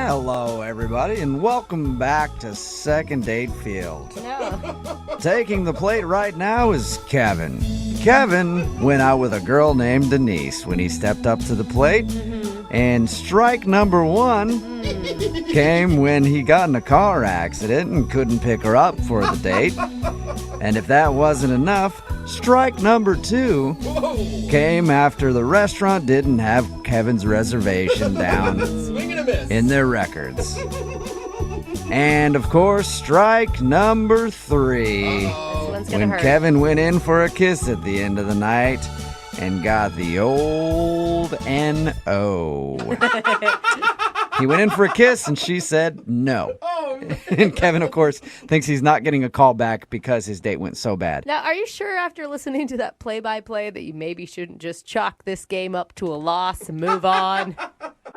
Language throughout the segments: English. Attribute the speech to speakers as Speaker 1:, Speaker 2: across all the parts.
Speaker 1: Hello, everybody, and welcome back to Second Date Field.
Speaker 2: No.
Speaker 1: Taking the plate right now is Kevin. Kevin went out with a girl named Denise when he stepped up to the plate, and strike number one came when he got in a car accident and couldn't pick her up for the date. And if that wasn't enough, strike number two came after the restaurant didn't have Kevin's reservation down in their records. And of course, strike number three, when Kevin went in for a kiss at the end of the night and got the old N.O. He went in for a kiss and she said no. And Kevin, of course, thinks he's not getting a call back because his date went so bad.
Speaker 2: Now, are you sure after listening to that play-by-play that you maybe shouldn't just chalk this game up to a loss and move on?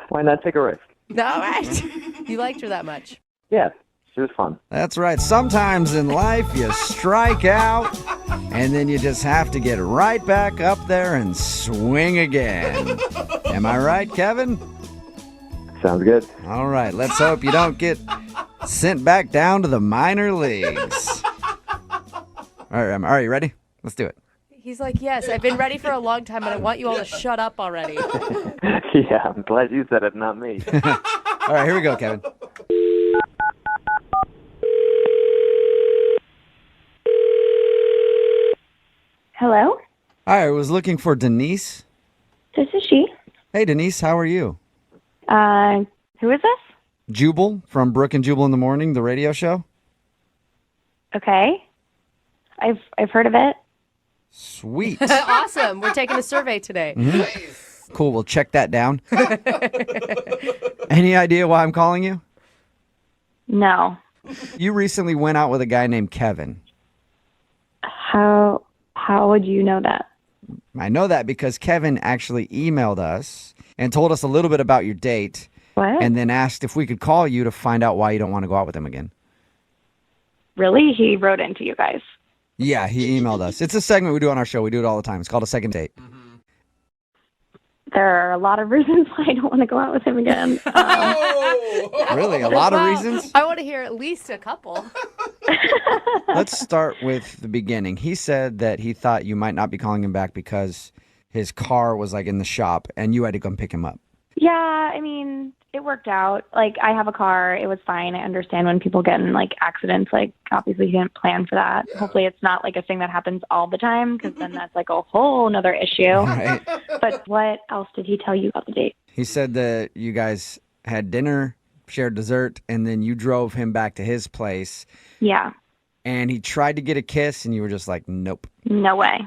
Speaker 3: Why not take a risk?
Speaker 2: All right. You liked her that much.
Speaker 3: Yeah, she was fun.
Speaker 1: That's right. Sometimes in life you strike out and then you just have to get right back up there and swing again. Am I right, Kevin?
Speaker 3: Sounds good.
Speaker 1: All right. Let's hope you don't get sent back down to the minor leagues. All right, you ready? Let's do it.
Speaker 2: He's like, yes, I've been ready for a long time, and I want you all to shut up already.
Speaker 3: Yeah, I'm glad you said it, not me.
Speaker 1: All right, here we go, Kevin.
Speaker 4: Hello?
Speaker 1: Hi, I was looking for Denise.
Speaker 4: This is she.
Speaker 1: Hey, Denise, how are you?
Speaker 4: Who is this?
Speaker 1: Jubal from Brooke and Jubal in the Morning, the radio show.
Speaker 4: Okay. I've heard of it.
Speaker 1: Sweet.
Speaker 2: Awesome. We're taking a survey today.
Speaker 1: Cool, we'll check that down. Any idea why I'm calling you?
Speaker 4: No.
Speaker 1: You recently went out with a guy named Kevin.
Speaker 4: How would you know that?
Speaker 1: I know that because Kevin actually emailed us and told us a little bit about your date.
Speaker 4: What?
Speaker 1: And then asked if we could call you to find out why you don't want to go out with him again.
Speaker 4: Really? He wrote into you guys.
Speaker 1: Yeah, he emailed us. It's a segment we do on our show. We do it all the time. It's called A Second Date.
Speaker 4: There are a lot of reasons why I don't want to go out with him again.
Speaker 1: Really? A lot of reasons?
Speaker 2: I want to hear at least a couple.
Speaker 1: Let's start with the beginning. He said that he thought you might not be calling him back because his car was like in the shop and you had to come pick him up.
Speaker 4: Yeah, I mean, it worked out. Like, I have a car. It was fine. I understand when people get in, like, accidents. Like, obviously, he didn't plan for that. Yeah. Hopefully, it's not, like, a thing that happens all the time, because then that's, like, a whole nother issue.
Speaker 1: Right.
Speaker 4: But what else did he tell you about the date?
Speaker 1: He said that you guys had dinner, shared dessert, and then you drove him back to his place.
Speaker 4: Yeah.
Speaker 1: And he tried to get a kiss, and you were just like, nope.
Speaker 4: No way.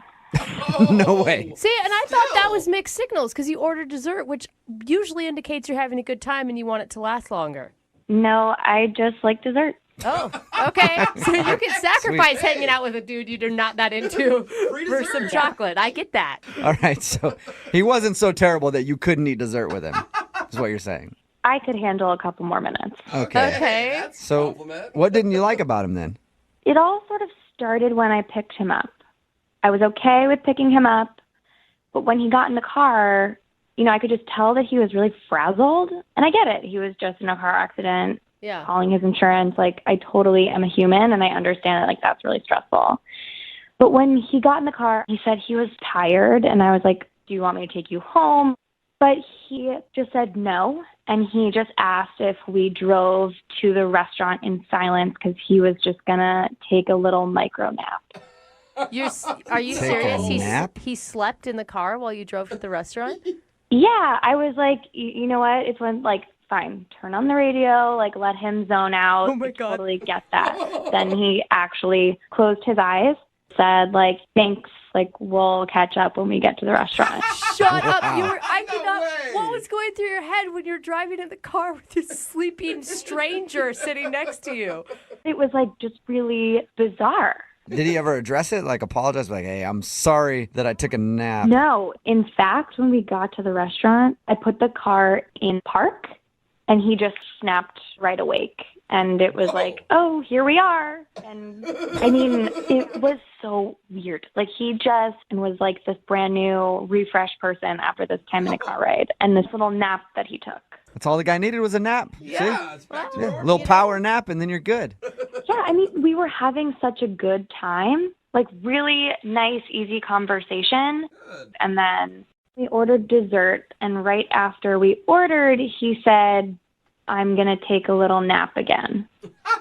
Speaker 1: No way.
Speaker 2: See, and I thought that was mixed signals because you ordered dessert, which usually indicates you're having a good time and you want it to last longer.
Speaker 4: No, I just like dessert.
Speaker 2: Oh, okay. So you can sacrifice hanging out with a dude you're not that into for some chocolate. I get that.
Speaker 1: All right, so he wasn't so terrible that you couldn't eat dessert with him, is what you're saying.
Speaker 4: I could handle a couple more minutes.
Speaker 1: Okay. So what didn't you like about him then?
Speaker 4: It all sort of started when I picked him up. I was okay with picking him up, but when he got in the car, I could just tell that he was really frazzled. And I get it. He was just in a car accident, calling his insurance. Like, I totally am a human, and I understand that, like, that's really stressful. But when he got in the car, he said he was tired, and I was like, do you want me to take you home? But he just said no, and he just asked if we drove to the restaurant in silence because he was just going to take a little micro nap.
Speaker 2: Are you serious?
Speaker 1: Nap?
Speaker 2: He slept in the car while you drove to the restaurant?
Speaker 4: Yeah, I was like, you know what? It's when, like, fine, turn on the radio, like, let him zone out.
Speaker 2: Oh, my God.
Speaker 4: I totally get that. Then he actually closed his eyes, said, like, thanks, like, we'll catch up when we get to the restaurant.
Speaker 2: Shut up. What was going through your head when you're driving in the car with this sleeping stranger sitting next to you?
Speaker 4: It was, like, just really bizarre.
Speaker 1: Did he ever address it? Like apologize? Like, hey, I'm sorry that I took a nap.
Speaker 4: No. In fact, when we got to the restaurant, I put the car in park and he just snapped right awake. And it was like, oh, here we are. And I mean, it was so weird. Like, he just was like this brand new refresh person after this 10-minute car ride and this little nap that he took.
Speaker 1: That's all the guy needed was a nap.
Speaker 5: Yeah, it's back to
Speaker 1: See? Yeah,
Speaker 5: normal.
Speaker 1: a little power nap, and then you're good.
Speaker 4: Yeah, I mean, we were having such a good time, like really nice, easy conversation.
Speaker 5: Good.
Speaker 4: And then we ordered dessert, and right after we ordered, he said, I'm going to take a little nap again.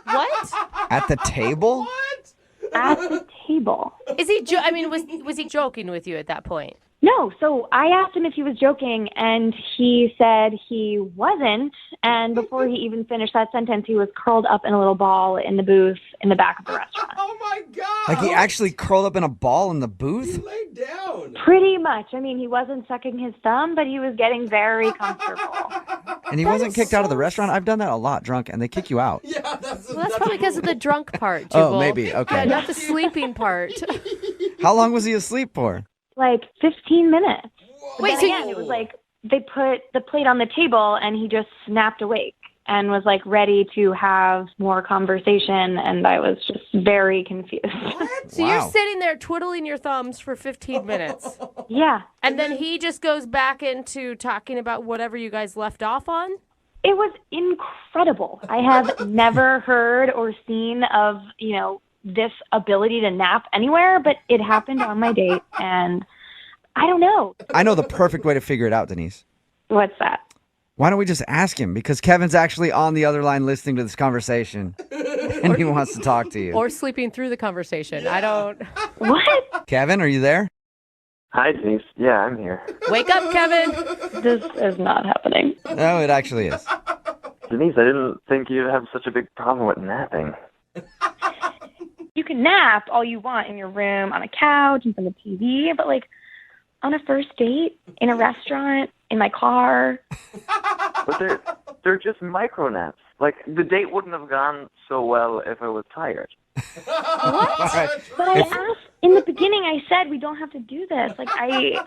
Speaker 2: What?
Speaker 1: At the table?
Speaker 5: What?
Speaker 4: At the table.
Speaker 2: Is he? Was he joking with you at that point?
Speaker 4: No, so I asked him if he was joking, and he said he wasn't. And before he even finished that sentence, he was curled up in a little ball in the booth in the back of the restaurant.
Speaker 5: Oh my God!
Speaker 1: Like he actually curled up in a ball in the booth?
Speaker 5: He laid down.
Speaker 4: Pretty much. I mean, he wasn't sucking his thumb, but he was getting very comfortable.
Speaker 1: And he wasn't kicked out of the restaurant? I've done that a lot drunk, and they kick you out.
Speaker 5: Yeah, that's
Speaker 2: Probably because of the drunk part, Jubal.
Speaker 1: Oh, maybe. Okay.
Speaker 2: Yeah, not the sleeping part.
Speaker 1: How long was he asleep for?
Speaker 4: Like 15 minutes. But
Speaker 2: Wait,
Speaker 4: then
Speaker 2: so
Speaker 4: again, it was like they put the plate on the table, and he just snapped awake and was like ready to have more conversation, and I was just very confused.
Speaker 2: So you're sitting there twiddling your thumbs for 15 minutes.
Speaker 4: Yeah.
Speaker 2: And then he just goes back into talking about whatever you guys left off on?
Speaker 4: It was incredible. I have never heard or seen of, this ability to nap anywhere, but it happened on my date, and I don't know.
Speaker 1: I know the perfect way to figure it out, Denise.
Speaker 4: What's that?
Speaker 1: Why don't we just ask him? Because Kevin's actually on the other line listening to this conversation, and he wants to talk to you.
Speaker 2: Or sleeping through the conversation. Yeah. I don't...
Speaker 4: What?
Speaker 1: Kevin, are you there?
Speaker 3: Hi, Denise. Yeah, I'm here.
Speaker 2: Wake up, Kevin.
Speaker 4: This is not happening.
Speaker 1: No, it actually is.
Speaker 3: Denise, I didn't think you'd have such a big problem with napping.
Speaker 4: You can nap all you want in your room, on a couch, in front of the TV, but like on a first date, in a restaurant, in my car.
Speaker 3: But they're just micro naps. Like, the date wouldn't have gone so well if I was tired.
Speaker 1: Right.
Speaker 4: But I asked in the beginning. I said we don't have to do this. Like I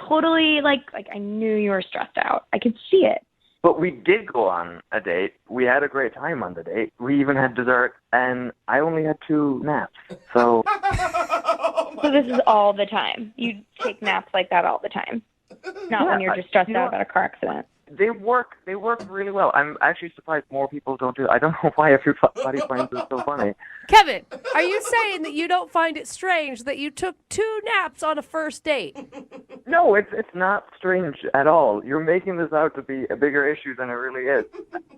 Speaker 4: totally like I knew you were stressed out. I could see it.
Speaker 3: But we did go on a date. We had a great time on the date. We even had dessert, and I only had 2 naps. So
Speaker 4: So this is all the time. You take naps like that all the time. Not when you're just stressed out about a car accident.
Speaker 3: They work really well. I'm actually surprised more people don't do it. I don't know why everybody finds it so funny.
Speaker 2: Kevin, are you saying that you don't find it strange that you took 2 naps on a first date?
Speaker 3: No, it's not strange at all. You're making this out to be a bigger issue than it really is.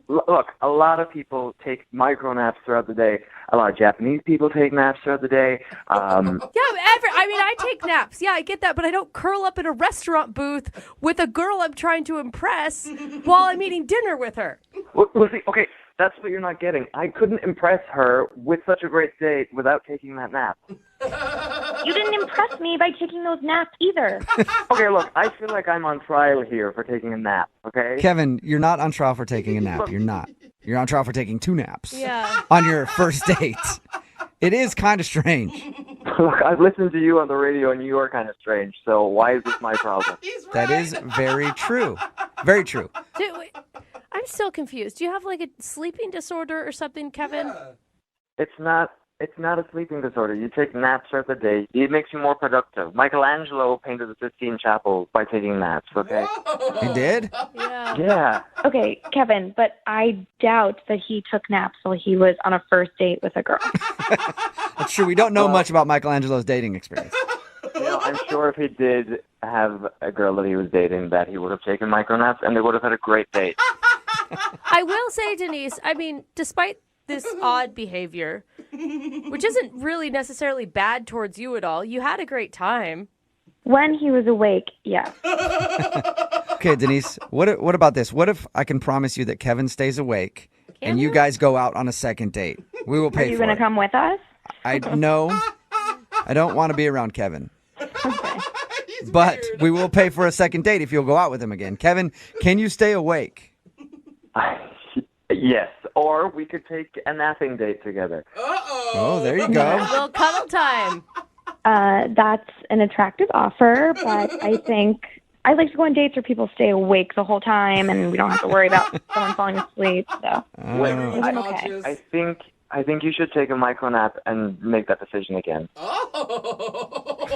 Speaker 3: Look, a lot of people take micro naps throughout the day. A lot of Japanese people take naps throughout the day.
Speaker 2: I take naps. Yeah, I get that, but I don't curl up in a restaurant booth with a girl I'm trying to impress while I'm eating dinner with her.
Speaker 3: Well, see, okay, that's what you're not getting. I couldn't impress her with such a great date without taking that nap.
Speaker 4: You didn't impress me by taking those naps either.
Speaker 3: Okay, look, I feel like I'm on trial here for taking a nap, okay?
Speaker 1: Kevin, you're not on trial for taking a nap. You're not. You're on trial for taking 2 naps.
Speaker 2: Yeah.
Speaker 1: On your first date. It is kind of strange.
Speaker 3: Look, I've listened to you on the radio, and you are kind of strange, so why is this my problem?
Speaker 1: That is very true. Very true.
Speaker 2: Dude, wait, I'm still confused. Do you have like a sleeping disorder or something, Kevin?
Speaker 3: Yeah. It's not a sleeping disorder. You take naps throughout the day. It makes you more productive. Michelangelo painted the Sistine Chapel by taking naps, okay?
Speaker 1: He did?
Speaker 2: Yeah.
Speaker 3: Yeah.
Speaker 4: Okay, Kevin, but I doubt that he took naps while he was on a first date with a girl.
Speaker 1: That's true. We don't know much about Michelangelo's dating experience.
Speaker 3: I'm sure if he did have a girl that he was dating, that he would have taken micro naps, and they would have had a great date.
Speaker 2: I will say, Denise, I mean, despite this odd behavior, which isn't really necessarily bad towards you at all, you had a great time.
Speaker 4: When he was awake, yeah.
Speaker 1: Okay, Denise, what about this? What if I can promise you that Kevin stays awake and you guys go out on a second date? We will pay for it.
Speaker 4: Are you going to come with us?
Speaker 1: No, I don't want to be around Kevin.
Speaker 4: Okay.
Speaker 1: But we will pay for a second date if you'll go out with him again. Kevin, can you stay awake?
Speaker 3: Yes, or we could take a napping date together.
Speaker 5: Uh-oh.
Speaker 1: Oh, there you go.
Speaker 2: A little cuddle time.
Speaker 4: That's an attractive offer, but I think I like to go on dates where people stay awake the whole time and we don't have to worry about someone falling asleep. So
Speaker 3: Wait,
Speaker 4: I'm okay.
Speaker 3: I think you should take a micro nap and make that decision again.
Speaker 5: Oh.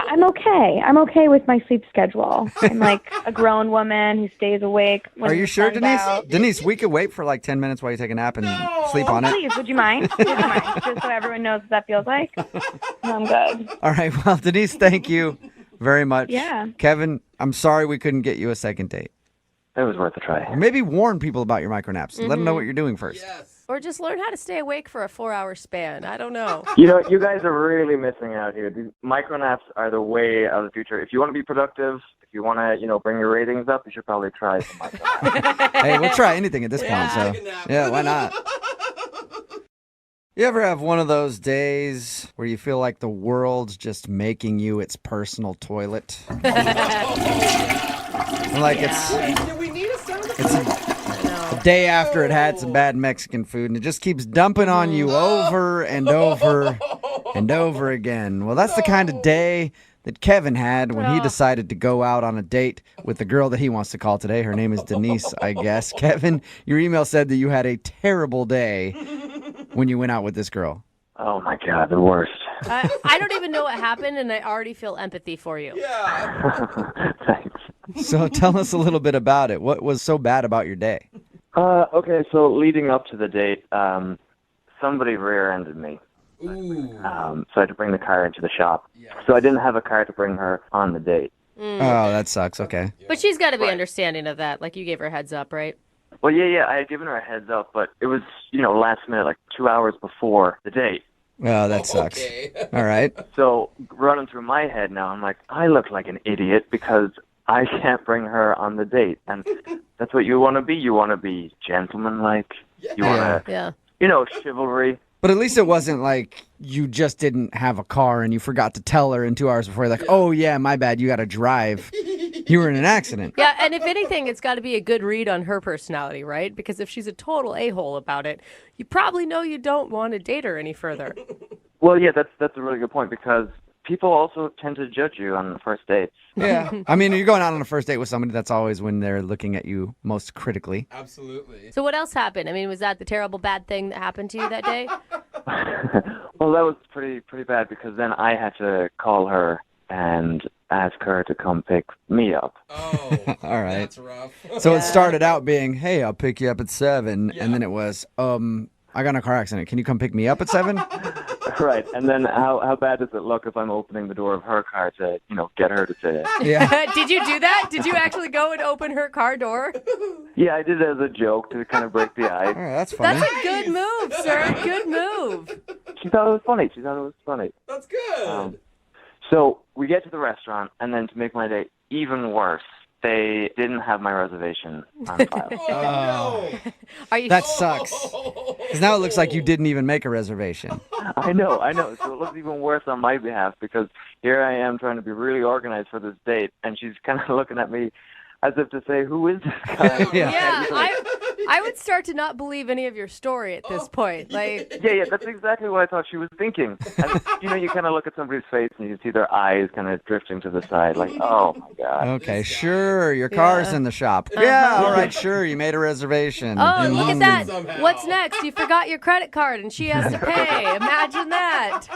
Speaker 4: I'm okay. I'm okay with my sleep schedule. I'm like a grown woman who stays awake. When
Speaker 1: Are you
Speaker 4: the
Speaker 1: sure,
Speaker 4: sun's
Speaker 1: Denise?
Speaker 4: out.
Speaker 1: Denise, we could wait for like 10 minutes while you take a nap and sleep on it.
Speaker 4: Please, would you mind? Would you mind? Just so everyone knows what that feels like. No, I'm good.
Speaker 1: All right. Well, Denise, thank you very much.
Speaker 4: Yeah.
Speaker 1: Kevin, I'm sorry we couldn't get you a second date.
Speaker 3: It was worth a try.
Speaker 1: Maybe warn people about your micronaps. Let them know what you're doing first.
Speaker 5: Yes.
Speaker 2: Or just learn how to stay awake for a 4-hour span. I don't know.
Speaker 3: You know, you guys are really missing out here. These micronaps are the way of the future. If you want to be productive, if you want to, bring your ratings up, you should probably try some micronaps.
Speaker 1: Hey, we'll try anything at this point. So,
Speaker 5: Take a nap.
Speaker 1: yeah, why not? You ever have one of those days where you feel like the world's just making you its personal toilet? Like
Speaker 5: Do we need a sound effect?
Speaker 1: it's a day after it had some bad Mexican food, and it just keeps dumping on you over and over and over again. Well, that's the kind of day that Kevin had when he decided to go out on a date with the girl that he wants to call today. Her name is Denise, I guess. Kevin, your email said that you had a terrible day when you went out with this girl.
Speaker 3: Oh, my God, the worst.
Speaker 2: I don't even know what happened, and I already feel empathy for you.
Speaker 5: Yeah.
Speaker 3: Thanks.
Speaker 1: So tell us a little bit about it. What was so bad about your day?
Speaker 3: Okay, so leading up to the date, somebody rear-ended me.
Speaker 5: Ooh.
Speaker 3: So I had to bring the car into the shop. So I didn't have a car to bring her on the date.
Speaker 1: Oh, that sucks. Okay.
Speaker 2: But she's got to be understanding of that. Like, you gave her a heads up, right?
Speaker 3: Well, yeah, I had given her a heads up, but it was, last minute, like 2 hours before the date.
Speaker 1: Oh, that sucks.
Speaker 5: Okay.
Speaker 1: All right.
Speaker 3: So running through my head now, I'm like, I look like an idiot because I can't bring her on the date. And that's what you want to be. You want to be gentlemanlike. You want to,
Speaker 2: Yeah.
Speaker 3: Chivalry.
Speaker 1: But at least it wasn't like you just didn't have a car and you forgot to tell her in 2 hours before. Like, oh, yeah, my bad. You got to drive. You were in an accident.
Speaker 2: Yeah, and if anything, it's got to be a good read on her personality, right? Because if she's a total a-hole about it, you probably know you don't want to date her any further.
Speaker 3: Well, yeah, that's a really good point because people also tend to judge you on the first dates.
Speaker 1: Yeah. I mean, you're going out on a first date with somebody, that's always when they're looking at you most critically.
Speaker 5: Absolutely.
Speaker 2: So what else happened? I mean, was that the terrible bad thing that happened to you that day?
Speaker 3: Well, that was pretty bad because then I had to call her and ask her to come pick me up.
Speaker 5: Oh.
Speaker 1: All right.
Speaker 5: That's rough.
Speaker 1: So it started out being, hey, I'll pick you up at 7. And then it was, I got in a car accident. Can you come pick me up at 7?
Speaker 3: Right, and then how bad does it look if I'm opening the door of her car to, get her to say it?
Speaker 1: Yeah.
Speaker 2: Did you do that? Did you actually go and open her car door?
Speaker 3: Yeah, I did it as a joke to kind of break the
Speaker 1: All
Speaker 3: ice.
Speaker 1: right, that's funny.
Speaker 2: That's a good move, sir. Good move.
Speaker 3: She thought it was funny.
Speaker 5: That's good.
Speaker 3: So we get to the restaurant, and then to make my day even worse, they didn't have my reservation on file.
Speaker 5: Oh, no.
Speaker 2: Are you?
Speaker 1: That sucks. Because now it looks like you didn't even make a reservation.
Speaker 3: I know. So it looks even worse on my behalf because here I am trying to be really organized for this date, and she's kind of looking at me as if to say, who is this guy?
Speaker 2: Yeah, I would start to not believe any of your story at this point. Like,
Speaker 3: Yeah, that's exactly what I thought she was thinking. And, you kind of look at somebody's face and you see their eyes kind of drifting to the side, like, oh, my God.
Speaker 1: Okay, sure. Your car's in the shop. Yeah, all right, sure. You made a reservation.
Speaker 2: oh, look at that.
Speaker 5: Somehow.
Speaker 2: What's next? You forgot your credit card and she has to pay. Imagine that.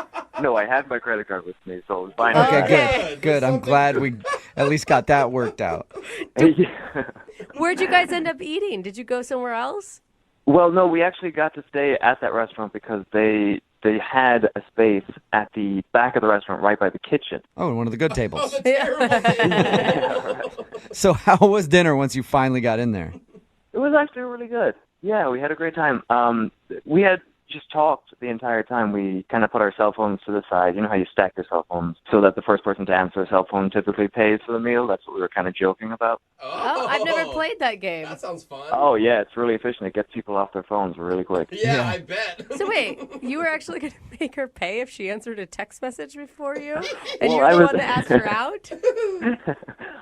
Speaker 3: No, I had my credit card with me, so it was fine.
Speaker 1: Okay,
Speaker 2: Okay.
Speaker 1: good. I'm glad we at least got that worked out.
Speaker 2: Where'd you guys end up eating? Did you go somewhere else?
Speaker 3: Well, no, we actually got to stay at that restaurant because they had a space at the back of the restaurant right by the kitchen.
Speaker 1: Oh, one of the good tables.
Speaker 5: Terrible.
Speaker 1: So how was dinner once you finally got in there?
Speaker 3: It was actually really good. Yeah, we had a great time. We had just talked the entire time. We kind of put our cell phones to the side. You know how you stack your cell phones so that the first person to answer a cell phone typically pays for the meal? That's what we were kind of joking about.
Speaker 2: Oh, I've never played that game.
Speaker 5: That sounds fun.
Speaker 3: Oh, yeah, it's really efficient. It gets people off their phones really quick.
Speaker 5: Yeah, I bet.
Speaker 2: So wait, you were actually going to make her pay if she answered a text message before you? And
Speaker 3: Well,
Speaker 2: you're
Speaker 3: I
Speaker 2: the
Speaker 3: was-
Speaker 2: one that asked her out?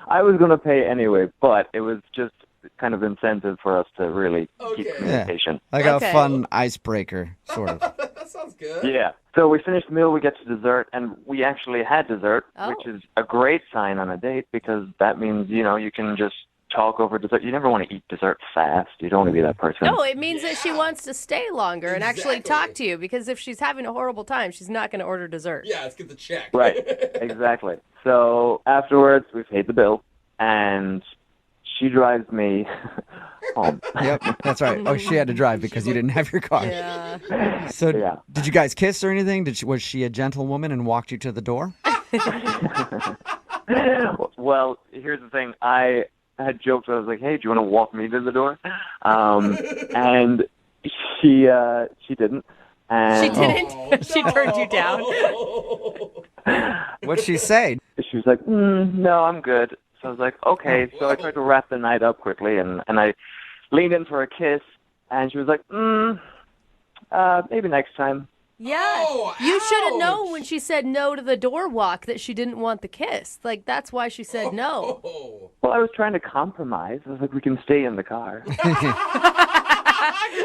Speaker 3: I was going to pay anyway, but it was just kind of incentive for us to really keep
Speaker 5: Okay.
Speaker 3: communication.
Speaker 1: Like
Speaker 2: Okay.
Speaker 1: a fun icebreaker, sort of.
Speaker 5: That sounds good.
Speaker 3: Yeah. So we finished the meal, we get to dessert, and we actually had dessert,
Speaker 2: Oh.
Speaker 3: which is a great sign on a date because that means, you can just talk over dessert. You never want to eat dessert fast. You don't want to be that person.
Speaker 2: No, it means that she wants to stay longer and actually talk to you, because if she's having a horrible time, she's not going to order dessert.
Speaker 5: Yeah, let's get the check.
Speaker 3: Right, exactly. So afterwards, we paid the bill, and she drives me home.
Speaker 1: Yep, that's right. Oh, she had to drive because you didn't have your car.
Speaker 2: Yeah.
Speaker 1: So
Speaker 3: Yeah.
Speaker 1: did you guys kiss or anything? Was she a gentlewoman and walked you to the door?
Speaker 3: Well, here's the thing. I had joked. I was like, "Hey, do you want to walk me to the door?" And she didn't. And
Speaker 2: She didn't? She turned you down?
Speaker 1: What'd she say?
Speaker 3: She was like, "No, I'm good." So I was like, "Okay." So I tried to wrap the night up quickly, and I leaned in for a kiss, and she was like, "Maybe next time."
Speaker 2: Yeah.
Speaker 5: Oh,
Speaker 2: You should have
Speaker 5: ouch.
Speaker 2: known when she said no to the door walk that she didn't want the kiss. Like, that's why she said no.
Speaker 5: Oh.
Speaker 3: Well, I was trying to compromise. I was like, "We can stay in the car."
Speaker 5: Good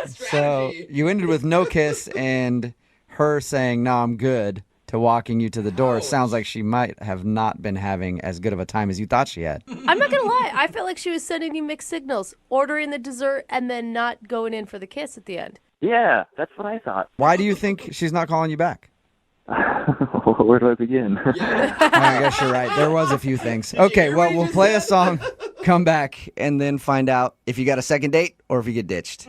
Speaker 1: So
Speaker 5: strategy.
Speaker 1: you ended with no kiss and her saying, "No, I'm good," to walking you to the door. It sounds like she might have not been having as good of a time as you thought she had.
Speaker 2: I'm not going to lie. I felt like she was sending you mixed signals, ordering the dessert and then not going in for the kiss at the end.
Speaker 3: Yeah, that's what I thought.
Speaker 1: Why do you think she's not calling you back?
Speaker 3: Where do I begin?
Speaker 1: I guess you're right. There was a few things. Okay, well, we'll play a song, come back, and then find out if you got a second date or if you get ditched.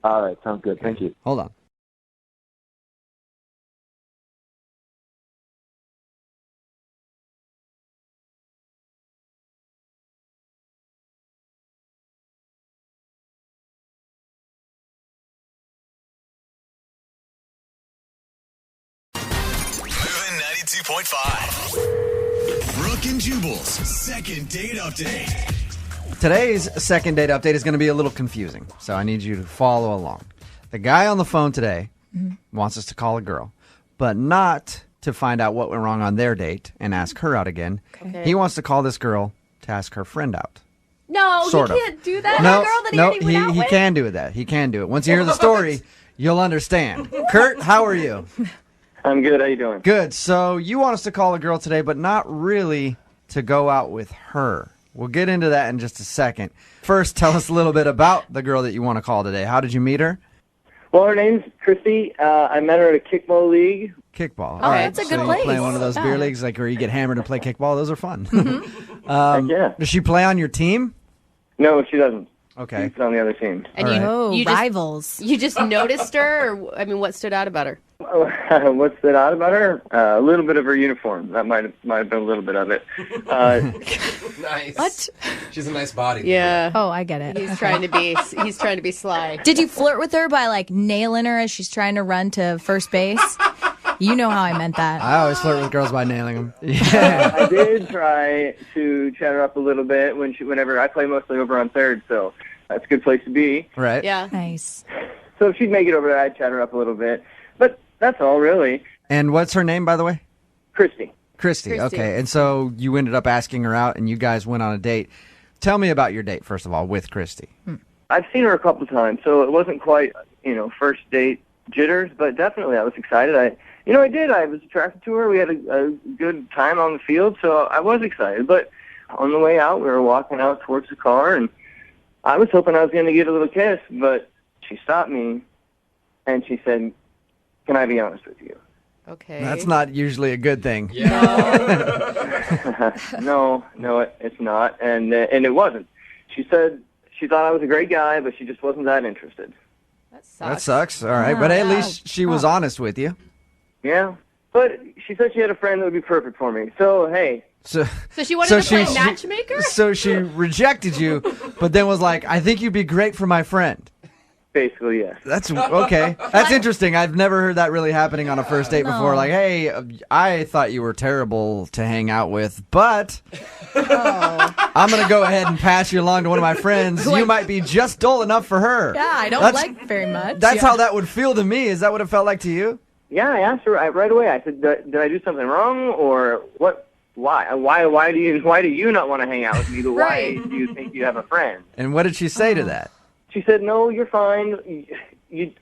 Speaker 3: All right, sounds good. Thank you.
Speaker 1: Hold on.
Speaker 6: Moving 92.5. Brooke and Jubal's second date update.
Speaker 1: Today's second date update is going to be a little confusing, so I need you to follow along. The guy on the phone today wants us to call a girl, but not to find out what went wrong on their date and ask her out again.
Speaker 2: Okay.
Speaker 1: He wants to call this girl to ask her friend out.
Speaker 2: No,
Speaker 1: Sort
Speaker 2: you
Speaker 1: of.
Speaker 2: can't do that.
Speaker 1: No,
Speaker 2: The girl that he
Speaker 1: no,
Speaker 2: already went out
Speaker 1: he
Speaker 2: with?
Speaker 1: can do that. He can do it. Once you hear the story, you'll understand. Kurt, how are you?
Speaker 3: I'm good. How you doing?
Speaker 1: Good. So you want us to call a girl today, but not really to go out with her. We'll get into that in just a second. First, tell us a little bit about the girl that you want to call today. How did you meet her?
Speaker 7: Well, her name's Christy. I met her at a kickball league.
Speaker 1: Kickball.
Speaker 2: Oh,
Speaker 1: All right.
Speaker 2: that's a good
Speaker 1: so you
Speaker 2: place.
Speaker 1: play one of those beer
Speaker 2: Yeah.
Speaker 1: leagues like where you get hammered and play kickball. Those are fun.
Speaker 7: Yeah.
Speaker 1: Does she play on your team?
Speaker 7: No, she doesn't.
Speaker 1: Okay.
Speaker 7: She's on the other team.
Speaker 2: And
Speaker 1: All
Speaker 2: you,
Speaker 1: right.
Speaker 8: Oh,
Speaker 2: you just,
Speaker 8: rivals.
Speaker 2: you just noticed her? Or, I mean, what stood out about her?
Speaker 7: What's that out about her? A little bit of her uniform. That might have been a little bit of it.
Speaker 5: Nice.
Speaker 8: What?
Speaker 5: She's a nice body.
Speaker 2: Yeah.
Speaker 8: Oh, I get it.
Speaker 2: He's trying to be sly.
Speaker 8: Did you flirt with her by like nailing her as she's trying to run to first base? You know how I meant that.
Speaker 1: I always flirt with girls by nailing them. Yeah.
Speaker 7: I did try to chat her up a little bit whenever I play mostly over on third, so that's a good place to be.
Speaker 1: Right.
Speaker 2: Yeah.
Speaker 8: Nice.
Speaker 7: So if she'd make it over there, I'd chat her up a little bit. But that's all, really.
Speaker 1: And what's her name, by the way?
Speaker 7: Christy.
Speaker 1: Christy.
Speaker 2: Christy.
Speaker 1: Okay. And so you ended up asking her out and you guys went on a date. Tell me about your date, first of all, with Christy.
Speaker 7: I've seen her a couple times, so it wasn't quite, first date jitters, but definitely I was excited. I did. I was attracted to her. We had a good time on the field, so I was excited. But on the way out, we were walking out towards the car, and I was hoping I was going to get a little kiss, but she stopped me, and she said, "Can I be honest with you?"
Speaker 2: Okay.
Speaker 1: That's not usually a good thing.
Speaker 7: No, it's not, and it wasn't. She said she thought I was a great guy, but she just wasn't that interested.
Speaker 2: That sucks.
Speaker 1: That sucks. All right. But at least she was honest with you.
Speaker 7: Yeah, but she said she had a friend that would be perfect for me. So hey,
Speaker 1: So
Speaker 2: So she wanted to play
Speaker 1: she-
Speaker 2: matchmaker?
Speaker 1: So she rejected you, but then was like, I think you'd be great for my friend.
Speaker 7: basically yes.
Speaker 1: That's okay. That's interesting. I've never heard that really happening on a first date before.
Speaker 8: No.
Speaker 1: Like, hey, I thought you were terrible to hang out with, but I'm going to go ahead and pass you along to one of my friends. You might be just dull enough for her.
Speaker 8: Yeah, I don't
Speaker 1: That's-
Speaker 8: like very much.
Speaker 1: That's
Speaker 8: Yeah.
Speaker 1: how that would feel to me. Is that what it felt like to you?
Speaker 7: Yeah, I asked her right away. I said, "Did I do something wrong, or what? Why? Why do you not want to hang out with me? Why
Speaker 2: Right.
Speaker 7: do you think you have a friend?"
Speaker 1: And what did she say to that?
Speaker 7: She said, "No, you're fine.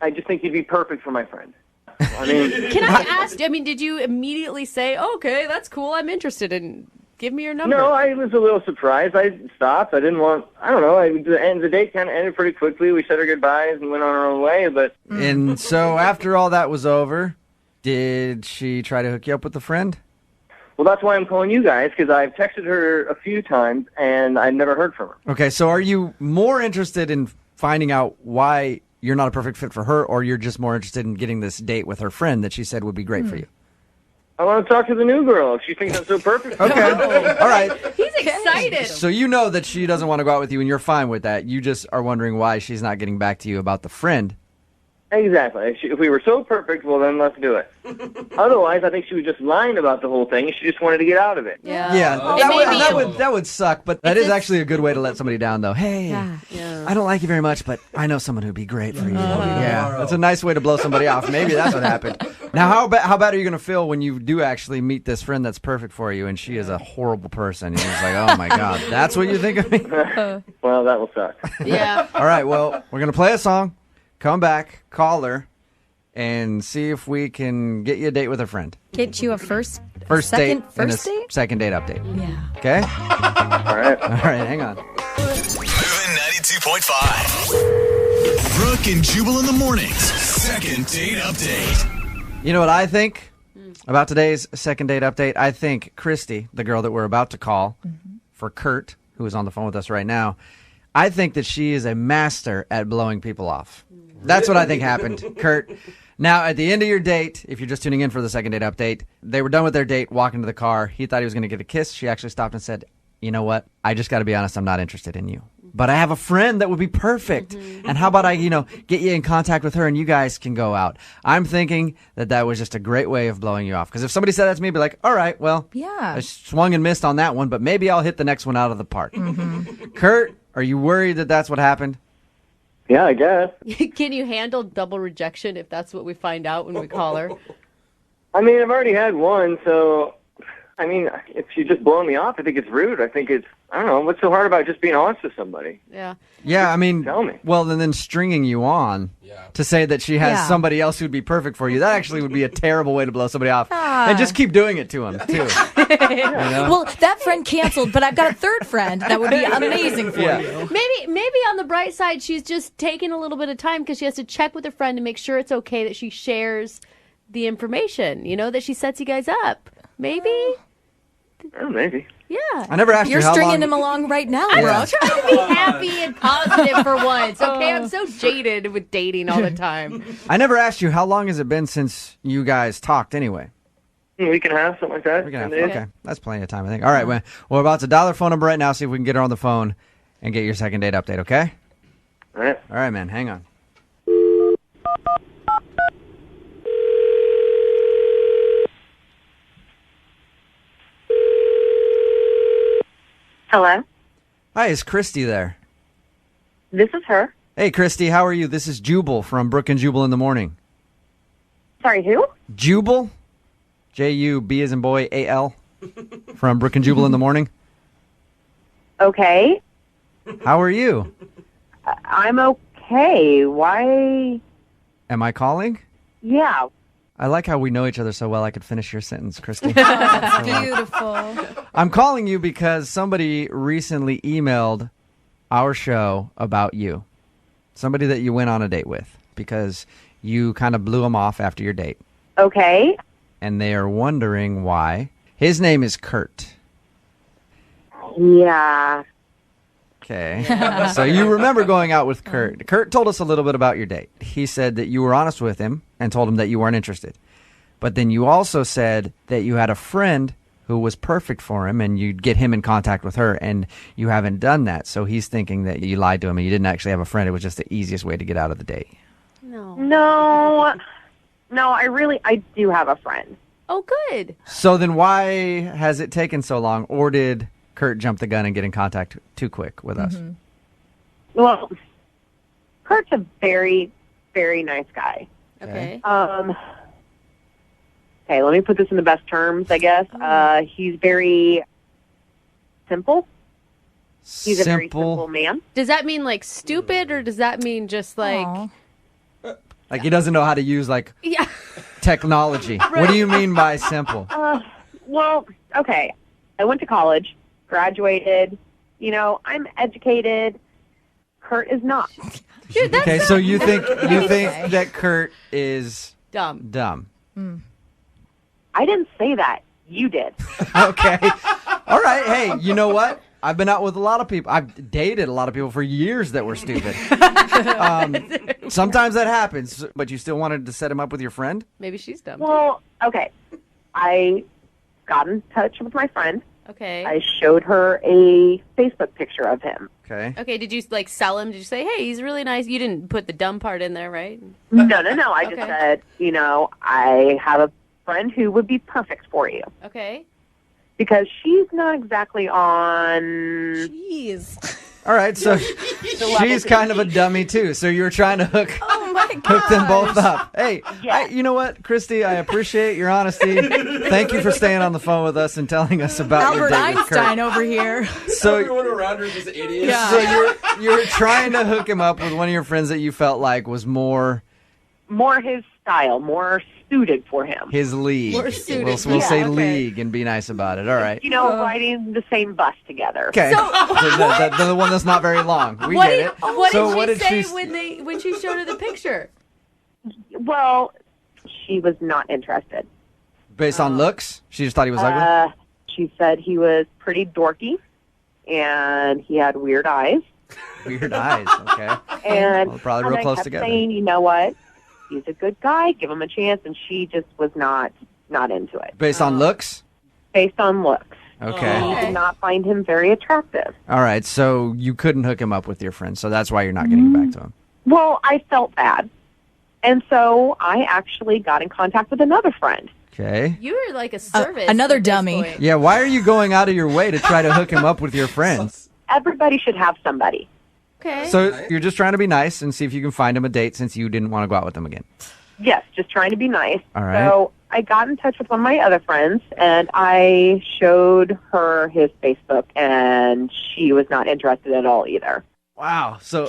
Speaker 7: I just think you'd be perfect for my friend." I mean,
Speaker 2: Can I ask, did you immediately say, okay, that's cool, I'm interested in Give me your number.
Speaker 7: No, I was a little surprised. I stopped. I didn't want, I don't know, the date kind of ended pretty quickly. We said our goodbyes and went on our own way, but...
Speaker 1: And so after all that was over, did she try to hook you up with a friend?
Speaker 7: Well, that's why I'm calling you guys, because I've texted her a few times, and I've never heard from her.
Speaker 1: Okay, so are you more interested in finding out why you're not a perfect fit for her, or you're just more interested in getting this date with her friend that she said would be great for you?
Speaker 7: I want to talk to the new girl. If she thinks I'm so perfect.
Speaker 1: Okay, all right.
Speaker 2: He's excited.
Speaker 1: So you know that she doesn't want to go out with you, and you're fine with that. You just are wondering why she's not getting back to you about the friend.
Speaker 7: Exactly. If we were so perfect, well, then let's do it. Otherwise, I think she was just lying about the whole thing. She just wanted to get out of it.
Speaker 1: Yeah, that would suck, but that is actually a good way to let somebody down, though. Hey, I don't like you very much, but I know someone who'd be great for you. Yeah, that's a nice way to blow somebody off. Maybe that's what happened. Now, how bad are you going to feel when you do actually meet this friend that's perfect for you, and she is a horrible person, and you're just like, oh, my God, that's what you think of me?
Speaker 7: Well, that will suck.
Speaker 2: Yeah.
Speaker 1: All right, well, we're going to play a song, come back, call her, and see if we can get you a date with a friend.
Speaker 8: Get you a first
Speaker 1: date
Speaker 8: first
Speaker 1: and a
Speaker 8: date?
Speaker 1: second date update.
Speaker 8: Yeah.
Speaker 1: Okay?
Speaker 7: All right.
Speaker 1: All right, hang on.
Speaker 6: Moving 92.5. Brooke and Jubal in the mornings. Second date update.
Speaker 1: You know what I think about today's second date update? I think Christy, the girl that we're about to call for Kurt, who is on the phone with us right now, I think that she is a master at blowing people off. That's what I think happened, Kurt. Now, at the end of your date, if you're just tuning in for the second date update, they were done with their date, walking to the car. He thought he was going to get a kiss. She actually stopped and said, you know what? I just got to be honest. I'm not interested in you. But I have a friend that would be perfect. And how about I, get you in contact with her and you guys can go out? I'm thinking that was just a great way of blowing you off. Because if somebody said that to me, I'd be like, all right, well,
Speaker 8: Yeah.
Speaker 1: I swung and missed on that one, but maybe I'll hit the next one out of the park. Kurt, are you worried that that's what happened?
Speaker 7: Yeah, I guess.
Speaker 2: Can you handle double rejection if that's what we find out when we call her?
Speaker 7: I mean, I've already had one, so... I mean, if she's just blowing me off, I think it's rude. I think it's, I don't know, what's so hard about just being honest with somebody?
Speaker 2: Yeah.
Speaker 1: Yeah, I mean,
Speaker 7: Tell me.
Speaker 1: well, then stringing you on to say that she has somebody else who'd be perfect for you, that actually would be a terrible way to blow somebody off. And just keep doing it to him, too.
Speaker 8: Well, that friend canceled, but I've got a third friend that would be amazing for you.
Speaker 2: Maybe on the bright side, she's just taking a little bit of time because she has to check with her friend to make sure it's okay that she shares the information, that she sets you guys up. Maybe?
Speaker 7: Oh, maybe.
Speaker 2: Yeah.
Speaker 1: I never asked
Speaker 8: You're
Speaker 1: you how
Speaker 8: stringing
Speaker 1: long...
Speaker 8: him along right now,
Speaker 2: I'm
Speaker 8: Brooke.
Speaker 2: trying to be happy and positive for once, okay? I'm so jaded with dating all the time.
Speaker 1: I never asked you, how long has it been since you guys talked anyway?
Speaker 7: A week and a half, something like that.
Speaker 1: Okay, that's plenty of time, I think. All right, well, we're about to dial her phone number right now, see if we can get her on the phone and get your second date update, okay?
Speaker 7: All right.
Speaker 1: All right, man, hang on.
Speaker 9: Hello,
Speaker 1: Hi, is Christy there?
Speaker 9: this is her.
Speaker 1: Hey, Christy, how are you? This is Jubal from Brooke and Jubal in the Morning.
Speaker 9: Sorry, who?
Speaker 1: Jubal? J-U-B as in boy, A-L, from Brooke and Jubal in the Morning.
Speaker 9: Okay,
Speaker 1: How are you?
Speaker 9: I'm okay. Why?
Speaker 1: Am I calling?
Speaker 9: Yeah.
Speaker 1: I like how we know each other so well I could finish your sentence, Christy.
Speaker 8: Beautiful.
Speaker 1: I'm calling you because somebody recently emailed our show about you. Somebody that you went on a date with because you kind of blew him off after your date.
Speaker 9: Okay.
Speaker 1: And they are wondering why. His name is Kurt.
Speaker 9: Yeah.
Speaker 1: Okay. So you remember going out with Kurt. Kurt told us a little bit about your date. He said that you were honest with him and told him that you weren't interested. But then you also said that you had a friend who was perfect for him and you'd get him in contact with her, and you haven't done that. So he's thinking that you lied to him and you didn't actually have a friend. It was just the easiest way to get out of the date.
Speaker 9: No, I do have a friend.
Speaker 2: Oh, good.
Speaker 1: So then why has it taken so long? Or did Kurt jump the gun and get in contact too quick with us?
Speaker 9: Well, Kurt's a very, very nice guy.
Speaker 2: Okay.
Speaker 9: Okay, let me put this in the best terms, I guess. He's very simple. He's a very simple man.
Speaker 2: Does that mean like stupid, or does that mean just like...
Speaker 8: Aw.
Speaker 1: Like he doesn't know how to use like
Speaker 2: Yeah.
Speaker 1: technology. What do you mean by simple?
Speaker 9: Well, okay. I went to college, graduated. You know, I'm educated. Kurt is not.
Speaker 2: Dude, that's
Speaker 1: Okay, so you think that Kurt is
Speaker 2: dumb.
Speaker 9: I didn't say that. You did.
Speaker 1: Okay. All right. Hey, you know what? I've been out with a lot of people. I've dated a lot of people for years that were stupid. Sometimes that happens, but you still wanted to set him up with your friend?
Speaker 2: Maybe she's dumb.
Speaker 9: Well, okay. I got in touch with my friend.
Speaker 2: Okay.
Speaker 9: I showed her a Facebook picture of him.
Speaker 1: Okay.
Speaker 2: Okay, did you like sell him? Did you say, hey, he's really nice? You didn't put the dumb part in there, right?
Speaker 9: No. I just
Speaker 2: Okay.
Speaker 9: said, you know, I have a friend who would be perfect for you.
Speaker 2: Okay.
Speaker 9: Because she's not exactly on...
Speaker 8: Jeez.
Speaker 1: All right, so she's kind of a dummy too. So you were trying to hook them both up. Hey,
Speaker 9: Yeah.
Speaker 1: you know what, Christy? I appreciate your honesty. Thank you for staying on the phone with us and telling us about your
Speaker 8: Albert
Speaker 1: date with Kurt.
Speaker 8: Einstein over here.
Speaker 1: So,
Speaker 5: Everyone around her is just idiots.
Speaker 8: Yeah.
Speaker 1: so you were trying to hook him up with one of your friends that you felt like was more
Speaker 9: More his style, more suited for him.
Speaker 1: his league.
Speaker 2: More suited.
Speaker 1: We'll
Speaker 2: Yeah,
Speaker 1: say
Speaker 2: okay.
Speaker 1: league and be nice about it. All right.
Speaker 9: You know, riding the same bus together.
Speaker 1: Okay. The one that's not very long. We
Speaker 2: What
Speaker 1: get
Speaker 2: did,
Speaker 1: it.
Speaker 2: what
Speaker 1: So
Speaker 2: did she say when she showed her the picture?
Speaker 9: Well, she was not interested.
Speaker 1: Based on looks? She just thought he was ugly?
Speaker 9: She said he was pretty dorky, and he had weird eyes.
Speaker 1: Weird eyes. Okay.
Speaker 9: And,
Speaker 1: Well, probably real
Speaker 9: and
Speaker 1: close
Speaker 9: I kept
Speaker 1: together.
Speaker 9: saying, you know what? He's a good guy. Give him a chance. And she just was not into it.
Speaker 1: Based on looks?
Speaker 9: Based on looks.
Speaker 1: Okay.
Speaker 9: She did not find him very attractive.
Speaker 1: All right. So you couldn't hook him up with your friend. So that's why you're not getting back to him.
Speaker 9: Well, I felt bad. And so I actually got in contact with another friend.
Speaker 1: Okay.
Speaker 2: You were like a service.
Speaker 8: another
Speaker 2: at this
Speaker 8: dummy.
Speaker 2: point.
Speaker 1: Yeah. Why are you going out of your way to try to hook him up with your friends?
Speaker 9: Everybody should have somebody.
Speaker 2: Okay.
Speaker 1: So you're just trying to be nice and see if you can find him a date since you didn't want to go out with him again.
Speaker 9: Yes, just trying to be nice.
Speaker 1: All right.
Speaker 9: So I got in touch with one of my other friends, and I showed her his Facebook, and she was not interested at all either.
Speaker 1: Wow. So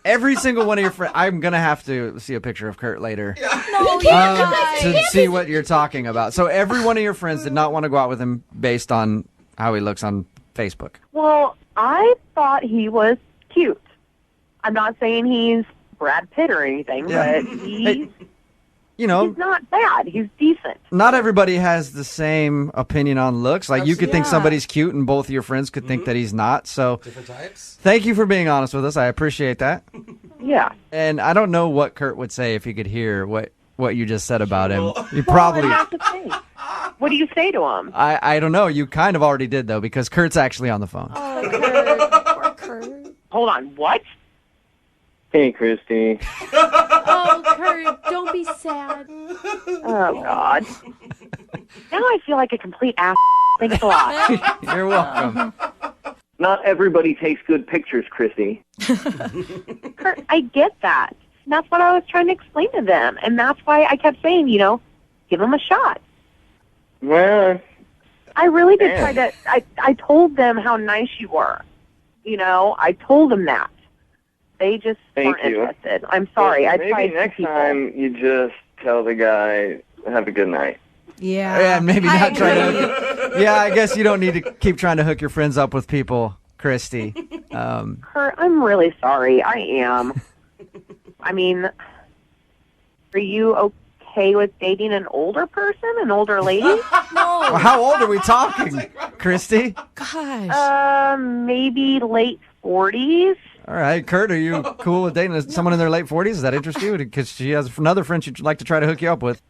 Speaker 1: every single one of your friends, I'm going to have to see a picture of Kurt later
Speaker 2: no, you guys.
Speaker 1: to see what you're talking about. So every one of your friends did not want to go out with him based on how he looks on Facebook.
Speaker 9: Well, I thought he was cute. I'm not saying he's Brad Pitt or anything,
Speaker 1: Yeah.
Speaker 9: but
Speaker 1: Hey, you know,
Speaker 9: he's not bad. He's decent.
Speaker 1: not everybody has the same opinion on looks. Like you could think somebody's cute and both of your friends could think that he's not. So
Speaker 5: Different types.
Speaker 1: thank you for being honest with us. I appreciate that.
Speaker 9: Yeah.
Speaker 1: And I don't know what Kurt would say if he could hear what you just said about him. You
Speaker 9: Well,
Speaker 1: probably,
Speaker 9: and that's the thing. What do you say to him?
Speaker 1: I don't know. You kind of already did though, because Kurt's actually on the phone.
Speaker 2: Oh, Kurt. Poor Kurt.
Speaker 9: Hold on. What?
Speaker 7: Hey, Christy.
Speaker 2: Oh, Kurt, don't be sad.
Speaker 9: Oh, God. Now I feel like a complete ass. Thanks a lot.
Speaker 1: You're welcome.
Speaker 7: Not everybody takes good pictures, Christy.
Speaker 9: Kurt, I get that. And that's what I was trying to explain to them. And that's why I kept saying, you know, give them a shot.
Speaker 7: Well,
Speaker 9: I really did
Speaker 7: Man.
Speaker 9: try to. I told them how nice you were. You know, I told them that. They just
Speaker 7: Thank
Speaker 9: weren't
Speaker 7: you.
Speaker 9: interested. I'm sorry. I
Speaker 7: maybe
Speaker 9: tried
Speaker 7: next
Speaker 9: to people.
Speaker 7: time you just tell the guy, have a good night.
Speaker 8: Yeah.
Speaker 1: And maybe
Speaker 8: I
Speaker 1: not try
Speaker 8: agree.
Speaker 1: to. Yeah, I guess you don't need to keep trying to hook your friends up with people, Christy.
Speaker 9: Kurt, I'm really sorry. I am. I mean, are you okay with dating an older person, an older lady?
Speaker 1: Well, how old are we talking, Christy?
Speaker 8: Gosh.
Speaker 9: Maybe late 40s.
Speaker 1: All right, Kurt, are you cool with dating someone in their late 40s? Does that interest you? Because she has another friend she'd like to try to hook you up with.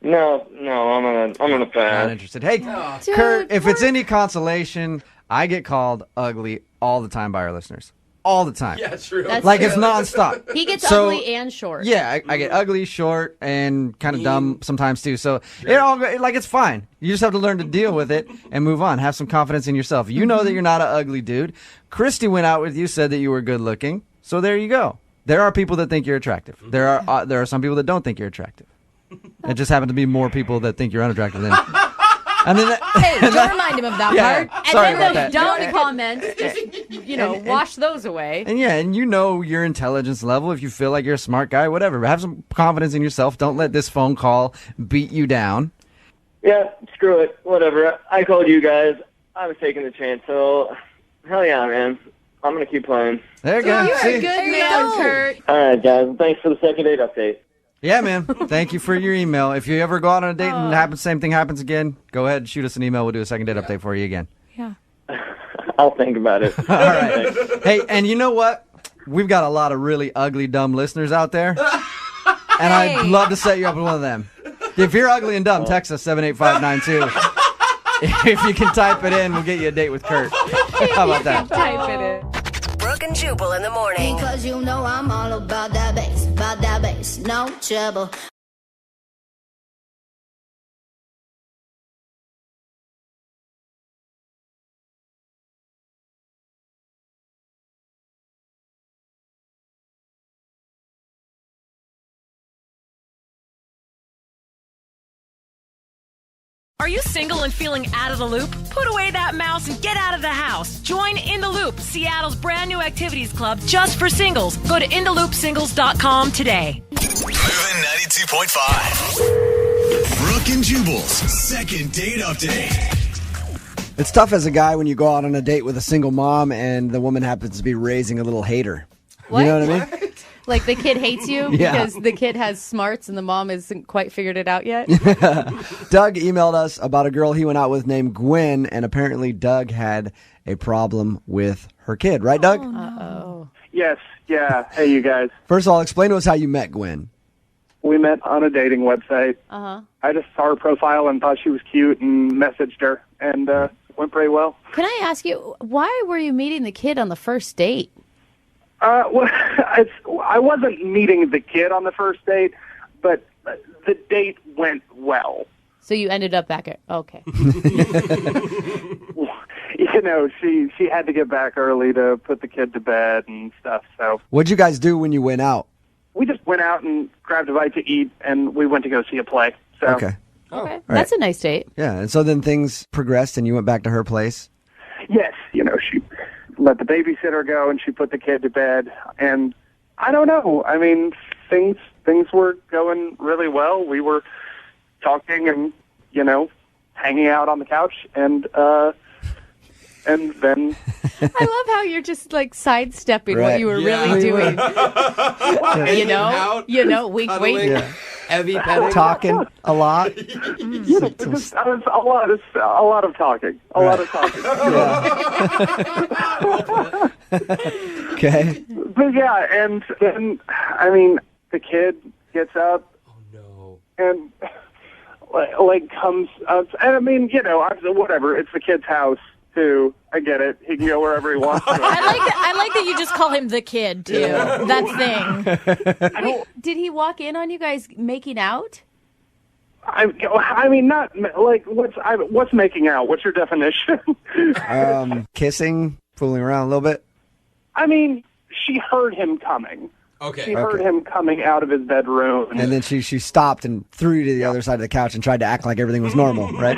Speaker 7: No, I'm gonna
Speaker 1: Not
Speaker 7: pass.
Speaker 1: interested. Hey,
Speaker 2: Dude,
Speaker 1: Kurt, if it's any consolation, I get called ugly all the time by our listeners. All the time.
Speaker 5: Yeah, true.
Speaker 2: That's
Speaker 1: Like
Speaker 2: true.
Speaker 1: it's nonstop.
Speaker 2: He gets
Speaker 1: So-
Speaker 2: ugly and short.
Speaker 1: Yeah, I get ugly, short, and kind of dumb sometimes too. So it all like it's fine. You just have to learn to deal with it and move on. Have some confidence in yourself. You know that you're not an ugly dude. Christy went out with you, said that you were good looking. So there you go. There are people that think you're attractive. There are some people that don't think you're attractive. It just happen to be more people that think you're unattractive than. I mean,
Speaker 8: Hey, don't remind him of that
Speaker 1: yeah.
Speaker 8: part.
Speaker 2: And
Speaker 1: Sorry
Speaker 2: then
Speaker 1: about
Speaker 2: the
Speaker 1: that.
Speaker 2: dumb comments, just, wash those away.
Speaker 1: And yeah, and you know your intelligence level. If you feel like you're a smart guy, whatever. Have some confidence in yourself. Don't let this phone call beat you down.
Speaker 7: Yeah, screw it. Whatever. I called you guys. I was taking the chance, so hell yeah, man. I'm going to keep playing.
Speaker 1: There you go.
Speaker 2: You're
Speaker 1: See?
Speaker 2: a good man, Kurt.
Speaker 7: All right, guys. Thanks for the second date update.
Speaker 1: Yeah, man. Thank you for your email. If you ever go out on a date and same thing happens again, go ahead and shoot us an email. We'll do a second date update for you again.
Speaker 2: Yeah.
Speaker 7: I'll think about it.
Speaker 1: All right. Hey, and you know what? We've got a lot of really ugly, dumb listeners out there. And I'd love to set you up with one of them. If you're ugly and dumb, text us 78592. If you can type it in, we'll get you a date with Kurt. How about that?
Speaker 2: Type it in.
Speaker 10: Brooke and Jubal in the morning.
Speaker 11: Because you know I'm all about that bass, no trouble.
Speaker 12: Are you single and feeling out of the loop? Put away that mouse and get out of the house. Join In the Loop, Seattle's brand new activities club just for singles. Go to intheloopsingles.com today.
Speaker 6: Moving 92.5. Brooke and Jubal's second date update.
Speaker 13: It's tough as a guy when you go out on a date with a single mom and the woman happens to be raising a little hater.
Speaker 2: What?
Speaker 13: You know what I mean?
Speaker 2: Like the kid hates you
Speaker 13: Yeah.
Speaker 2: because the kid has smarts and the mom hasn't quite figured it out yet?
Speaker 13: Doug emailed us about a girl he went out with named Gwen, and apparently Doug had a problem with her kid. Right, Doug?
Speaker 2: Uh-oh.
Speaker 14: Yes, yeah. Hey, you guys.
Speaker 13: First of all, explain to us how you met Gwen.
Speaker 14: We met on a dating website.
Speaker 2: Uh-huh.
Speaker 14: I just saw her profile and thought she was cute and messaged her, and went pretty well.
Speaker 2: Can I ask you, why were you meeting the kid on the first date?
Speaker 14: Well, I wasn't meeting the kid on the first date, but the date went well.
Speaker 2: So you ended up back at, okay.
Speaker 14: You know, she had to get back early to put the kid to bed and stuff, so.
Speaker 13: What'd you guys do when you went out?
Speaker 14: We just went out and grabbed a bite to eat, and we went to go see a play. So.
Speaker 13: Okay.
Speaker 2: Okay,
Speaker 13: Right.
Speaker 2: that's a nice date.
Speaker 13: Yeah, and so then things progressed and you went back to her place?
Speaker 14: Yes, you know, she let the babysitter go and she put the kid to bed. And I don't know. I mean, things were going really well. We were talking and, you know, hanging out on the couch and then
Speaker 2: I love how you're just like sidestepping what
Speaker 13: Right.
Speaker 2: you were
Speaker 5: Yeah.
Speaker 2: really doing.
Speaker 5: Hanging out,
Speaker 2: wink,
Speaker 5: cuddling,
Speaker 2: wink.
Speaker 13: Yeah.
Speaker 5: heavy petting.
Speaker 13: Talking a lot?
Speaker 14: just, I was a lot of talking. A lot of talking.
Speaker 13: Okay.
Speaker 14: But yeah, and then, I mean, the kid gets up
Speaker 5: No.
Speaker 14: and like comes up, and I mean, you know, whatever. It's the kid's house too. I get it. He can go wherever he wants to.
Speaker 8: I like that you just call him the kid too. That thing.
Speaker 2: Wait, did he walk in on you guys making out?
Speaker 14: I mean, not like what's making out? What's your definition?
Speaker 13: Kissing, fooling around a little bit?
Speaker 14: I mean, she heard him coming.
Speaker 5: Okay.
Speaker 14: She heard him coming out of his bedroom.
Speaker 13: And then she stopped and threw you to the other side of the couch and tried to act like everything was normal, right?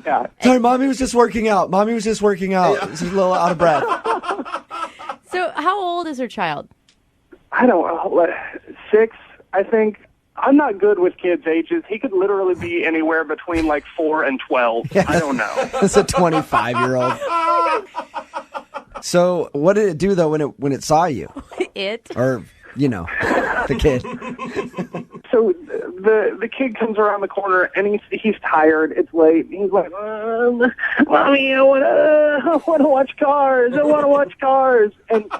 Speaker 14: Yeah.
Speaker 13: Sorry, Mommy was just working out. She's a little out of breath.
Speaker 2: So how old is her child?
Speaker 14: I don't know, 6, I think. I'm not good with kids' ages. He could literally be anywhere between like 4 and 12.
Speaker 13: Yeah.
Speaker 14: I don't know.
Speaker 13: It's a 25-year-old. So what did it do, though, when it saw you?
Speaker 2: It?
Speaker 13: Or, you know, the kid.
Speaker 14: So the kid comes around the corner and he's tired. It's late. He's like, Mommy, I want to watch Cars. I want to watch Cars. And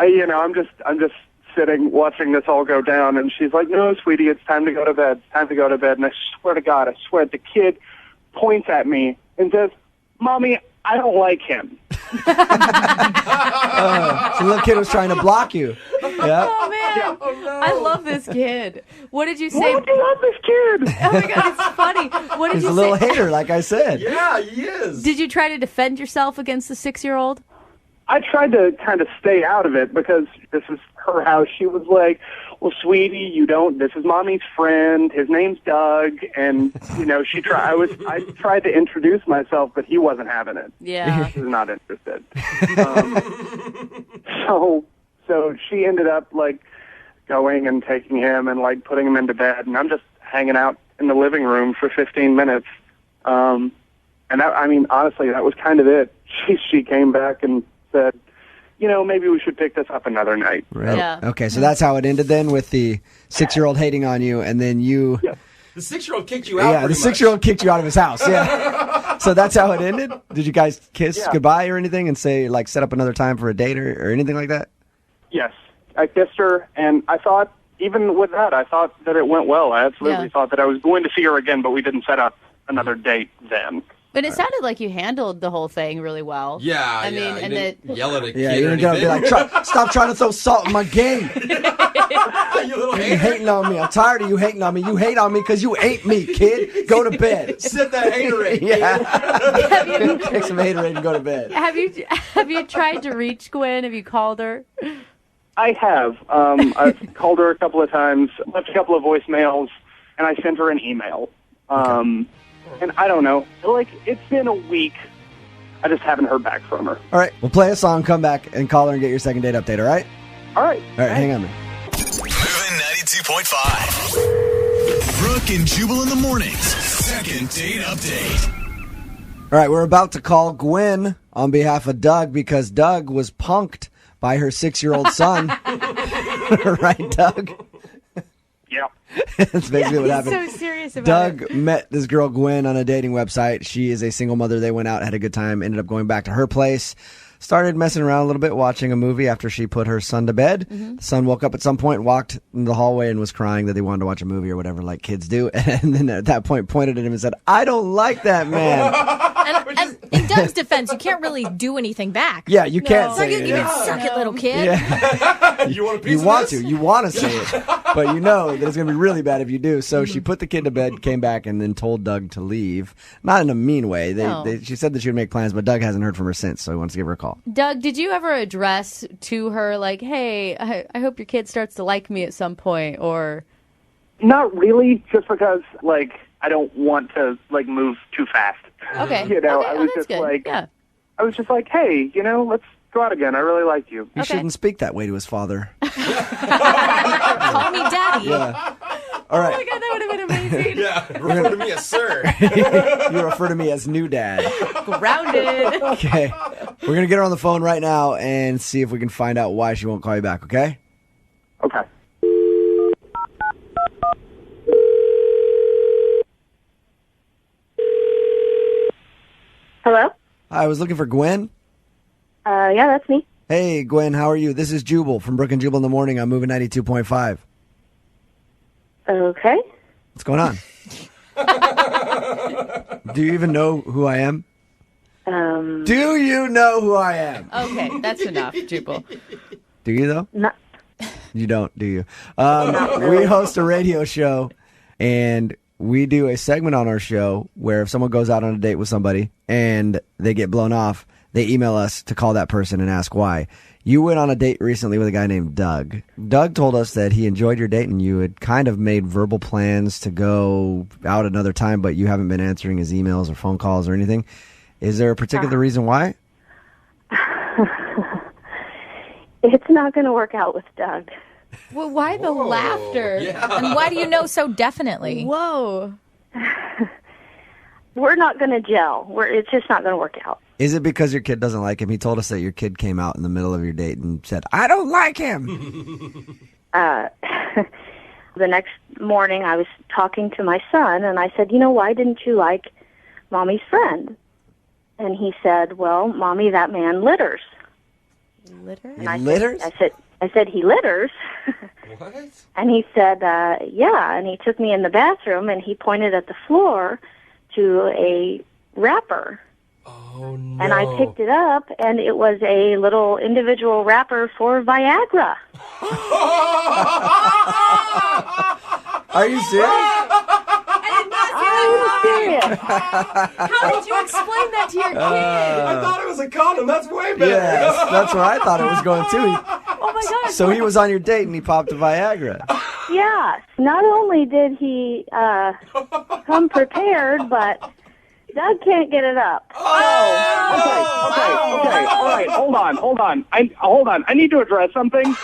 Speaker 14: you know, I'm just sitting watching this all go down. And she's like, No, sweetie, it's time to go to bed. It's time to go to bed. And I swear to God, the kid points at me and says, Mommy, I don't like him.
Speaker 13: So the little kid was trying to block you. Yeah.
Speaker 2: Oh, man.
Speaker 14: Yeah.
Speaker 2: I love this kid. What did you say?
Speaker 14: Why would you love this kid?
Speaker 2: Oh, my God, it's funny. What did
Speaker 13: He's
Speaker 2: you
Speaker 13: a little
Speaker 2: say?
Speaker 13: hater, like I said.
Speaker 5: Yeah, he is.
Speaker 2: Did you try to defend yourself against the 6-year-old?
Speaker 14: I tried to kind of stay out of it because this is her house. She was like, well, sweetie, this is Mommy's friend. His name's Doug. And, you know, I tried to introduce myself, but he wasn't having it.
Speaker 2: Yeah.
Speaker 14: He was not interested. So she ended up, like, going and taking him and, like, putting him into bed. And I'm just hanging out in the living room for 15 minutes. And that, I mean, honestly, that was kind of it. She came back and said, maybe we should pick this up another night.
Speaker 13: Right.
Speaker 2: Yeah.
Speaker 13: Okay, so that's how it ended then, with the 6-year-old hating on you, and then you...
Speaker 14: Yes.
Speaker 5: The 6-year-old kicked you out.
Speaker 13: Yeah, the 6-year-old kicked you out of his house. Yeah. So that's how it ended? Did you guys kiss goodbye or anything and say, like, set up another time for a date or anything like that?
Speaker 14: Yes. I kissed her, and I thought, even with that, I thought that it went well. I absolutely thought that I was going to see her again, but we didn't set up another date then.
Speaker 2: But it sounded like you handled the whole thing really well.
Speaker 5: Yeah,
Speaker 2: I mean,
Speaker 5: you
Speaker 2: and
Speaker 5: didn't yell at a
Speaker 13: Yeah,
Speaker 5: kid
Speaker 13: you're
Speaker 5: or
Speaker 13: going to be
Speaker 5: anything.
Speaker 13: like, stop trying to throw salt in my game.
Speaker 5: You little
Speaker 13: You hating on me. I'm tired of you hating on me. You hate on me because you ain't me, kid. Go to bed.
Speaker 5: Sip that haterade.
Speaker 13: Yeah. Take some haterade and go to bed.
Speaker 2: Have you tried to reach Gwen? Have you called her?
Speaker 14: I have. I've called her a couple of times, left a couple of voicemails, and I sent her an email. And I don't know, like, it's been a week. I just haven't heard back from her.
Speaker 13: All right, we'll play a song, come back, and call her and get your second date update, all right?
Speaker 14: All right.
Speaker 13: All right, hang on.
Speaker 6: Moving 92.5. Brooke and Jubal in the mornings. Second date update.
Speaker 13: All right, we're about to call Gwen on behalf of Doug because Doug was punked by her 6-year-old son. Right, Doug?
Speaker 14: Yeah.
Speaker 13: That's basically what happened.
Speaker 2: He's so serious about
Speaker 13: Doug met this girl, Gwen, on a dating website. She is a single mother. They went out, had a good time, ended up going back to her place. Started messing around a little bit, watching a movie after she put her son to bed.
Speaker 2: Mm-hmm.
Speaker 13: The son woke up at some point, walked in the hallway, and was crying that he wanted to watch a movie or whatever, like kids do. And then at that point, pointed at him and said, "I don't like that man."
Speaker 8: And in Doug's defense, you can't really do anything back.
Speaker 13: Yeah, you can't say
Speaker 8: You
Speaker 13: it.
Speaker 8: can suck it, little kid.
Speaker 13: Yeah.
Speaker 5: You want a piece
Speaker 13: You
Speaker 5: of
Speaker 13: want
Speaker 5: this?
Speaker 13: to. You want to say it. But you know that it's going to be really bad if you do. So
Speaker 2: Mm-hmm.
Speaker 13: she put the kid to bed, came back, and then told Doug to leave. Not in a mean way.
Speaker 2: No.
Speaker 13: She said that she would make plans, but Doug hasn't heard from her since, so he wants to give her a call.
Speaker 2: Doug, did you ever address to her like, "Hey, I hope your kid starts to like me at some point," or?
Speaker 14: Not really, just because, like, I don't want to, like, move too fast.
Speaker 2: Okay.
Speaker 14: You know,
Speaker 2: Okay,
Speaker 14: I
Speaker 2: oh,
Speaker 14: was
Speaker 2: that's
Speaker 14: just
Speaker 2: good.
Speaker 14: like,
Speaker 2: Yeah.
Speaker 14: I was just like, hey, let's go out again. I really like you.
Speaker 13: He shouldn't speak that way to his father.
Speaker 8: Call me daddy.
Speaker 13: Yeah. All right.
Speaker 2: Oh my God, that would have been amazing.
Speaker 5: Yeah, refer to me as sir.
Speaker 13: You refer to me as new dad.
Speaker 2: Grounded.
Speaker 13: Okay. We're going to get her on the phone right now and see if we can find out why she won't call you back, okay?
Speaker 14: Okay.
Speaker 9: Hello?
Speaker 13: I was looking for Gwen.
Speaker 9: Yeah, that's me.
Speaker 13: Hey, Gwen, how are you? This is Jubal from Brooke and Jubal in the Morning. I'm moving 92.5.
Speaker 9: Okay.
Speaker 13: What's going on? Do you even know who I am? Do you know who I am?
Speaker 2: Okay, that's enough, Jubal.
Speaker 13: Do you, though?
Speaker 9: Not.
Speaker 13: You don't, do you? We host a radio show, and we do a segment on our show where if someone goes out on a date with somebody and they get blown off, they email us to call that person and ask why. You went on a date recently with a guy named Doug. Doug told us that he enjoyed your date and you had kind of made verbal plans to go out another time, but you haven't been answering his emails or phone calls or anything. Is there a particular reason why?
Speaker 9: It's not going to work out with Doug.
Speaker 2: Well, why the laughter?
Speaker 5: Yeah.
Speaker 8: And why do you know so definitely?
Speaker 2: Whoa.
Speaker 9: We're not going to gel. It's just not going to work out.
Speaker 13: Is it because your kid doesn't like him? He told us that your kid came out in the middle of your date and said, "I don't like him."
Speaker 9: The next morning, I was talking to my son, and I said, why didn't you like Mommy's friend? And he said, well, Mommy, that man litters.
Speaker 2: Litter?
Speaker 9: And I
Speaker 13: litters?
Speaker 9: I said, he litters.
Speaker 5: What?
Speaker 9: And he said, yeah. And he took me in the bathroom, and he pointed at the floor to a wrapper.
Speaker 5: Oh, no.
Speaker 9: And I picked it up, and it was a little individual wrapper for Viagra.
Speaker 13: Are you serious?
Speaker 9: I'm serious.
Speaker 2: How did you explain that to your kid?
Speaker 5: I thought it was a condom. That's way better.
Speaker 13: Yes, that's where I thought it was going too.
Speaker 2: Oh my God.
Speaker 13: So he was on your date and he popped a Viagra.
Speaker 9: Yes. Not only did he come prepared, but Doug can't get it up.
Speaker 14: Okay. All right. Hold on. I need to address something.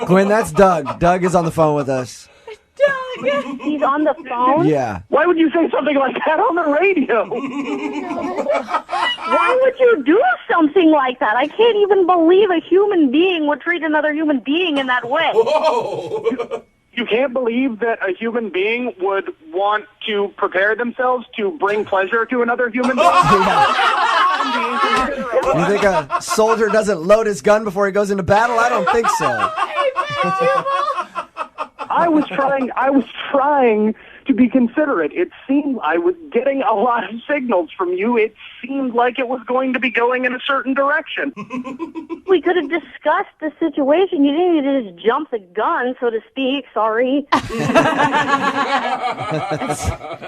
Speaker 13: Gwen, that's Doug. Doug is on the phone with us.
Speaker 2: Doug,
Speaker 9: He's on the phone?
Speaker 13: Yeah.
Speaker 14: Why would you say something like that on the radio?
Speaker 9: Why would you do something like that? I can't even believe a human being would treat another human being in that way.
Speaker 5: Whoa!
Speaker 14: You can't believe that a human being would want to prepare themselves to bring pleasure to another human being?
Speaker 13: You think a soldier doesn't load his gun before he goes into battle? I don't think so.
Speaker 14: I was trying to be considerate. It seemed I was getting a lot of signals from you. It seemed like it was going to be going in a certain direction.
Speaker 9: We could have discussed the situation. You didn't need to just jump the gun, so to speak. Sorry.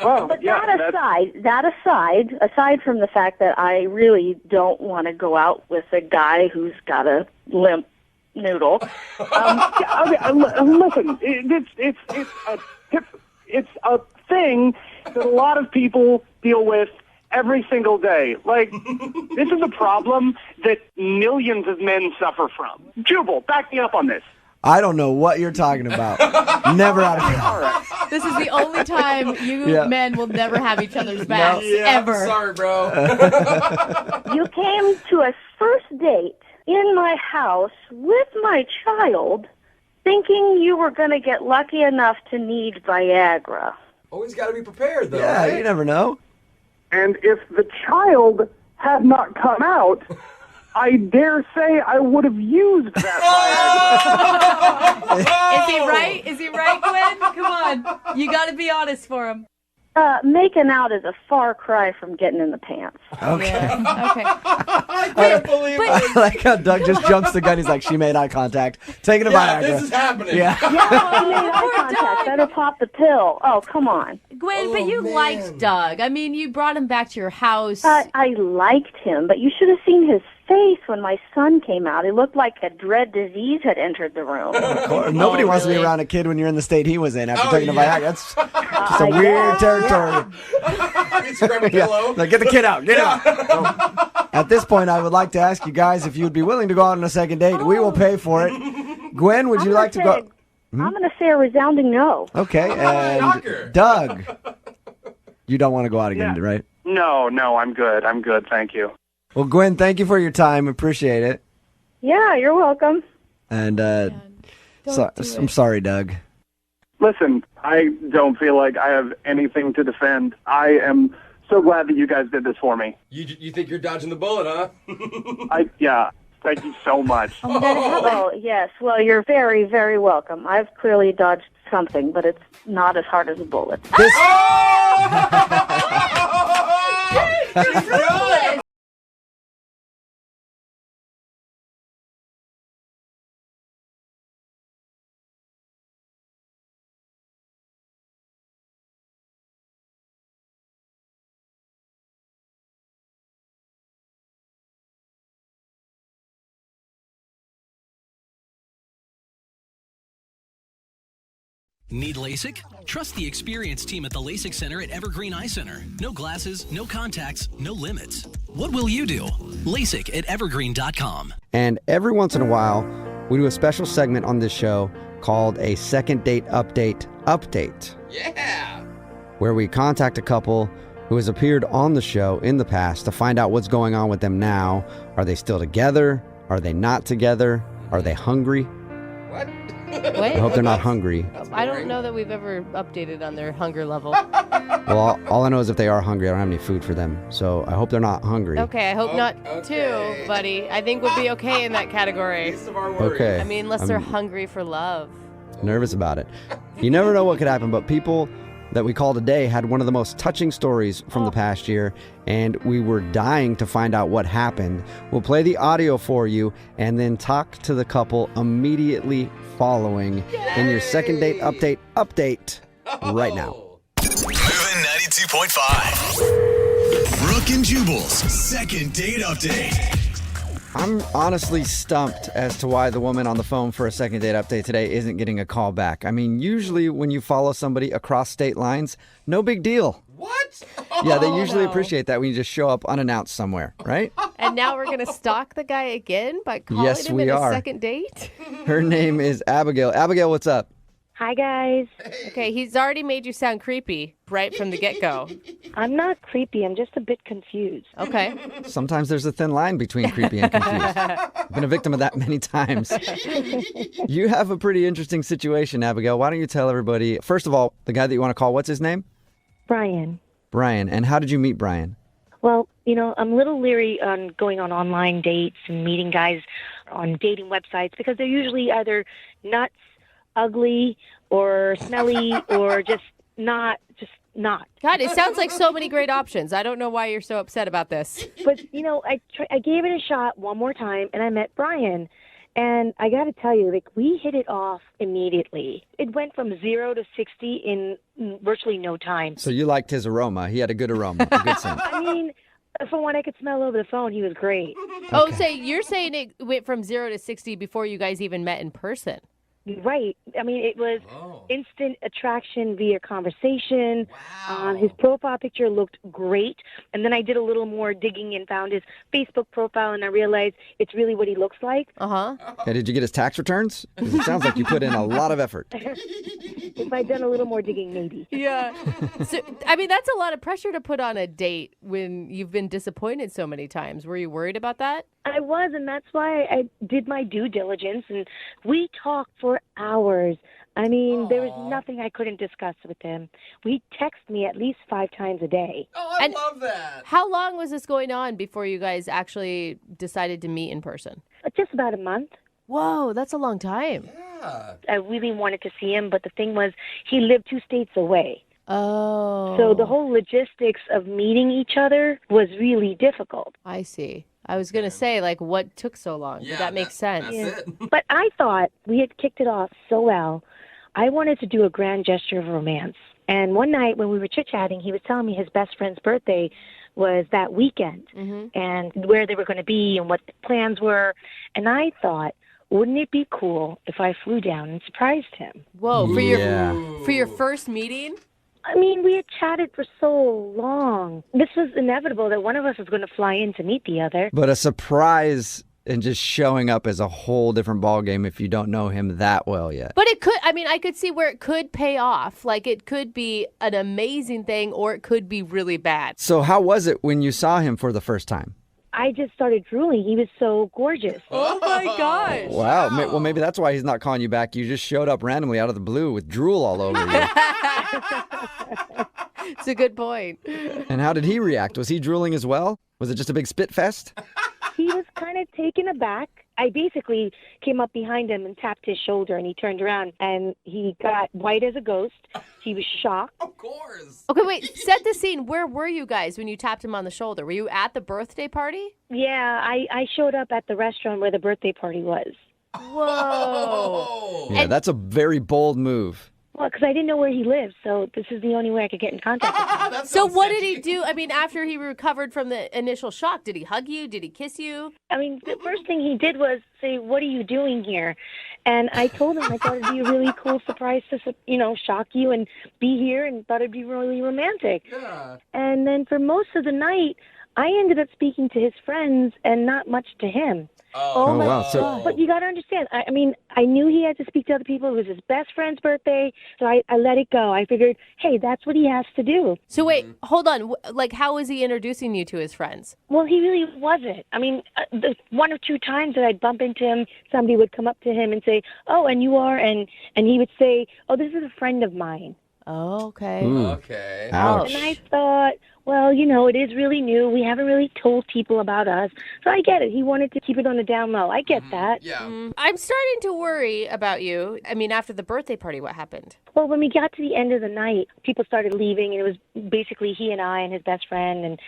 Speaker 14: Well,
Speaker 9: But
Speaker 14: yeah,
Speaker 9: that aside from the fact that I really don't want to go out with a guy who's got a limp noodle.
Speaker 14: Listen, it's a thing that a lot of people deal with every single day. Like, this is a problem that millions of men suffer from. Jubal, back me up on this.
Speaker 13: I don't know what you're talking about. Never out of it.
Speaker 14: All right.
Speaker 8: This is the only time you men will never have each other's backs, ever.
Speaker 5: Sorry, bro.
Speaker 9: You came to a first date in my house with my child thinking you were going to get lucky enough to need Viagra.
Speaker 5: Always got to be prepared, though.
Speaker 13: Yeah,
Speaker 5: right?
Speaker 13: you never know.
Speaker 14: And if the child had not come out, I dare say I would have used that
Speaker 8: Is he right? Is he right, Gwen? Come on. You got to be honest for him.
Speaker 9: Making out is a far cry from getting in the pants.
Speaker 13: Okay.
Speaker 8: Yeah. Okay.
Speaker 5: I can't believe
Speaker 13: I
Speaker 5: it.
Speaker 13: like how Doug just jumps the gun. He's like, she made eye contact. Taking a
Speaker 5: Yeah,
Speaker 13: Viagra.
Speaker 5: this is happening.
Speaker 13: Yeah.
Speaker 9: Yeah, I made eye contact. Better pop the pill. Oh, come on.
Speaker 8: Gwen, but you liked Doug. I mean, you brought him back to your house.
Speaker 9: I liked him, but you should have seen his face when my son came out. It looked like a dread disease had entered the room.
Speaker 13: Nobody wants to be around a kid when you're in the state he was in after taking a
Speaker 5: yeah.
Speaker 13: Viagra. That's just a weird territory.
Speaker 5: He's grabbing a pillow.
Speaker 13: Like, get the kid out. Get him out. So, at this point, I would like to ask you guys if you would be willing to go out on a second date. We will pay for it. Gwen, would you like to go?
Speaker 9: I'm going to say a resounding no.
Speaker 13: Okay, and
Speaker 5: Shocker.
Speaker 13: Doug, you don't want to go out again, right?
Speaker 14: No, I'm good. I'm good, thank you.
Speaker 13: Well, Gwen, thank you for your time. Appreciate it.
Speaker 9: Yeah, you're welcome.
Speaker 13: And
Speaker 8: do
Speaker 13: I'm sorry, Doug.
Speaker 14: Listen, I don't feel like I have anything to defend. I am so glad that you guys did this for me.
Speaker 5: You think you're dodging the bullet, huh?
Speaker 14: Thank you so much.
Speaker 9: Oh, yes. Well, you're very, very welcome. I've clearly dodged something, but it's not as hard as a bullet.
Speaker 13: This,
Speaker 10: Need LASIK? Trust the experienced team at the LASIK Center at Evergreen Eye Center. No glasses, no contacts, no limits. What will you do? LASIK at evergreen.com.
Speaker 13: and every once in a while, we do a special segment on this show called a Second Date Update.
Speaker 5: Yeah.
Speaker 13: Where we contact a couple who has appeared on the show in the past to find out what's going on with them now. Are they still together? Are they not together? Are they hungry?
Speaker 5: What?
Speaker 13: I hope they're not hungry.
Speaker 2: I don't know that we've ever updated on their hunger level.
Speaker 13: Well, all I know is if they are hungry, I don't have any food for them. So I hope they're not hungry.
Speaker 2: Okay, I hope not too, buddy. I think we'll be okay in that category.
Speaker 13: Okay.
Speaker 2: I mean, unless they're hungry for love.
Speaker 13: Nervous about it. You never know what could happen, but people that we call today had one of the most touching stories from the past year, and we were dying to find out what happened. We'll play the audio for you and then talk to the couple immediately following in your Second Date Update right now.
Speaker 6: Moving 92.5. Brooke and Jubal's Second Date Update.
Speaker 13: I'm honestly stumped as to why the woman on the phone for a Second Date Update today isn't getting a call back. I mean, usually when you follow somebody across state lines, no big deal.
Speaker 5: What?
Speaker 13: Yeah, they usually appreciate that when you just show up unannounced somewhere, right?
Speaker 2: And now we're going to stalk the guy again by calling
Speaker 13: Yes,
Speaker 2: him
Speaker 13: we
Speaker 2: in
Speaker 13: are.
Speaker 2: a second date?
Speaker 13: Her name is Abigail. Abigail, what's up?
Speaker 15: Hi, guys.
Speaker 2: Okay, he's already made you sound creepy right from the get-go.
Speaker 15: I'm not creepy. I'm just a bit confused.
Speaker 2: Okay.
Speaker 13: Sometimes there's a thin line between creepy and confused. I've been a victim of that many times. You have a pretty interesting situation, Abigail. Why don't you tell everybody, first of all, the guy that you want to call, what's his name?
Speaker 15: Brian.
Speaker 13: Brian. And how did you meet Brian?
Speaker 15: Well, I'm a little leery on going on online dates and meeting guys on dating websites because they're usually either nuts, ugly, or smelly, or just not.
Speaker 2: God, it sounds like so many great options. I don't know why you're so upset about this.
Speaker 15: But, I gave it a shot one more time, and I met Brian. And I got to tell you, we hit it off immediately. It went from 0 to 60 in virtually no time.
Speaker 13: So you liked his aroma. He had a good aroma, a good scent.
Speaker 15: I mean, from what I could smell over the phone, he was great.
Speaker 2: Oh, so you're saying it went from 0 to 60 before you guys even met in person?
Speaker 15: Right. I mean, it was instant attraction via conversation. Wow. His profile picture looked great. And then I did a little more digging and found his Facebook profile, and I realized it's really what he looks like.
Speaker 2: Uh-huh.
Speaker 13: Okay, did you get his tax returns? 'Cause it sounds like you put in a lot of effort.
Speaker 15: If I'd done a little more digging, maybe.
Speaker 2: Yeah. So, I mean, that's a lot of pressure to put on a date when you've been disappointed so many times. Were you worried about that?
Speaker 15: I was, and that's why I did my due diligence, and we talked for hours. I mean, there was nothing I couldn't discuss with him. We text me at least 5 times a day.
Speaker 5: Oh, I love that.
Speaker 2: How long was this going on before you guys actually decided to meet in person?
Speaker 15: Just about a month.
Speaker 2: Whoa, that's a long time.
Speaker 5: Yeah.
Speaker 15: I really wanted to see him, but the thing was, he lived 2 states away.
Speaker 2: Oh.
Speaker 15: So the whole logistics of meeting each other was really difficult.
Speaker 2: I see. I was going to say, what took so long?
Speaker 5: Yeah,
Speaker 2: that makes sense.
Speaker 5: That's it.
Speaker 15: But I thought we had kicked it off so well. I wanted to do a grand gesture of romance. And one night when we were chit-chatting, he was telling me his best friend's birthday was that weekend and where they were going to be and what the plans were. And I thought, wouldn't it be cool if I flew down and surprised him?
Speaker 2: Whoa, for your first meeting?
Speaker 15: I mean, we had chatted for so long. This was inevitable that one of us was going to fly in to meet the other.
Speaker 13: But a surprise and just showing up is a whole different ballgame if you don't know him that well yet.
Speaker 2: But I could see where it could pay off. Like, it could be an amazing thing or it could be really bad.
Speaker 13: So how was it when you saw him for the first time?
Speaker 15: I just started drooling. He was so gorgeous.
Speaker 2: Oh, my gosh.
Speaker 13: Wow. Well, maybe that's why he's not calling you back. You just showed up randomly out of the blue with drool all over you.
Speaker 2: It's a good point.
Speaker 13: And how did he react? Was he drooling as well? Was it just a big spit fest?
Speaker 15: He was kind of taken aback. I basically came up behind him and tapped his shoulder, and he turned around, and he got white as a ghost. He was shocked.
Speaker 5: Of course.
Speaker 2: Okay, wait. Set the scene. Where were you guys when you tapped him on the shoulder? Were you at the birthday party?
Speaker 15: Yeah, I showed up at the restaurant where the birthday party was.
Speaker 2: Whoa.
Speaker 13: Yeah, that's a very bold move.
Speaker 15: Well, because I didn't know where he lived, so this is the only way I could get in contact with him.
Speaker 2: So what did he do? I mean, after he recovered from the initial shock, did he hug you? Did he kiss you?
Speaker 15: I mean, the first thing he did was say, "What are you doing here?" And I told him I thought it'd be a really cool surprise to, shock you and be here, and thought it'd be really romantic.
Speaker 5: Yeah.
Speaker 15: And then for most of the night, I ended up speaking to his friends and not much to him.
Speaker 13: Oh,
Speaker 15: my
Speaker 13: wow.
Speaker 15: God. But you got to understand, I mean, I knew he had to speak to other people. It was his best friend's birthday, so I let it go. I figured, hey, that's what he has to do.
Speaker 2: So wait, hold on. How was he introducing you to his friends?
Speaker 15: Well, he really wasn't. I mean, the 1 or 2 times that I'd bump into him, somebody would come up to him and say, "Oh, and you are?" And he would say, "Oh, this is a friend of mine."
Speaker 2: Oh, okay.
Speaker 13: Ooh.
Speaker 5: Okay.
Speaker 13: Ouch.
Speaker 15: And I thought, well, it is really new. We haven't really told people about us. So I get it. He wanted to keep it on the down low. I get that.
Speaker 5: Yeah.
Speaker 2: I'm starting to worry about you. I mean, after the birthday party, what happened?
Speaker 15: Well, when we got to the end of the night, people started leaving, and it was basically he and I and his best friend. And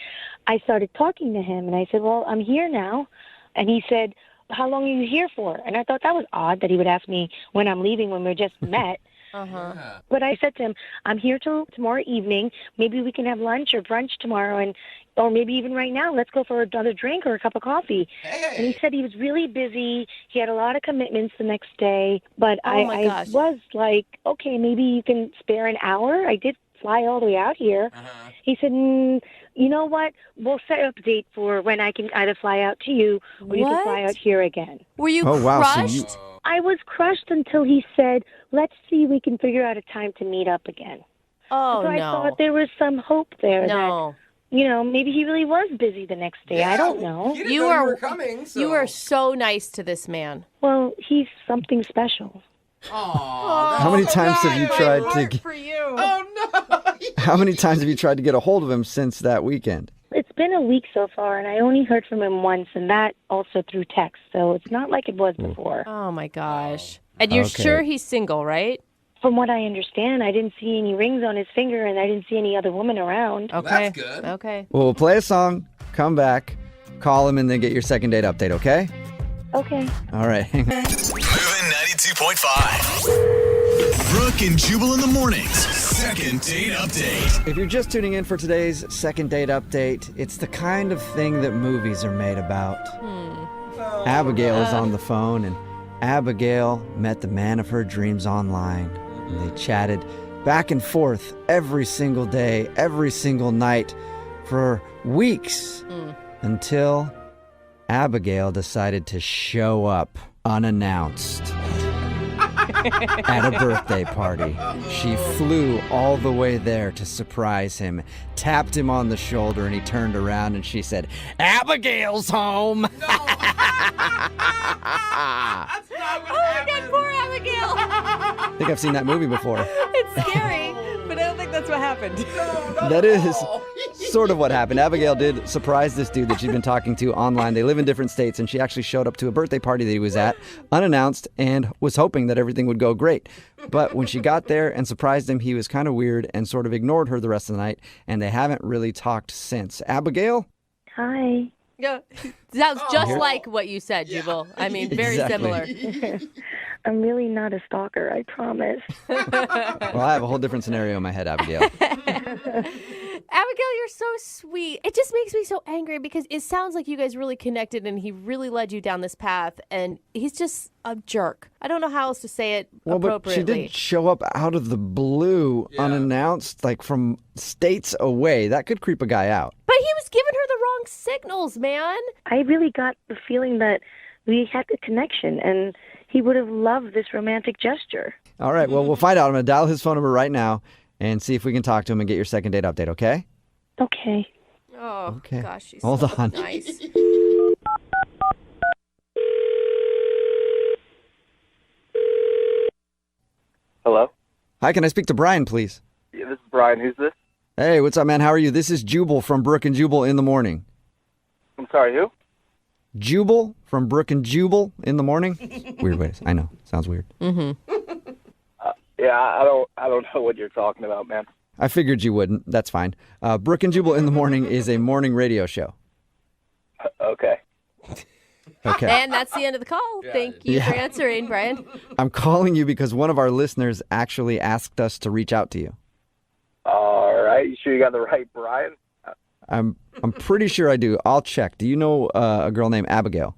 Speaker 15: I started talking to him, and I said, well, I'm here now. And he said, how long are you here for? And I thought that was odd that he would ask me when I'm leaving when we just met.
Speaker 2: Uh-huh.
Speaker 5: Yeah.
Speaker 15: But I said to him, I'm here till tomorrow evening. Maybe we can have lunch or brunch tomorrow, or maybe even right now. Let's go for another drink or a cup of coffee.
Speaker 5: Hey.
Speaker 15: And he said he was really busy. He had a lot of commitments the next day. But I was like, okay, maybe you can spare an hour. I did fly all the way out here.
Speaker 5: Uh-huh.
Speaker 15: He said, you know what? We'll set up a date for when I can either fly out to you or you can fly out here again.
Speaker 2: Were you
Speaker 13: Oh, wow. So
Speaker 2: crushed?
Speaker 15: I I was crushed until he said, let's see if we can figure out a time to meet up again.
Speaker 2: Oh,
Speaker 15: so I
Speaker 2: no.
Speaker 15: thought there was some hope there
Speaker 2: No.
Speaker 15: that, maybe he really was busy the next day. I don't know.
Speaker 5: He didn't know you were coming, so.
Speaker 2: You are so nice to this man.
Speaker 15: Well, he's something special.
Speaker 5: Aww,
Speaker 13: How many times have you tried to?
Speaker 2: For you.
Speaker 5: Oh no!
Speaker 13: How many times have you tried to get a hold of him since that weekend?
Speaker 15: It's been a week so far, and I only heard from him once, and that also through text. So it's not like it was before.
Speaker 2: Oh, my gosh. And you're sure he's single, right?
Speaker 15: From what I understand, I didn't see any rings on his finger, and I didn't see any other woman around.
Speaker 2: Okay.
Speaker 5: That's good.
Speaker 2: Okay.
Speaker 13: Well, we'll play a song, come back, call him, and then get your second date update, okay?
Speaker 15: Okay.
Speaker 13: All right.
Speaker 6: Moving 92.5. Brooke and Jubal in the mornings. Second date update.
Speaker 13: If you're just tuning in for today's second date update, it's the kind of thing that movies are made about. Abigail is on the phone, and Abigail met the man of her dreams online. And they chatted back and forth every single day, every single night for weeks until Abigail decided to show up unannounced at a birthday party. She flew all the way there to surprise him, tapped him on the shoulder, and he turned around and she said, "Abigail's home."
Speaker 5: That's not what happened.
Speaker 2: Poor Abigail.
Speaker 13: I think I've seen that movie before.
Speaker 2: It's scary, but I don't think that's what happened.
Speaker 13: That is sort of what happened. Abigail did surprise this dude that she'd been talking to online. They live in different states, and she actually showed up to a birthday party that he was at, unannounced, and was hoping that everything would go great. But when she got there and surprised him, he was kind of weird and sort of ignored her the rest of the night, and they haven't really talked since. Abigail?
Speaker 15: Hi.
Speaker 2: Yeah. Sounds just like what you said, Jubal. I mean, very similar.
Speaker 15: I'm really not a stalker, I promise.
Speaker 13: Well, I have a whole different scenario in my head, Abigail.
Speaker 2: Abigail, you're so sweet. It just makes me so angry because it sounds like you guys really connected and he really led you down this path, and he's just a jerk. I don't know how else to say it appropriately.
Speaker 13: But she did show up out of the blue, unannounced, like from states away. That could creep a guy out.
Speaker 2: But he was giving her the wrong signals, man.
Speaker 15: I really got the feeling that we had the connection, and he would have loved this romantic gesture.
Speaker 13: All right, well, we'll find out. I'm going to dial his phone number right now and see if we can talk to him and get your second date update, okay?
Speaker 15: Okay.
Speaker 2: Oh,
Speaker 13: okay.
Speaker 2: Gosh, she's
Speaker 13: Hold
Speaker 2: so
Speaker 13: on.
Speaker 2: nice.
Speaker 16: Hello?
Speaker 13: Hi, can I speak to Brian, please?
Speaker 16: Yeah, this is Brian. Who's this?
Speaker 13: Hey, what's up, man? How are you? This is Jubal from Brooke and Jubal in the morning.
Speaker 16: I'm sorry, who?
Speaker 13: Jubal from Brooke and Jubal in the morning? Weird ways. I know. Sounds weird.
Speaker 16: Yeah, I don't know what you're talking about, man.
Speaker 13: I figured you wouldn't. That's fine. Brooke and Jubal in the morning is a morning radio show.
Speaker 16: Okay.
Speaker 13: Okay.
Speaker 2: And that's the end of the call. Thank you for answering, Brian.
Speaker 13: I'm calling you because one of our listeners actually asked us to reach out to you.
Speaker 16: All right. You sure you got the right Brian?
Speaker 13: I'm pretty sure I do. I'll check. Do you know a girl named Abigail?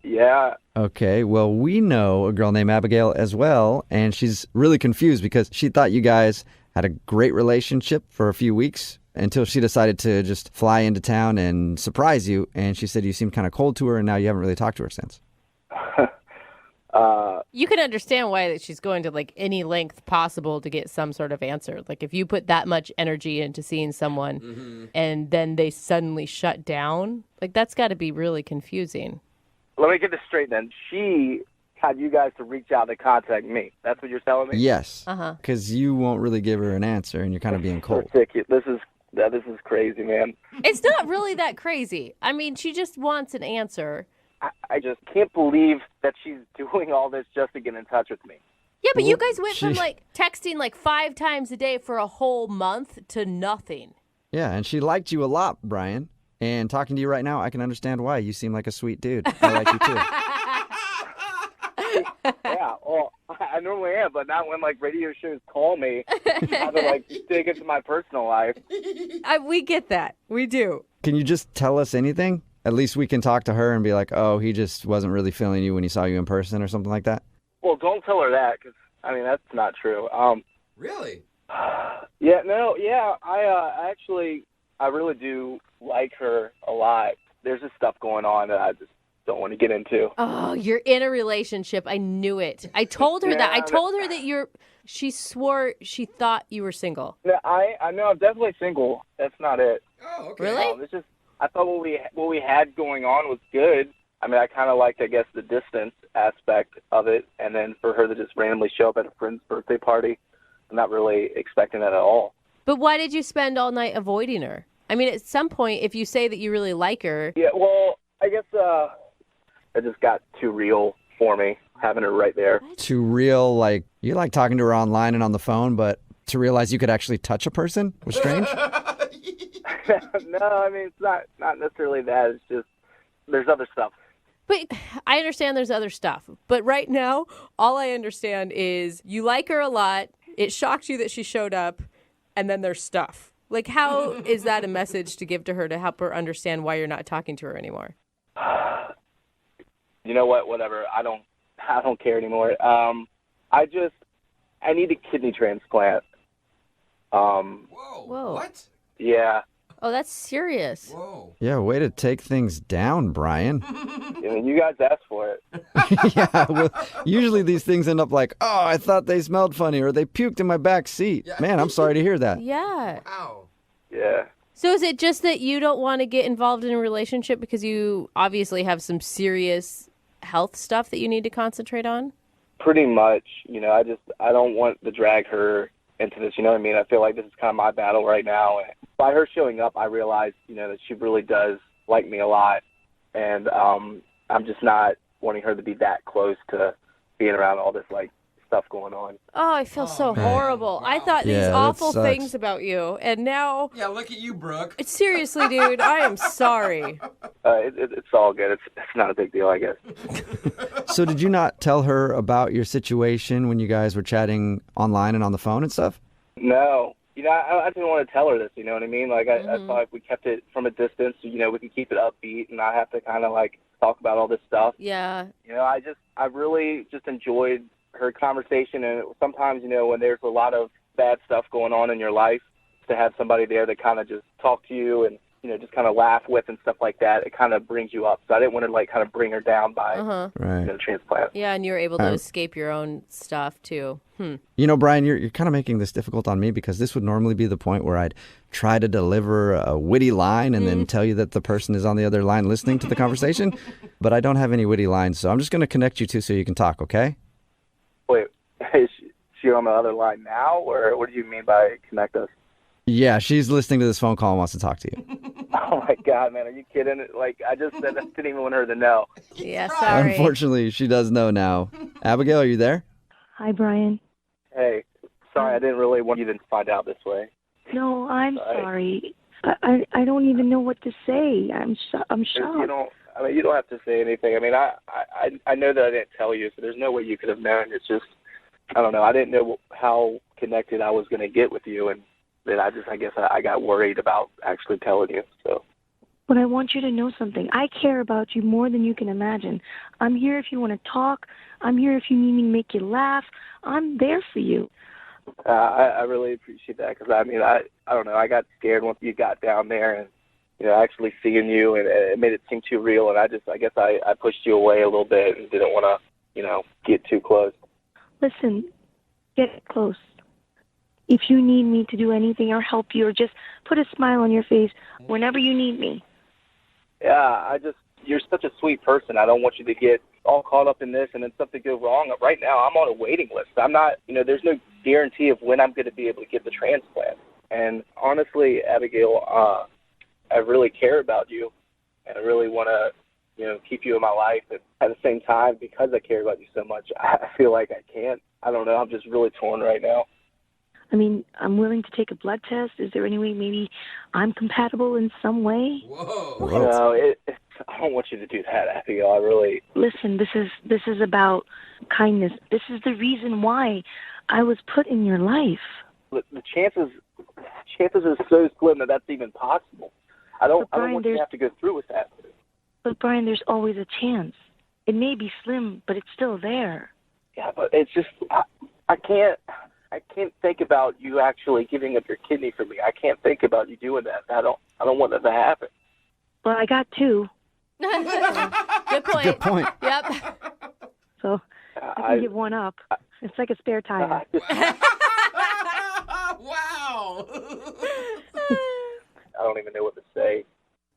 Speaker 16: Yeah.
Speaker 13: Okay, well, we know a girl named Abigail as well, and she's really confused because she thought you guys had a great relationship for a few weeks until she decided to just fly into town and surprise you, and she said you seemed kind of cold to her, and now you haven't really talked to her since.
Speaker 2: You can understand why that she's going to like any length possible to get some sort of answer. Like if you put that much energy into seeing someone and then they suddenly shut down, like that's got to be really confusing.
Speaker 16: Let me get this straight then. She had you guys to reach out to contact me. That's what you're telling me?
Speaker 13: Yes, because you won't really give her an answer, and you're kind of being cold.
Speaker 16: Ridiculous. This is crazy, man.
Speaker 2: It's not really that crazy. I mean, she just wants an answer.
Speaker 16: I just can't believe that she's doing all this just to get in touch with me.
Speaker 2: Yeah, but you guys went from like texting like 5 times a day for a whole month to nothing.
Speaker 13: Yeah, and she liked you a lot, Brian. And talking to you right now, I can understand why. You seem like a sweet dude. I like you too.
Speaker 16: Yeah, well, I normally am, but not when like radio shows call me. I have to like dig into my personal life.
Speaker 2: We get that. We do.
Speaker 13: Can you just tell us anything? At least we can talk to her and be like, oh, he just wasn't really feeling you when he saw you in person or something like that.
Speaker 16: Well, don't tell her that, because, I mean, that's not true.
Speaker 5: Really?
Speaker 16: Yeah, no, yeah, I really do like her a lot. There's just stuff going on that I just don't want to get into.
Speaker 2: Oh, you're in a relationship. I knew it. I told her that. I told her that she swore she thought you were single.
Speaker 16: No, I know I'm definitely single. That's not it.
Speaker 5: Oh, okay.
Speaker 2: Really?
Speaker 16: It's just I thought what we had going on was good. I mean, I kind of liked, I guess, the distance aspect of it, and then for her to just randomly show up at a friend's birthday party, I'm not really expecting that at all.
Speaker 2: But why did you spend all night avoiding her? I mean, at some point, if you say that you really like her...
Speaker 16: Yeah, well, I guess it just got too real for me, having her right there.
Speaker 13: Too real, like, you like talking to her online and on the phone, but to realize you could actually touch a person was strange?
Speaker 16: No, I mean, it's not necessarily that. It's just there's other stuff.
Speaker 2: But I understand there's other stuff. But right now, all I understand is you like her a lot. It shocked you that she showed up, and then there's stuff. Like, how is that a message to give to her to help her understand why you're not talking to her anymore?
Speaker 16: You know what? Whatever. I don't care anymore. I need a kidney transplant.
Speaker 5: Whoa. What?
Speaker 16: Yeah.
Speaker 2: Oh, that's serious.
Speaker 5: Whoa.
Speaker 13: Yeah, way to take things down, Brian.
Speaker 16: I mean, you guys asked for it.
Speaker 13: Yeah, well, usually these things end up like, oh, I thought they smelled funny, or they puked in my back seat.
Speaker 5: Yeah.
Speaker 13: Man, I'm sorry to hear that.
Speaker 2: Yeah.
Speaker 5: Wow.
Speaker 16: Yeah.
Speaker 2: So is it just that you don't want to get involved in a relationship because you obviously have some serious health stuff that you need to concentrate on?
Speaker 16: Pretty much. You know, I don't want to drag her into this. You know what I mean? I feel like this is kind of my battle right now. And by her showing up, I realized, you know, that she really does like me a lot. And I'm just not wanting her to be that close to being around all this, like, stuff going on.
Speaker 2: Oh, I feel so
Speaker 5: man.
Speaker 2: horrible.
Speaker 5: Wow.
Speaker 2: I thought
Speaker 13: Yeah,
Speaker 2: these
Speaker 13: that
Speaker 2: awful
Speaker 13: sucks.
Speaker 2: things about you, and now...
Speaker 5: Yeah, look at you, Brooke.
Speaker 2: Seriously, dude, I am sorry.
Speaker 16: It's all good. It's not a big deal, I guess.
Speaker 13: So did you not tell her about your situation when you guys were chatting online and on the phone and stuff?
Speaker 16: No. You know, I didn't want to tell her this, you know what I mean? Like, I thought if we kept it from a distance, you know, we could keep it upbeat and not have to kind of, like, talk about all this stuff.
Speaker 2: Yeah.
Speaker 16: You know, I really just enjoyed her conversation, and sometimes, you know, when there's a lot of bad stuff going on in your life, to have somebody there that kind of just talk to you and, you know, just kind of laugh with and stuff like that, it kind of brings you up. So I didn't want to, like, kind of bring her down by
Speaker 13: Right.
Speaker 16: you know, transplant.
Speaker 2: Yeah, and you were able to escape your own stuff, too.
Speaker 13: You know, Brian, you're kind of making this difficult on me because this would normally be the point where I'd try to deliver a witty line and then tell you that the person is on the other line listening to the conversation. But I don't have any witty lines, so I'm just going to connect you two so you can talk, okay?
Speaker 16: Wait, is she on the other line now, or what do you mean by connect us?
Speaker 13: Yeah, she's listening to this phone call and wants to talk to you.
Speaker 16: Oh, my God, man, are you kidding? Like, I just said I didn't even want her to know.
Speaker 2: Yeah, sorry.
Speaker 13: Unfortunately, she does know now. Abigail, are you there?
Speaker 15: Hi, Brian.
Speaker 16: Hey, sorry, I didn't really want you to find out this way.
Speaker 15: No, I'm sorry. I don't even know what to say. I'm
Speaker 16: You
Speaker 15: shocked.
Speaker 16: you don't have to say anything. I mean, I know that I didn't tell you, so there's no way you could have known. It's just, I don't know. I didn't know how connected I was going to get with you, and then I guess I got worried about actually telling you. So.
Speaker 15: But I want you to know something. I care about you more than you can imagine. I'm here if you want to talk. I'm here if you need me to make you laugh. I'm there for you.
Speaker 16: I really appreciate that because, I mean, I don't know. I got scared once you got down there and, you know, actually seeing you, and it made it seem too real. And I guess I pushed you away a little bit and didn't want to, you know, get too close.
Speaker 15: Listen, get close. If you need me to do anything or help you or just put a smile on your face whenever you need me.
Speaker 16: Yeah, you're such a sweet person. I don't want you to get all caught up in this and then something go wrong. Right now, I'm on a waiting list. I'm not, you know, there's no guarantee of when I'm going to be able to get the transplant. And honestly, Abigail, I really care about you, and I really want to, you know, keep you in my life. And at the same time, because I care about you so much, I feel like I can't. I don't know. I'm just really torn right now.
Speaker 15: I mean, I'm willing to take a blood test. Is there any way maybe I'm compatible in some way?
Speaker 5: Whoa.
Speaker 16: No, I don't want you to do that, Abigail. I really...
Speaker 15: Listen, this is about kindness. This is the reason why I was put in your life.
Speaker 16: The chances are so slim that that's even possible. I don't want you to have to go through with that.
Speaker 15: But Brian, there's always a chance. It may be slim, but it's still there.
Speaker 16: Yeah, but it's just I can't think about you actually giving up your kidney for me. I can't think about you doing that. I don't want that to happen.
Speaker 15: Well, I got two.
Speaker 2: Good point.
Speaker 13: Good point.
Speaker 2: Yep.
Speaker 15: So I can give one up. It's like a spare tire.
Speaker 5: Wow.
Speaker 16: I don't even know what to say.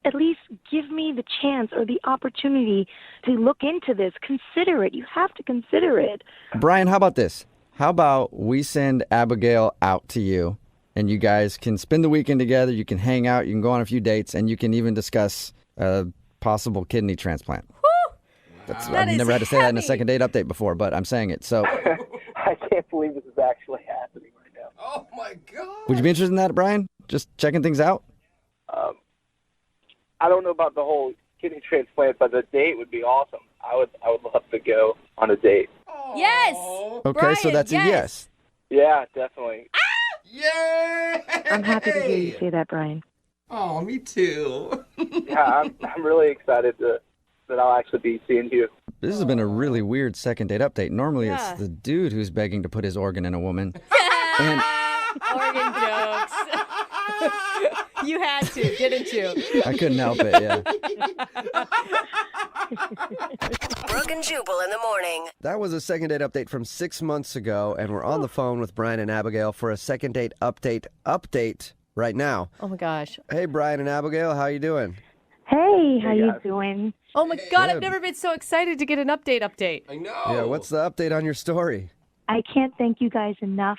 Speaker 15: At least give me the chance or the opportunity to look into this. Consider it. You have to consider it.
Speaker 13: Brian, how about this? How about we send Abigail out to you, and you guys can spend the weekend together. You can hang out. You can go on a few dates, and you can even discuss a possible kidney transplant. I've never had to say that in a second date update before, but I'm saying it. So,
Speaker 16: I can't believe this is actually happening right now.
Speaker 5: Oh my God.
Speaker 13: would you be interested in that, Brian? Just checking things out?
Speaker 16: I don't know about the whole kidney transplant, but the date would be awesome. I would love to go on a date.
Speaker 2: Yes.
Speaker 13: Okay,
Speaker 2: Brian,
Speaker 13: so that's a yes.
Speaker 16: Yeah, definitely.
Speaker 5: Yay!
Speaker 15: I'm happy to hear you say that, Brian.
Speaker 5: Oh, me too.
Speaker 16: Yeah, I'm really excited that I'll actually be seeing you.
Speaker 13: This has been a really weird second date update. Normally
Speaker 2: Yeah.
Speaker 13: it's the dude who's begging to put his organ in a woman. And
Speaker 2: Organ jokes. You had to, didn't you?
Speaker 13: I couldn't help it, yeah.
Speaker 17: Brooke and Jubal in the morning.
Speaker 18: That was a second date update from 6 months ago, and we're on the phone with Brian and Abigail for a second date update right now.
Speaker 2: Oh my gosh.
Speaker 18: Hey, Brian and Abigail, how you doing?
Speaker 15: Hey, how you doing?
Speaker 2: Oh my God, I've never been so excited to get an update.
Speaker 5: I know.
Speaker 18: Yeah, what's the update on your story?
Speaker 15: I can't thank you guys enough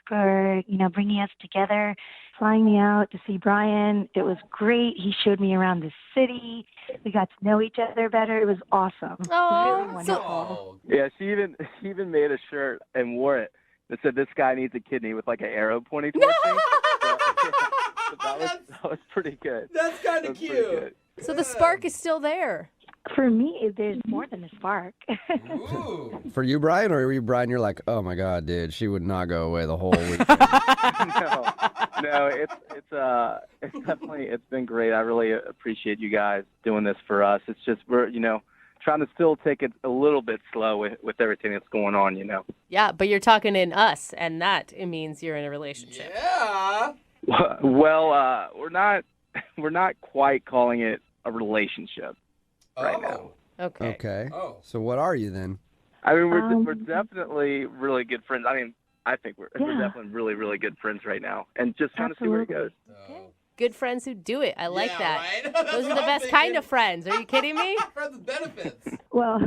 Speaker 15: for, bringing us together, flying me out to see Brian. It was great. He showed me around the city. We got to know each other better. It was awesome.
Speaker 2: Oh,
Speaker 15: really wonderful.
Speaker 16: Yeah, she even made a shirt and wore it that said, "This guy needs a kidney," with like an arrow pointing towards me. So that was pretty good.
Speaker 5: That's kind of cute.
Speaker 2: So the spark is still there.
Speaker 15: For me, there's more than a spark.
Speaker 18: For you, Brian, or you, Brian, you're like, oh my God, dude, she would not go away the whole week.
Speaker 16: No, it's been great. I really appreciate you guys doing this for us. It's just we're trying to still take it a little bit slow with everything that's going on.
Speaker 2: Yeah, but you're talking in us, and that it means you're in a relationship.
Speaker 5: Yeah.
Speaker 16: Well, we're not quite calling it a relationship right now.
Speaker 2: Okay.
Speaker 18: Okay.
Speaker 5: Oh.
Speaker 18: So what are you then?
Speaker 16: I mean, we're definitely really good friends. I mean, I think we're definitely really, really good friends right now, and just trying to see where it goes.
Speaker 2: Good friends who do it. I like that.
Speaker 5: Right?
Speaker 2: Those are the best kind of friends. Are you kidding me?
Speaker 5: Friends with benefits.
Speaker 15: Well,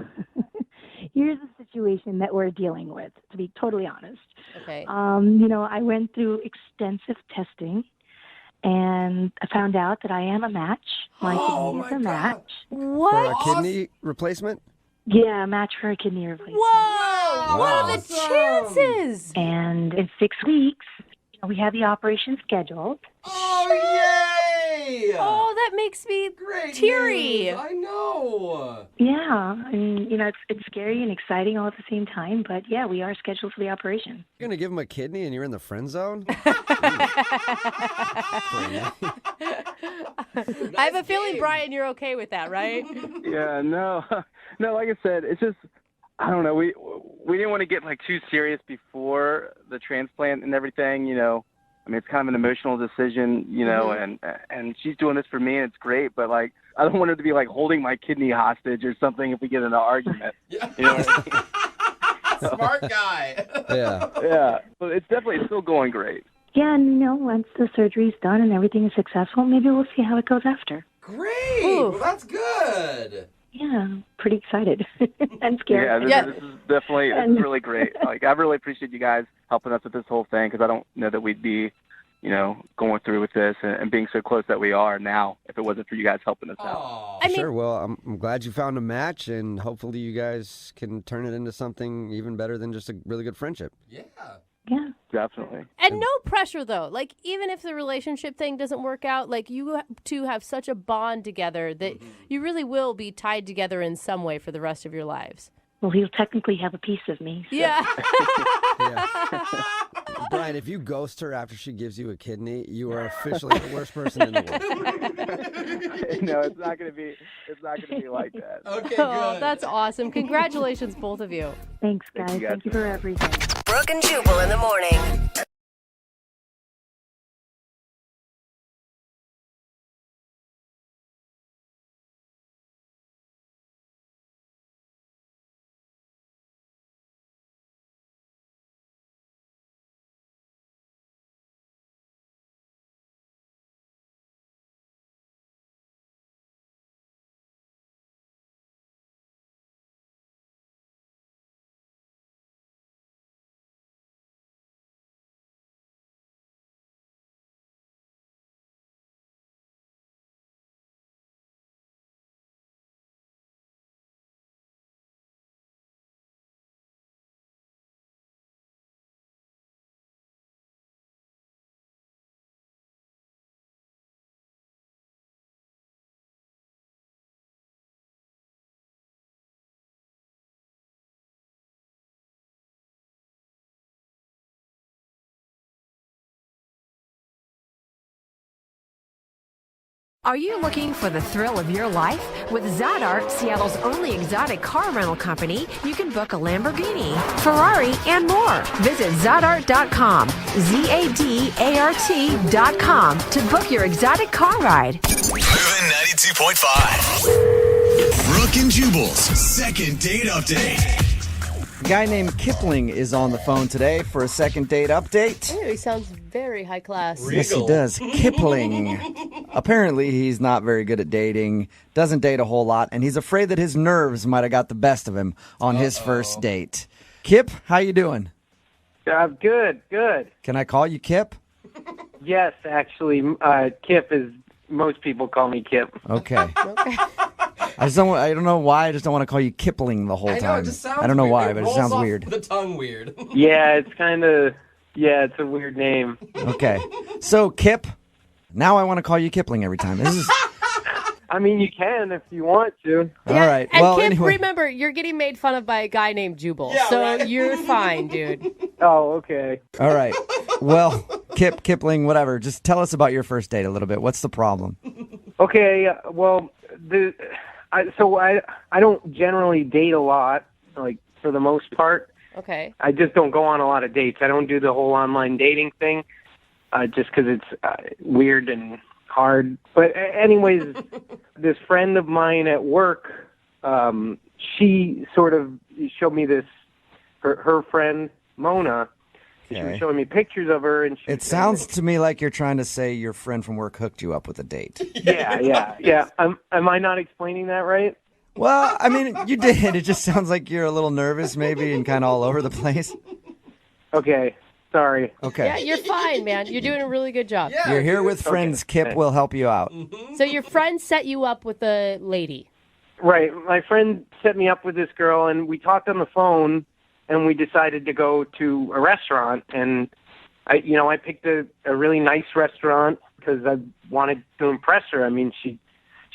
Speaker 15: here's the situation that we're dealing with, to be totally honest.
Speaker 2: Okay.
Speaker 15: I went through extensive testing, and I found out that I am a match. My kidney is a match.
Speaker 2: What?
Speaker 18: For a kidney replacement?
Speaker 15: Yeah, a match for a kidney replacement.
Speaker 2: Whoa! What are the chances?
Speaker 15: And in 6 weeks, we have the operation scheduled.
Speaker 5: Oh, yay!
Speaker 2: Oh, that makes me teary.
Speaker 5: News. I know.
Speaker 15: Yeah, and it's scary and exciting all at the same time, but yeah, we are scheduled for the operation.
Speaker 18: You're going to give him a kidney and you're in the friend zone?
Speaker 2: I have a feeling, Brian, you're okay with that, right?
Speaker 16: Yeah, no, like I said, it's just, I don't know. We didn't want to get too serious before the transplant and everything. I mean, it's kind of an emotional decision, and she's doing this for me, and it's great. But I don't want her to be holding my kidney hostage or something if we get in an argument.
Speaker 5: Yeah.
Speaker 16: You know what I mean?
Speaker 5: Smart guy.
Speaker 16: Yeah. But it's still going great.
Speaker 15: Yeah, and once the surgery's done and everything is successful, maybe we'll see how it goes after.
Speaker 5: Great. Well, that's good.
Speaker 15: Yeah, pretty excited and scared.
Speaker 16: Yeah, this is definitely really great. I really appreciate you guys helping us with this whole thing, because I don't know that we'd be, going through with this and being so close that we are now if it wasn't for you guys helping us out.
Speaker 18: Sure. Well, I'm glad you found a match, and hopefully you guys can turn it into something even better than just a really good friendship.
Speaker 5: Yeah.
Speaker 15: Yeah.
Speaker 16: Definitely.
Speaker 2: And no pressure, though. Even if the relationship thing doesn't work out, you two have such a bond together that you really will be tied together in some way for the rest of your lives.
Speaker 15: Well, he'll technically have a piece of me. So.
Speaker 2: Yeah.
Speaker 18: Brian, if you ghost her after she gives you a kidney, you are officially the worst person in the world.
Speaker 16: No, it's not going to be like that.
Speaker 5: Okay,
Speaker 2: Oh,
Speaker 5: good.
Speaker 2: that's awesome. Congratulations, both of you.
Speaker 15: Thanks, guys. Thank you for everything.
Speaker 17: Brooke and Jubal in the morning.
Speaker 19: Are you looking for the thrill of your life? With Zadart, Seattle's only exotic car rental company, you can book a Lamborghini, Ferrari, and more. Visit Zadart.com, ZADART.com to book your exotic car ride.
Speaker 6: Moving 92.5. Brooke and Jubal's second date update.
Speaker 1: A guy named Kipling is on the phone today for a second date update.
Speaker 2: Ew, he sounds very high class.
Speaker 1: Yes, he does. Kipling. Apparently, he's not very good at dating, doesn't date a whole lot, and he's afraid that his nerves might have got the best of him on his first date. Kip, how you doing?
Speaker 20: Good.
Speaker 1: Can I call you Kip?
Speaker 20: Yes, actually, Kip is. Most people call me Kip.
Speaker 1: Okay. I don't know why. I just don't want to call you Kipling the whole time.
Speaker 5: I know, it just sounds
Speaker 1: I don't know
Speaker 5: weird.
Speaker 1: why, but it sounds weird.
Speaker 5: The tongue weird.
Speaker 20: Yeah, it's kind of. Yeah, it's a weird name.
Speaker 1: Okay. So, Kip, now I want to call you Kipling every time. This is.
Speaker 20: I mean, you can if you want to.
Speaker 1: All right.
Speaker 2: And
Speaker 1: Well,
Speaker 2: Kip,
Speaker 1: anyway.
Speaker 2: remember, you're getting made fun of by a guy named Jubal,
Speaker 20: Yeah,
Speaker 2: so
Speaker 20: right.
Speaker 2: you're fine, dude.
Speaker 20: Oh, okay.
Speaker 1: All right. Well, Kipling, whatever. Just tell us about your first date a little bit. What's the problem?
Speaker 20: Okay. Well, I don't generally date a lot, like for the most part.
Speaker 2: Okay.
Speaker 20: I just don't go on a lot of dates. I don't do the whole online dating thing, just because it's weird and hard. But anyways, this friend of mine at work, she sort of showed me this. Her friend Mona. She was showing me pictures of her, and
Speaker 1: It sounds to me like you're trying to say your friend from work hooked you up with a date.
Speaker 20: Yeah. Am I not explaining that right?
Speaker 1: Well, I mean, you did. It just sounds like you're a little nervous, maybe, and kind of all over the place.
Speaker 20: Okay. Sorry.
Speaker 1: Okay.
Speaker 2: Yeah, you're fine, man. You're doing a really good job.
Speaker 1: You're here with friends. Kip will help you out.
Speaker 2: So your friend set you up with a lady.
Speaker 20: Right. My friend set me up with this girl, and we talked on the phone, and we decided to go to a restaurant. And I picked a really nice restaurant because I wanted to impress her. I mean, she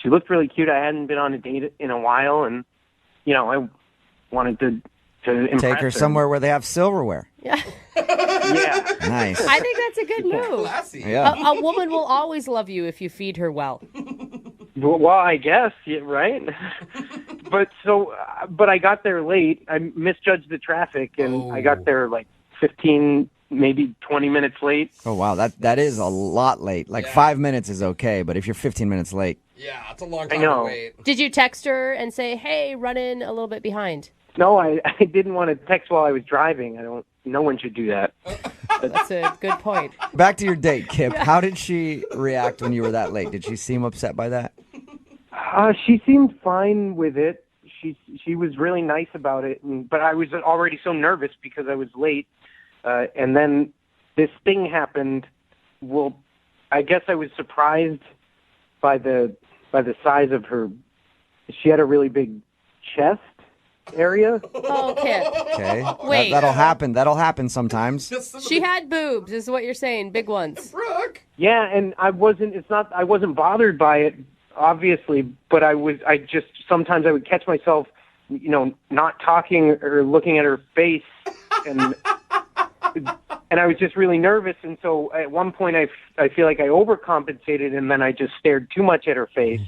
Speaker 20: looked really cute. I hadn't been on a date in a while, and I wanted to impress
Speaker 1: Take her somewhere where they have silverware.
Speaker 2: Yeah.
Speaker 20: Yeah.
Speaker 1: Nice.
Speaker 2: I think that's a good move.
Speaker 5: Classy.
Speaker 1: Yeah.
Speaker 2: A woman will always love you if you feed her well.
Speaker 20: Well, I guess, yeah, right? But I got there late. I misjudged the traffic, and I got there like 15, maybe 20 minutes late.
Speaker 1: Oh, wow. That is a lot late. Like 5 minutes is okay, but if you're 15 minutes late.
Speaker 5: Yeah, it's a long time to wait.
Speaker 2: Did you text her and say, hey, run in a little bit behind?
Speaker 20: No, I didn't want to text while I was driving. No one should do that.
Speaker 2: That's a good point.
Speaker 1: Back to your date, Kip. How did she react when you were that late? Did she seem upset by that?
Speaker 20: She seemed fine with it. She was really nice about it, but I was already so nervous because I was late. And then this thing happened. Well, I guess I was surprised by the size of her. She had a really big chest area.
Speaker 2: Oh, Kip.
Speaker 1: Okay.
Speaker 2: Wait.
Speaker 1: That'll happen. That'll happen sometimes.
Speaker 2: She had boobs, is what you're saying. Big ones.
Speaker 20: Yeah, and I wasn't bothered by it, obviously, but sometimes I would catch myself, not talking or looking at her face, and I was just really nervous, and so at one point I feel like I overcompensated, and then I just stared too much at her face.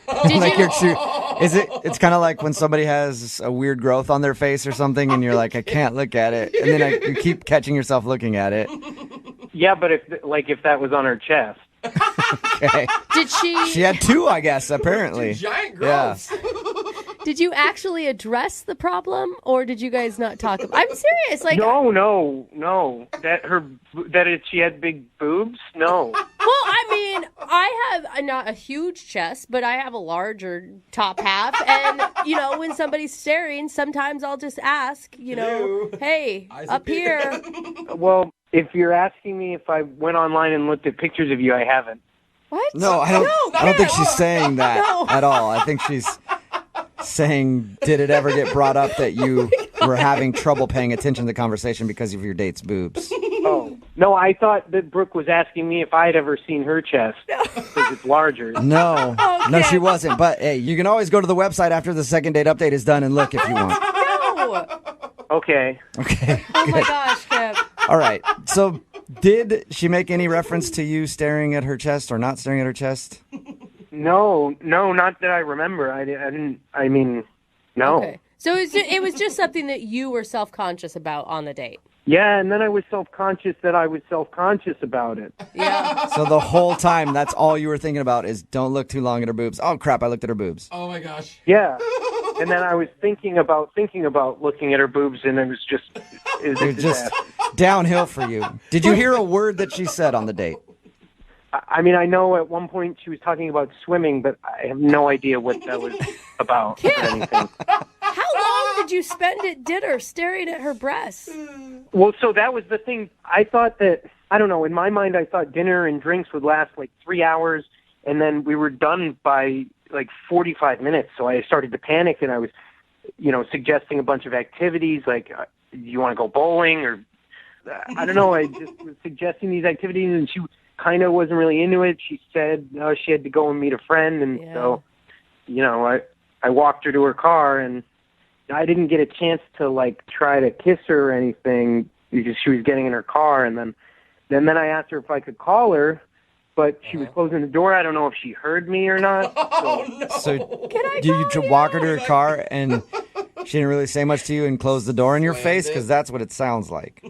Speaker 1: It's kind of like when somebody has a weird growth on their face or something, and you're like, I can't look at it, and then you keep catching yourself looking at it.
Speaker 20: Yeah, but if that was on her chest.
Speaker 1: Okay.
Speaker 2: Did she?
Speaker 1: She had two, I guess, apparently.
Speaker 5: Giant growths.
Speaker 1: Yeah.
Speaker 2: Did you actually address the problem, or did you guys not talk about? I'm serious. Like
Speaker 20: no. That she had big boobs. No.
Speaker 2: Well, I mean, I have not a huge chest, but I have a larger top half, and when somebody's staring, sometimes I'll just ask, hey, up here.
Speaker 20: Well, if you're asking me if I went online and looked at pictures of you, I haven't.
Speaker 2: What?
Speaker 1: No, I don't think she's saying that at all. I think she's saying, did it ever get brought up that you were having trouble paying attention to the conversation because of your date's boobs?
Speaker 20: Oh, no, I thought that Brooke was asking me if I'd ever seen her chest because it's larger.
Speaker 1: No, no, she wasn't. But hey, you can always go to the website after the second date update is done and look if you want.
Speaker 2: No.
Speaker 20: Okay.
Speaker 2: Oh my gosh, Kev.
Speaker 1: All right. So, did she make any reference to you staring at her chest or not staring at her chest?
Speaker 20: No, not that I remember. I didn't. I mean, no.
Speaker 2: Okay. So it was just something that you were self-conscious about on the date.
Speaker 20: Yeah, and then I was self-conscious that I was self-conscious about it.
Speaker 2: Yeah.
Speaker 13: So the whole time, that's all you were thinking about is don't look too long at her boobs. Oh, crap, I looked at her boobs.
Speaker 5: Oh, my gosh.
Speaker 20: Yeah. And then I was thinking about looking at her boobs, and it was just...
Speaker 13: It was just downhill for you. Did you hear a word that she said on the date?
Speaker 20: I mean, I know at one point she was talking about swimming, but I have no idea what that was about or anything.
Speaker 2: How long did you spend at dinner staring at her breasts?
Speaker 20: Well, so that was the thing. I thought that, I don't know, in my mind I thought dinner and drinks would last like 3 hours, and then we were done by like 45 minutes. So I started to panic, and I was, suggesting a bunch of activities like, you want to go bowling? Or, I don't know, I just was suggesting these activities, and she kind of wasn't really into it. She said she had to go and meet a friend, and so, I walked her to her car, and I didn't get a chance to like try to kiss her or anything because she was getting in her car, and then I asked her if I could call her, but she was closing the door. I don't know if she heard me or not.
Speaker 13: So you walk her to her car and she didn't really say much to you and close the door in your face? Because that's what it sounds like.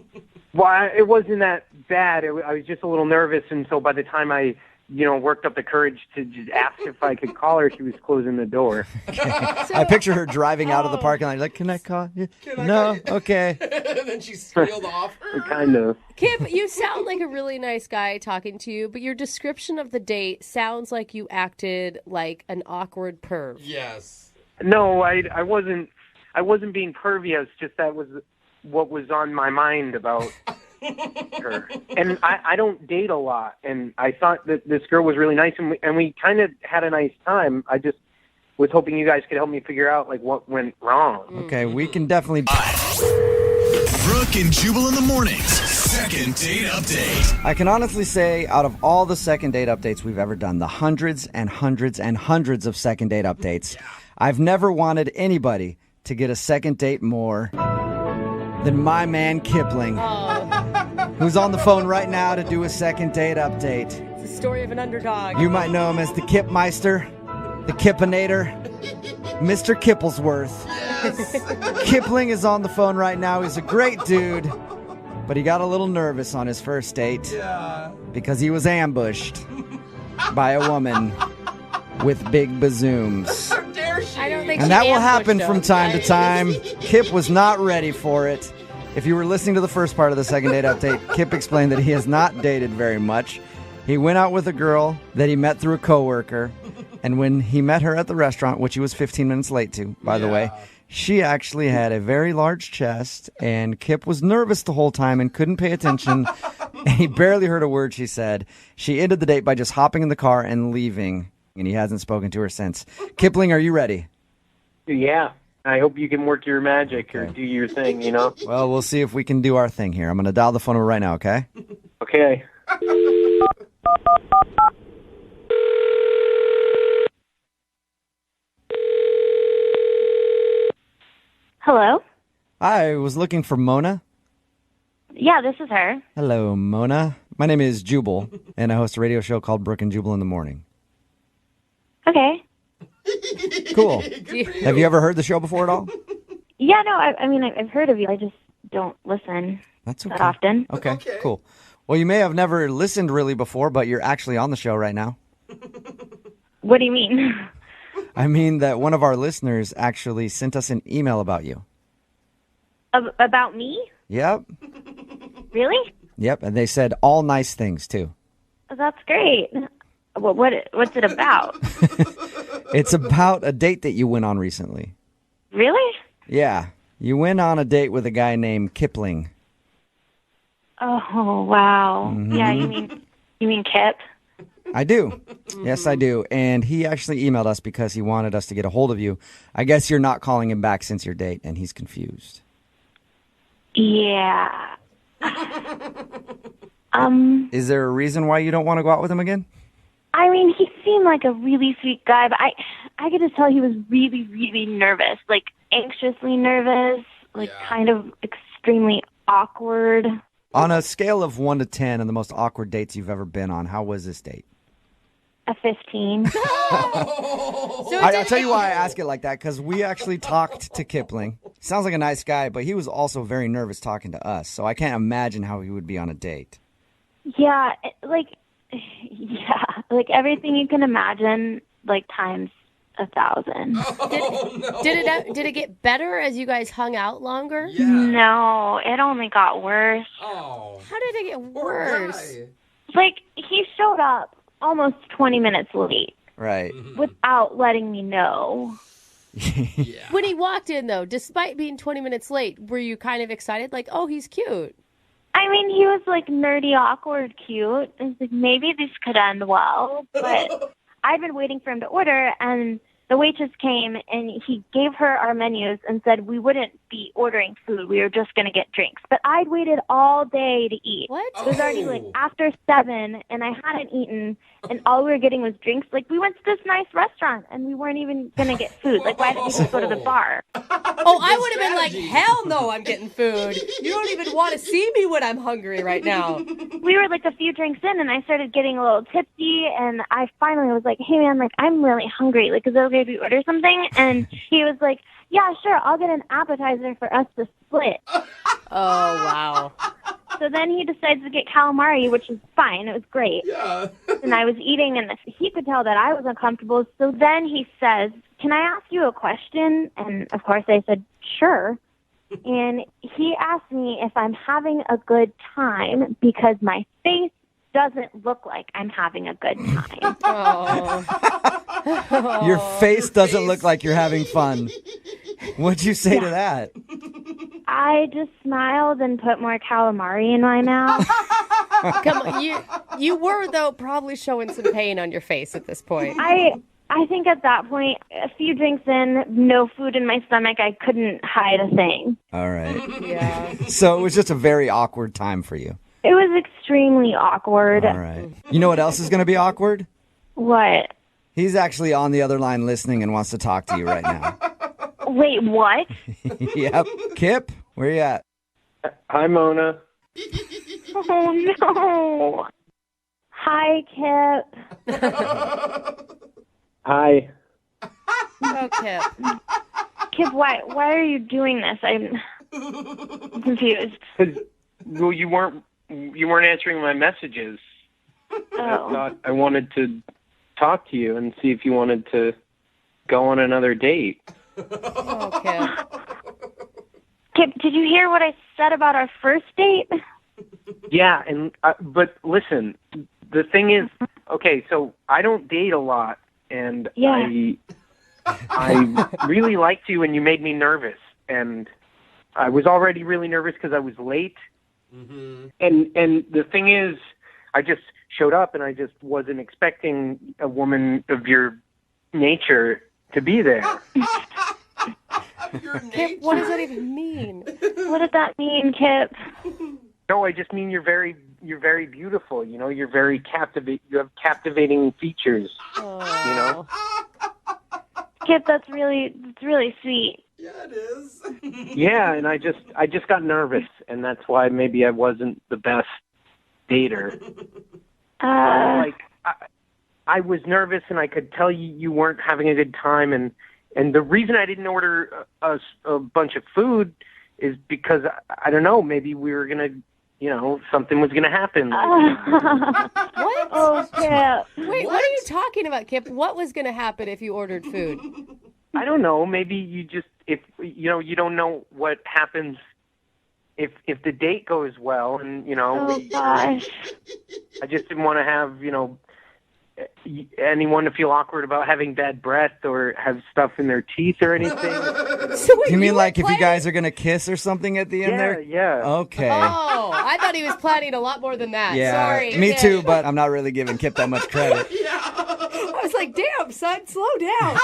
Speaker 20: Well, it wasn't that bad. I was just a little nervous, and so by the time I, worked up the courage to just ask if I could call her, she was closing the door.
Speaker 13: I picture her driving out of the parking lot. Like, can I call you? No? Okay.
Speaker 5: And then she squealed off.
Speaker 20: Kind of.
Speaker 2: Kip, you sound like a really nice guy talking to you, but your description of the date sounds like you acted like an awkward perv.
Speaker 5: Yes.
Speaker 20: No, I wasn't being pervy. It's just that was what was on my mind about her. And I don't date a lot, and I thought that this girl was really nice, and we kind of had a nice time. I just was hoping you guys could help me figure out like what went wrong.
Speaker 13: Okay, we can definitely...
Speaker 6: Brooke and Jubal in the mornings. Second date update.
Speaker 13: I can honestly say, out of all the second date updates we've ever done, the hundreds and hundreds and hundreds of second date updates, I've never wanted anybody to get a second date more than my man Kipling, who's on the phone right now to do a second date update.
Speaker 2: It's the story of an underdog.
Speaker 13: You might know him as the Kipmeister, the Kippinator, Mr. Kipplesworth. Kipling is on the phone right now. He's a great dude, but he got a little nervous on his first date because he was ambushed by a woman with big bazooms.
Speaker 5: How dare she?
Speaker 2: I don't think
Speaker 13: And
Speaker 2: she
Speaker 13: that will
Speaker 2: ambushed
Speaker 13: happen
Speaker 2: him.
Speaker 13: from time to time. Kip was not ready for it. If you were listening to the first part of the second date update, Kip explained that he has not dated very much. He went out with a girl that he met through a coworker, and when he met her at the restaurant, which he was 15 minutes late to, by the way, she actually had a very large chest, and Kip was nervous the whole time and couldn't pay attention, and he barely heard a word she said. She ended the date by just hopping in the car and leaving, and he hasn't spoken to her since. Kipling, are you ready?
Speaker 20: Yeah. I hope you can work your magic or do your thing,
Speaker 13: Well, we'll see if we can do our thing here. I'm going to dial the phone over right now, okay?
Speaker 20: Okay.
Speaker 4: Hello?
Speaker 13: I was looking for Mona.
Speaker 4: Yeah, this is her.
Speaker 13: Hello, Mona. My name is Jubal, and I host a radio show called Brooke and Jubal in the Morning.
Speaker 4: Okay.
Speaker 13: Cool. Have you ever heard the show before at all?
Speaker 4: Yeah, no, I mean, I've heard of you. I just don't listen
Speaker 13: That's okay.
Speaker 4: that often.
Speaker 13: Okay, cool. Well, you may have never listened really before, but you're actually on the show right now.
Speaker 4: What do you mean?
Speaker 13: I mean that one of our listeners actually sent us an email about you.
Speaker 4: About me?
Speaker 13: Yep.
Speaker 4: Really?
Speaker 13: Yep, and they said all nice things, too.
Speaker 4: That's great. What's it about?
Speaker 13: It's about a date that you went on recently.
Speaker 4: Really?
Speaker 13: Yeah, you went on a date with a guy named Kipling.
Speaker 4: Oh, wow.
Speaker 13: Mhm.
Speaker 4: Yeah, you mean Kip?
Speaker 13: I do. Yes, I do. And he actually emailed us because he wanted us to get a hold of you. I guess you're not calling him back since your date, and he's confused.
Speaker 4: Yeah.
Speaker 13: Is there a reason why you don't want to go out with him again?
Speaker 4: I mean, he seemed like a really sweet guy, but I could just tell he was really, really nervous, like anxiously nervous, like kind of extremely awkward.
Speaker 13: On a scale of 1 to 10 and the most awkward dates you've ever been on, how was this date?
Speaker 4: A 15.
Speaker 13: I'll tell you why I ask it like that, because we actually talked to Kipling. Sounds like a nice guy, but he was also very nervous talking to us, so I can't imagine how he would be on a date.
Speaker 4: Yeah, like everything you can imagine, like times 1,000.
Speaker 2: Did it get better as you guys hung out longer?
Speaker 4: No, it only got worse.
Speaker 5: Oh.
Speaker 2: How did it get worse?
Speaker 4: Like, he showed up almost 20 minutes late
Speaker 13: Right.
Speaker 4: without letting me know.
Speaker 2: When he walked in, though, despite being 20 minutes late, were you kind of excited? Like, oh, he's cute.
Speaker 4: I mean, he was like nerdy, awkward, cute. I was like, maybe this could end well. But I'd been waiting for him to order, and the waitress came, and he gave her our menus and said we wouldn't be ordering food. We were just going to get drinks. But I'd waited all day to eat.
Speaker 2: What?
Speaker 4: It was already like after 7, and I hadn't eaten, and all we were getting was drinks. Like, we went to this nice restaurant, and we weren't even going to get food. Like, why didn't we just go to the bar?
Speaker 2: Oh, I would have been like, hell no, I'm getting food. You don't even want to see me when I'm hungry right now.
Speaker 4: We were like a few drinks in, and I started getting a little tipsy, and I finally was like, hey, man, like, I'm really hungry. Like, is it okay if we order something? And he was like, yeah, sure, I'll get an appetizer for us to split.
Speaker 2: Oh, wow.
Speaker 4: So then he decides to get calamari, which is fine. It was great.
Speaker 5: Yeah.
Speaker 4: And I was eating, and he could tell that I was uncomfortable. So then he says, can I ask you a question? And, of course, I said, sure. And he asked me if I'm having a good time because my face doesn't look like I'm having a good time.
Speaker 2: Oh.
Speaker 13: Your face doesn't look like you're having fun. What'd you say to that?
Speaker 4: I just smiled and put more calamari in my mouth.
Speaker 2: Come on, you were, though, probably showing some pain on your face at this point.
Speaker 4: I think at that point, a few drinks in, no food in my stomach, I couldn't hide a thing.
Speaker 13: All right.
Speaker 2: Yeah.
Speaker 13: So it was just a very awkward time for you.
Speaker 4: It was extremely awkward.
Speaker 13: All right. You know what else is going to be awkward?
Speaker 4: What?
Speaker 13: He's actually on the other line listening and wants to talk to you right now.
Speaker 4: Wait, what?
Speaker 13: Yep. Kip, where you at?
Speaker 20: Hi, Mona.
Speaker 4: Oh, no. Hi, Kip.
Speaker 20: Hi.
Speaker 2: Oh, Kip.
Speaker 4: Kip, why are you doing this? I'm confused.
Speaker 20: Well, you weren't answering my messages. I thought I wanted to talk to you and see if you wanted to go on another date.
Speaker 2: Oh, Kip.
Speaker 4: Kip, did you hear what I said about our first date?
Speaker 20: Yeah, and but listen, the thing is, okay, so I don't date a lot, and I really liked you, and you made me nervous, and I was already really nervous because I was late, and the thing is, I just showed up, and I just wasn't expecting a woman of your nature to be there.
Speaker 2: Kip, what does that even mean?
Speaker 4: What does that mean, Kip?
Speaker 20: No, I just mean you're very beautiful. You know, you're very captivating. You have captivating features.
Speaker 2: Oh.
Speaker 20: You know.
Speaker 4: Kip, that's really sweet.
Speaker 5: Yeah, it is.
Speaker 20: Yeah, and I just got nervous, and that's why maybe I wasn't the best dater. I was nervous, and I could tell you weren't having a good time, and the reason I didn't order a bunch of food is because I don't know, maybe we were gonna, something was gonna happen.
Speaker 2: What?
Speaker 4: Oh, Kip.
Speaker 2: Wait, what are you talking about, Kip? What was going to happen if you ordered food?
Speaker 20: I don't know. Maybe you just, if you don't know what happens if the date goes well, and
Speaker 4: Oh, gosh.
Speaker 20: I just didn't want to have anyone to feel awkward about having bad breath or have stuff in their teeth or anything.
Speaker 13: You mean like if you guys are going to kiss or something at the end there?
Speaker 20: Yeah.
Speaker 13: Okay.
Speaker 2: Oh, I thought he was planning a lot more than that.
Speaker 13: Yeah,
Speaker 2: Sorry.
Speaker 13: me
Speaker 2: Kip.
Speaker 13: too, but I'm not really giving Kip that much credit.
Speaker 2: I was like, damn, son, slow down.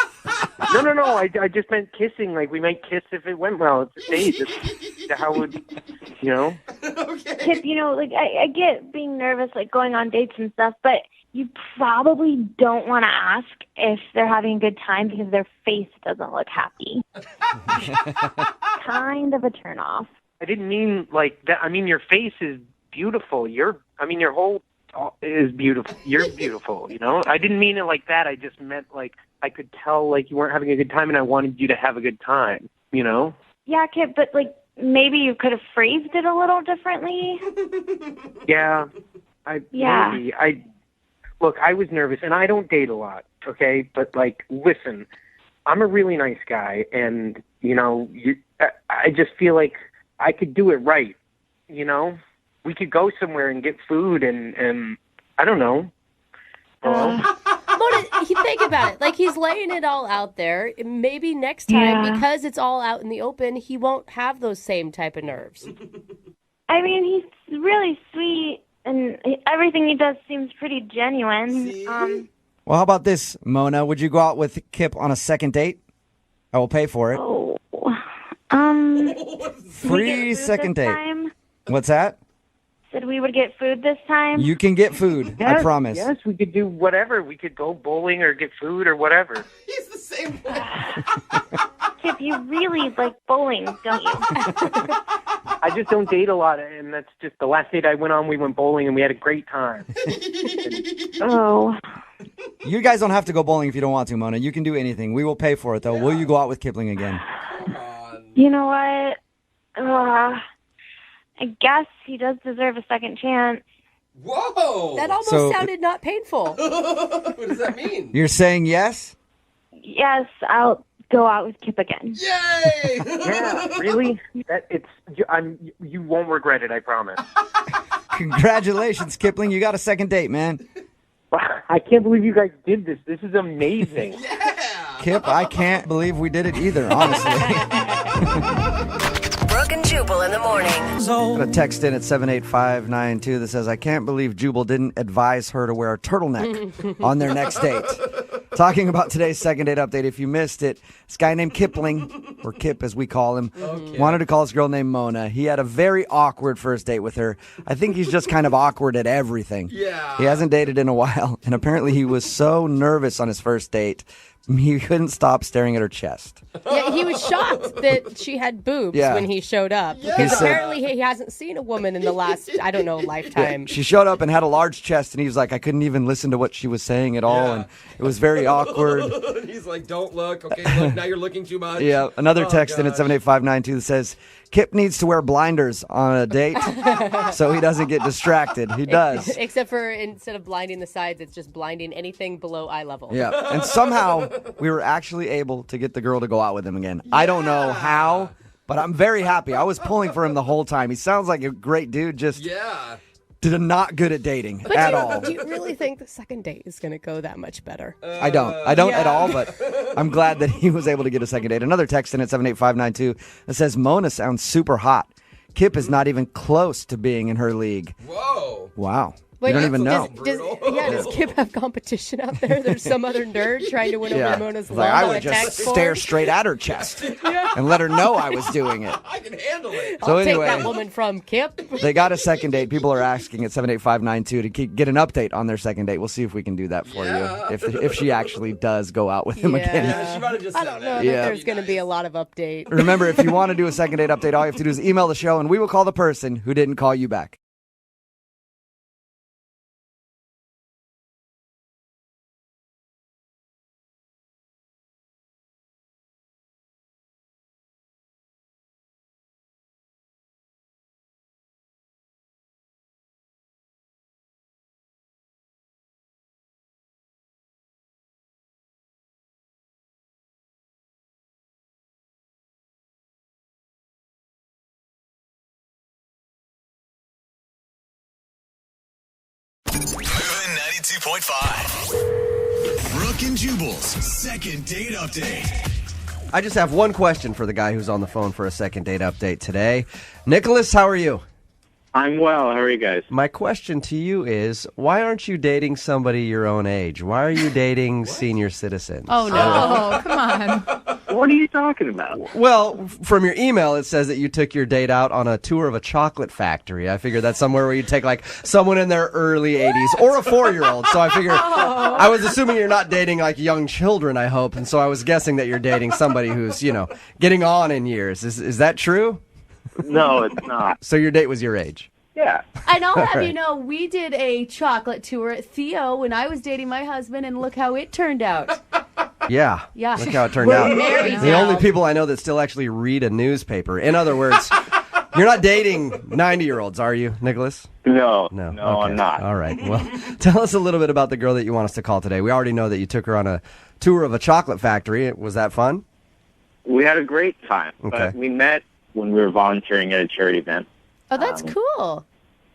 Speaker 20: No. I just meant kissing. Like, we might kiss if it went well. It's a date. It's how would,
Speaker 5: Okay.
Speaker 4: Kip, I get being nervous, like going on dates and stuff, but you probably don't want to ask if they're having a good time because their face doesn't look happy. Kind of a turnoff.
Speaker 20: I didn't mean like that. I mean, your face is beautiful. Your whole is beautiful. You're beautiful, you know? I didn't mean it like that. I just meant, like, I could tell, like, you weren't having a good time, and I wanted you to have a good time, you know?
Speaker 4: Yeah, Kip, but, like, maybe you could have phrased it a little differently.
Speaker 20: Yeah.
Speaker 4: Yeah.
Speaker 20: Maybe. Look, I was nervous, and I don't date a lot, okay? But, like, listen, I'm a really nice guy, and, you know, I just feel like I could do it right, you know? We could go somewhere and get food and I don't know.
Speaker 2: Mona, think about it. Like, he's laying it all out there. Maybe next time, because it's all out in the open, he won't have those same type of nerves.
Speaker 4: I mean, he's really sweet, and everything he does seems pretty genuine.
Speaker 13: Well, how about this, Mona? Would you go out with Kip on a second date? I will pay for it.
Speaker 4: Oh.
Speaker 13: Free second date.
Speaker 4: Time?
Speaker 13: What's that?
Speaker 4: Said we would get food this time.
Speaker 13: You can get food. I promise.
Speaker 20: Yes, we could do whatever. We could go bowling or get food or whatever.
Speaker 5: He's the same way.
Speaker 4: Kip, you really like bowling, don't you?
Speaker 20: I just don't date a lot, and that's just the last date I went on. We went bowling, and we had a great time.
Speaker 4: Oh.
Speaker 13: You guys don't have to go bowling if you don't want to, Mona. You can do anything. We will pay for it, though. Will you go out with Kipling again?
Speaker 4: You know what? I guess he does deserve a second chance.
Speaker 5: Whoa!
Speaker 2: That almost sounded not painful.
Speaker 5: What does that mean?
Speaker 13: You're saying yes?
Speaker 4: Yes, I'll go out with Kip again.
Speaker 5: Yay!
Speaker 20: Yeah, really? You won't regret it, I promise.
Speaker 13: Congratulations, Kipling. You got a second date, man.
Speaker 20: I can't believe you guys did this. This is amazing.
Speaker 13: Kip, I can't believe we did it either, honestly.
Speaker 17: Brooke and Jubal in the morning.
Speaker 13: Got a text in at 78592 that says, I can't believe Jubal didn't advise her to wear a turtleneck on their next date. Talking about today's second date update. If you missed it, this guy named Kipling, or Kip as we call him, wanted to call this girl named Mona. He had a very awkward first date with her. I think he's just kind of awkward at everything.
Speaker 5: Yeah.
Speaker 13: He hasn't dated in a while, and apparently he was so nervous on his first date, he couldn't stop staring at her chest.
Speaker 2: Yeah, he was shocked that she had boobs when he showed up.
Speaker 13: Yeah.
Speaker 2: Because
Speaker 13: He said-
Speaker 2: apparently he hasn't seen a woman in the last, I don't know, lifetime.
Speaker 13: She showed up and had a large chest, and he was like, I couldn't even listen to what she was saying at all, and it was very awkward.
Speaker 5: He's like, don't look. Okay, look, now you're looking too much.
Speaker 13: Yeah, another text in at 78592 that says, Kip needs to wear blinders on a date so he doesn't get distracted. He does.
Speaker 2: Except for instead of blinding the sides, it's just blinding anything below eye level.
Speaker 13: Yeah, and somehow we were actually able to get the girl to go out with him again. I don't know how, but I'm very happy. I was pulling for him the whole time. He sounds like a great dude, just not good at dating
Speaker 2: But
Speaker 13: at all.
Speaker 2: do you really think the second date is going to go that much better?
Speaker 13: I don't at all, but I'm glad that he was able to get a second date. Another text in at 78592 that says, Mona sounds super hot. Kip is not even close to being in her league.
Speaker 5: Whoa.
Speaker 13: Wow.
Speaker 2: Wait,
Speaker 13: you don't even know.
Speaker 2: Does Kip have competition out there? There's some other nerd trying to win over Mona's love
Speaker 13: Like, I
Speaker 2: on
Speaker 13: would
Speaker 2: a
Speaker 13: just
Speaker 2: text
Speaker 13: stare
Speaker 2: form?
Speaker 13: straight at her chest and let her know I was doing it.
Speaker 5: I can handle it.
Speaker 13: So
Speaker 2: I'll
Speaker 13: anyway,
Speaker 2: take that woman from Kip.
Speaker 13: they got a second date. People are asking at 78592 to get an update on their second date. We'll see if we can do that for you. If she actually does go out with him again.
Speaker 5: Yeah, she might have just
Speaker 2: I don't know that
Speaker 13: Yeah.
Speaker 2: there's going to be a lot of update.
Speaker 13: Remember, if you want to do a second date update, all you have to do is email the show and we will call the person who didn't call you back.
Speaker 6: Moving 92.5. Brooke and Jubal's second date update.
Speaker 18: I just have one question for the guy who's on the phone for a second date update today. Nicholas, how are you?
Speaker 21: I'm well. How are you guys?
Speaker 18: My question to you is, why aren't you dating somebody your own age? Why are you dating senior citizens?
Speaker 8: Oh, no. Come on.
Speaker 21: What are you talking about?
Speaker 18: Well, from your email, it says that you took your date out on a tour of a chocolate factory. I figured that's somewhere where you take, like, someone in their early 80s or a 4-year-old. So I figured, I was assuming you're not dating, like, young children, I hope. And so I was guessing that you're dating somebody who's, getting on in years. Is that true?
Speaker 21: No, it's not.
Speaker 18: So your date was your age?
Speaker 21: Yeah.
Speaker 3: And I'll have
Speaker 21: Right.
Speaker 3: you know, we did a chocolate tour at Theo when I was dating my husband, and look how it turned out.
Speaker 18: Yeah.
Speaker 3: Yeah.
Speaker 18: Look how it turned
Speaker 3: We're
Speaker 18: out.
Speaker 3: married
Speaker 18: The
Speaker 3: now.
Speaker 18: only people I know that still actually read a newspaper. In other words, you're not dating 90-year-olds, are you, Nicholas?
Speaker 21: No.
Speaker 18: No,
Speaker 21: No,
Speaker 18: okay.
Speaker 21: I'm not.
Speaker 18: All right. Well, tell us a little bit about the girl that you want us to call today. We already know that you took her on a tour of a chocolate factory. Was that fun?
Speaker 21: We had a great time.
Speaker 18: Okay.
Speaker 21: But we met when we were volunteering at a charity event.
Speaker 3: Oh, that's cool.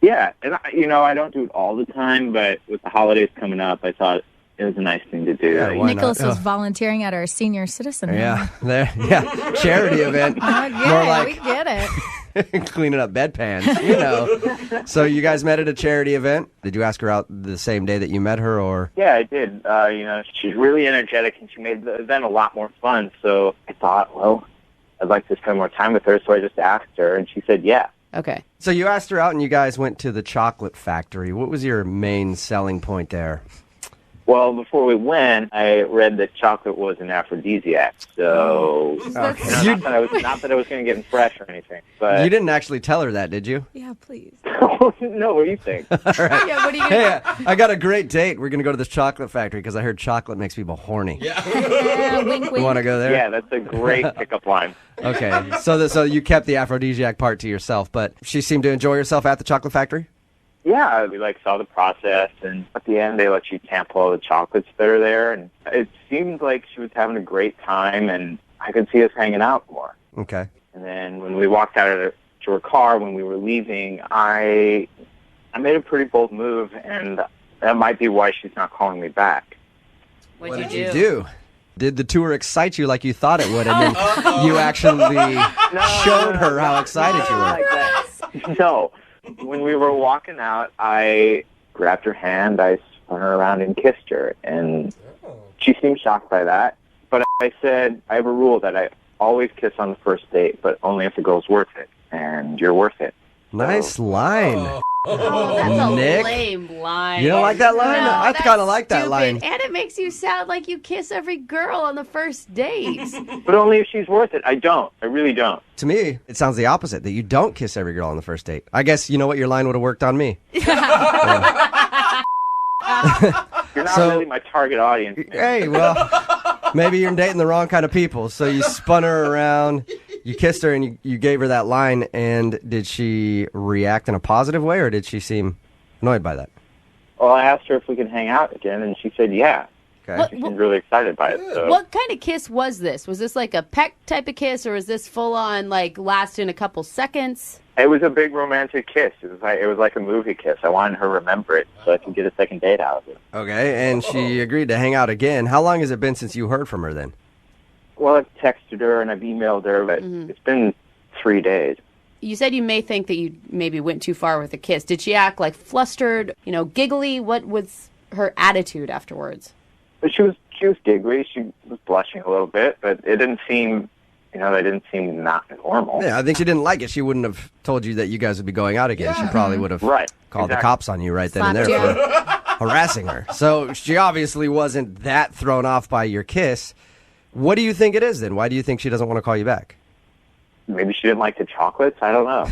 Speaker 21: Yeah, and I don't do it all the time, but with the holidays coming up, I thought it was a nice thing to do.
Speaker 8: Nicholas was volunteering at our senior citizen.
Speaker 18: Yeah, charity event. More like
Speaker 8: we get it.
Speaker 18: cleaning up bedpans, you know. So you guys met at a charity event. Did you ask her out the same day that you met her, or?
Speaker 21: Yeah, I did. She's really energetic, and she made the event a lot more fun. So I thought, well, I'd like to spend more time with her, so I just asked her, and she said, yeah.
Speaker 2: Okay.
Speaker 18: So you asked her out, and you guys went to the chocolate factory. What was your main selling point there?
Speaker 21: Well, before we went, I read that chocolate was an aphrodisiac. So, not that I was going to get fresh or anything. But
Speaker 18: You didn't actually tell her that, did you?
Speaker 8: Yeah, please.
Speaker 21: No, what do you think?
Speaker 18: All right.
Speaker 3: Yeah, what are you
Speaker 18: Hey, I got a great date. We're going to go to this chocolate factory because I heard chocolate makes people horny.
Speaker 21: Yeah.
Speaker 8: Wink,
Speaker 18: You want to go there?
Speaker 21: Yeah, that's a great pickup line.
Speaker 18: Okay. So you kept the aphrodisiac part to yourself, but she seemed to enjoy herself at the chocolate factory?
Speaker 21: Yeah, we saw the process, and at the end they let you sample all the chocolates that are there, and it seemed like she was having a great time, and I could see us hanging out more.
Speaker 18: Okay.
Speaker 21: And then when we walked out to her car, when we were leaving, I made a pretty bold move, and that might be why she's not calling me back.
Speaker 2: What'd
Speaker 18: What did you do? Did the tour excite you like you thought it would, and then you actually showed her how excited you were?
Speaker 21: No. When we were walking out, I grabbed her hand, I spun her around and kissed her, and she seemed shocked by that. But I said, I have a rule that I always kiss on the first date, but only if the girl's worth it, and you're worth it.
Speaker 18: Nice line.
Speaker 3: That's a
Speaker 18: Nick?
Speaker 3: lame line.
Speaker 18: You don't like that line?
Speaker 3: No,
Speaker 18: I
Speaker 3: that's
Speaker 18: kind of like that
Speaker 3: stupid.
Speaker 18: line.
Speaker 3: And it makes you sound like you kiss every girl on the first date.
Speaker 21: But only if she's worth it. I don't. I really don't.
Speaker 18: To me, it sounds the opposite, that you don't kiss every girl on the first date. I guess you know what, your line would have worked on me.
Speaker 21: You're not
Speaker 18: So-
Speaker 21: really my target audience.
Speaker 18: Hey, well, maybe you're dating the wrong kind of people. So you spun her around, you kissed her, and you gave her that line. And did she react in a positive way, or did she seem annoyed by that?
Speaker 21: Well, I asked her if we could hang out again, and she said yeah.
Speaker 18: Okay.
Speaker 21: She seemed really excited by it. So.
Speaker 3: What kind of kiss was this? Was this like a peck type of kiss, or was this full on like lasting a couple seconds?
Speaker 21: It was a big romantic kiss. It was like a movie kiss. I wanted her to remember it so I could get a second date out of it.
Speaker 18: Okay, and she agreed to hang out again. How long has it been since you heard from her then?
Speaker 21: Well, I've texted her and I've emailed her, but it's been 3 days.
Speaker 3: You said you may think that you maybe went too far with the kiss. Did she act like flustered, giggly? What was her attitude afterwards?
Speaker 21: But she was giggly. She was blushing a little bit, but it didn't seem, that didn't seem not normal.
Speaker 18: Yeah, I think she didn't like it. She wouldn't have told you that you guys would be going out again. She probably would have called the cops on you right then and there for harassing her. So she obviously wasn't that thrown off by your kiss. What do you think it is then? Why do you think she doesn't want to call you back?
Speaker 21: Maybe she didn't like the chocolates. I don't know.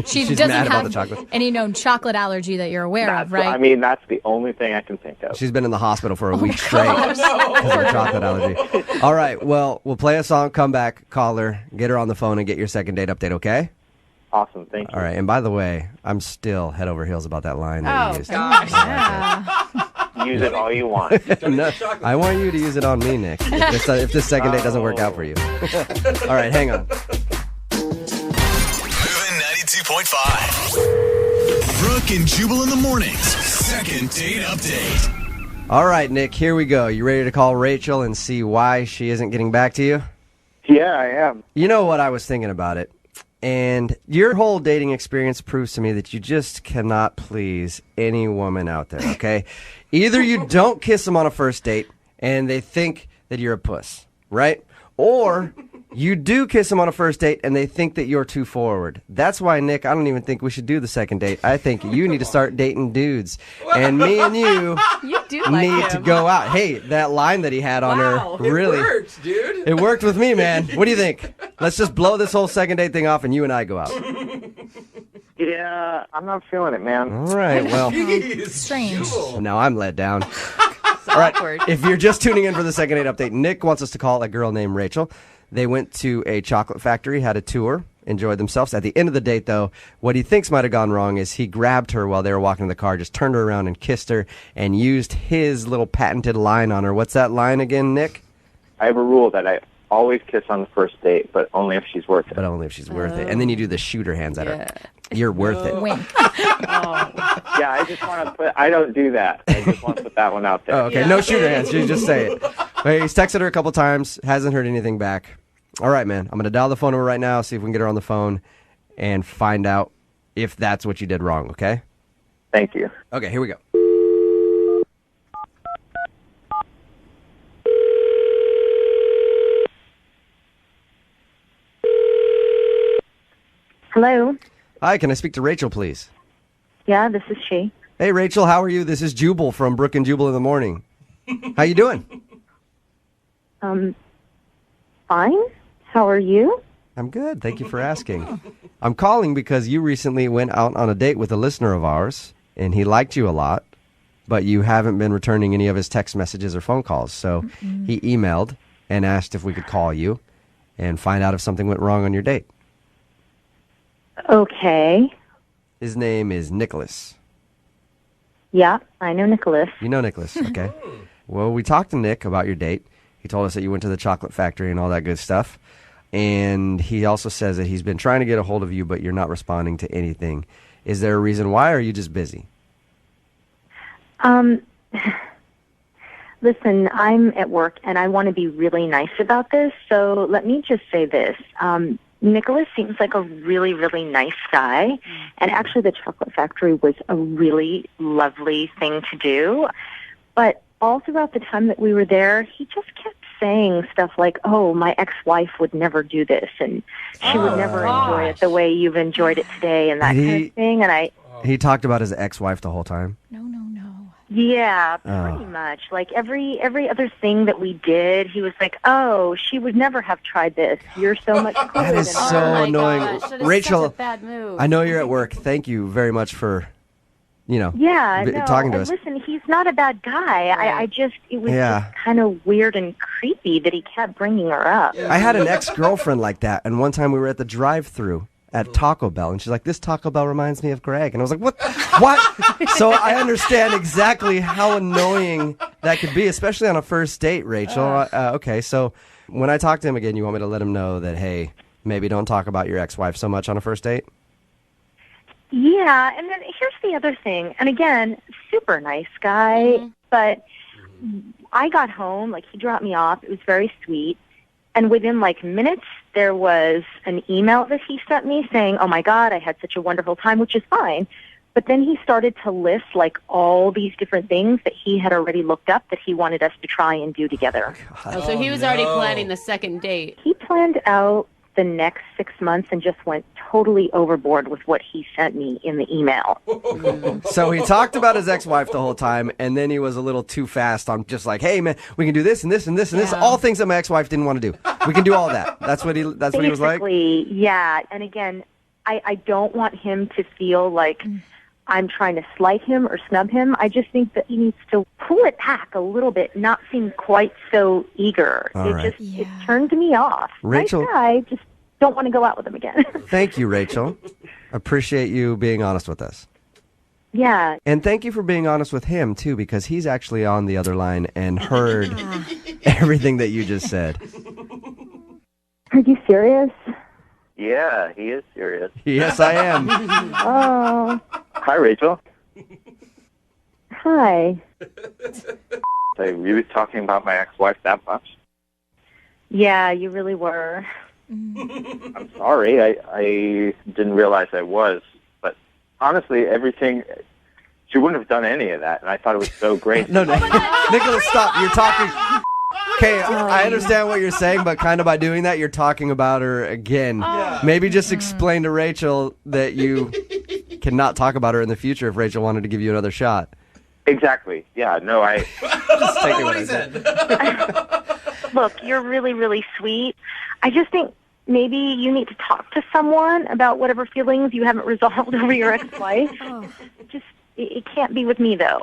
Speaker 8: She
Speaker 18: She's
Speaker 8: doesn't
Speaker 18: mad about
Speaker 8: have
Speaker 18: the chocolate.
Speaker 8: any known chocolate allergy that you're aware of, right?
Speaker 21: I mean, that's the only thing I can think of.
Speaker 18: She's been in the hospital for a week straight because of her chocolate allergy. All right, well, we'll play a song, come back, call her, get her on the phone, and get your second date update, okay?
Speaker 21: Awesome, thank you.
Speaker 18: All right, and by the way, I'm still head over heels about that line that you used.
Speaker 21: Use it all you want.
Speaker 18: No, I want you to use it on me, Nick, if this second date doesn't work out for you. All right, hang on.
Speaker 6: Moving 92.5. Brooke and Jubal in the mornings. Second date update.
Speaker 18: All right, Nick, here we go. You ready to call Rachel and see why she isn't getting back to you?
Speaker 21: Yeah, I am.
Speaker 18: You know what, I was thinking about it. And your whole dating experience proves to me that you just cannot please any woman out there, okay? Either you don't kiss them on a first date and they think that you're a puss, right? Or you do kiss them on a first date and they think that you're too forward. That's why, Nick, I don't even think we should do the second date. I think you need to start dating dudes. And me and you need to go out. Hey, that line that he had on her, really.
Speaker 5: It worked, dude.
Speaker 18: It worked with me, man. What do you think? Let's just blow this whole second date thing off and you and I go out.
Speaker 21: Yeah, I'm not feeling it, man.
Speaker 18: All right, well.
Speaker 8: Strange.
Speaker 18: Now I'm let down. All right, if you're just tuning in for the second date update, Nick wants us to call a girl named Rachel. They went to a chocolate factory, had a tour, enjoyed themselves. At the end of the date, though, what he thinks might have gone wrong is he grabbed her while they were walking in the car, just turned her around and kissed her, and used his little patented line on her. What's that line again, Nick?
Speaker 21: I have a rule that I always kiss on the first date, but only if she's worth it.
Speaker 18: But only if she's worth it. And then you do the shooter hands at her. You're worth it.
Speaker 8: Wink.
Speaker 21: Yeah, I just want to put. I don't do that. I just want to put that one out there.
Speaker 18: Oh, okay. No shooter hands. You just say it. Okay, he's texted her a couple times, hasn't heard anything back. All right, man. I'm going to dial the phone number right now, see if we can get her on the phone, and find out if that's what you did wrong, okay?
Speaker 21: Thank you.
Speaker 18: Okay, here we go.
Speaker 4: Hello.
Speaker 18: Hi, can I speak to Rachel, please?
Speaker 4: Yeah, this is she.
Speaker 18: Hey, Rachel, how are you? This is Jubal from Brooke and Jubal in the Morning. How you doing?
Speaker 4: Fine. How are you?
Speaker 18: I'm good. Thank you for asking. I'm calling because you recently went out on a date with a listener of ours, and he liked you a lot, but you haven't been returning any of his text messages or phone calls. So he emailed and asked if we could call you and find out if something went wrong on your date.
Speaker 4: Okay.
Speaker 18: His name is Nicholas.
Speaker 4: Yeah, I know Nicholas.
Speaker 18: You know Nicholas, okay. Well, we talked to Nick about your date. He told us that you went to the chocolate factory and all that good stuff. And he also says that he's been trying to get a hold of you, but you're not responding to anything. Is there a reason why, or are you just busy?
Speaker 4: Listen, I'm at work, and I want to be really nice about this, so let me just say this. Nicholas seems like a really, really nice guy, and actually the chocolate factory was a really lovely thing to do. But all throughout the time that we were there, he just kept saying stuff like, oh, my ex-wife would never do this, and she would never enjoy it the way you've enjoyed it today, and that kind of thing. And
Speaker 18: He talked about his ex-wife the whole time?
Speaker 4: yeah, pretty much. Like every other thing that we did, he was like, "Oh, she would never have tried this. You're so much cooler
Speaker 18: That is
Speaker 4: than her."
Speaker 18: so annoying. Rachel,
Speaker 2: such a bad move.
Speaker 18: I know you're at work. Thank you very much for,
Speaker 4: Yeah, no,
Speaker 18: talking to
Speaker 4: and
Speaker 18: us.
Speaker 4: listen, he's not a bad guy. It was
Speaker 18: Yeah.
Speaker 4: just kind of weird and creepy that he kept bringing her up.
Speaker 18: I had an ex-girlfriend like that, and one time we were at the drive-thru at Taco Bell, and she's like, "This Taco Bell reminds me of Greg," and I was like, "What? What?" So I understand exactly how annoying that could be, especially on a first date, Rachel. Okay, so when I talk to him again, you want me to let him know that, hey, maybe don't talk about your ex-wife so much on a first date?
Speaker 4: Yeah, and then here's the other thing. And again, super nice guy, but I got home, like he dropped me off. It was very sweet. And within like minutes, there was an email that he sent me saying, "Oh my God, I had such a wonderful time," which is fine. But then he started to list like all these different things that he had already looked up that he wanted us to try and do together.
Speaker 3: So he was already planning the second date.
Speaker 4: He planned out the next 6 months and just went totally overboard with what he sent me in the email.
Speaker 18: So he talked about his ex-wife the whole time, and then he was a little too fast on just like, "Hey, man, we can do this and this and this and this." All things that my ex-wife didn't want to do. We can do all that. That's what he was like?
Speaker 4: Basically, yeah. And again, I don't want him to feel like I'm trying to slight him or snub him. I just think that he needs to pull it back a little bit, not seem quite so eager.
Speaker 18: All right.
Speaker 4: It turned me off.
Speaker 18: Rachel-
Speaker 4: Nice guy, just don't want to go out with him again.
Speaker 18: Thank you, Rachel. Appreciate you being honest with us.
Speaker 4: Yeah.
Speaker 18: And thank you for being honest with him, too, because he's actually on the other line and heard everything that you just said.
Speaker 4: Are you serious?
Speaker 21: Yeah, he is serious.
Speaker 18: Yes, I am.
Speaker 4: Oh,
Speaker 21: Hi, Rachel.
Speaker 4: hi.
Speaker 21: Are you really talking about my ex-wife that much?
Speaker 4: Yeah, you really were.
Speaker 21: I'm sorry. I didn't realize I was. But honestly, she wouldn't have done any of that, and I thought it was so great.
Speaker 18: No, Nicholas, stop. You're talking. Okay, I understand what you're saying, but kind of by doing that, you're talking about her again. Maybe just explain to Rachel that you cannot talk about her in the future if Rachel wanted to give you another shot.
Speaker 21: Exactly. Yeah, no,
Speaker 18: Just take me what I said.
Speaker 4: Look, you're really, really sweet. I just think maybe you need to talk to someone about whatever feelings you haven't resolved over your ex-wife. It can't be with me, though.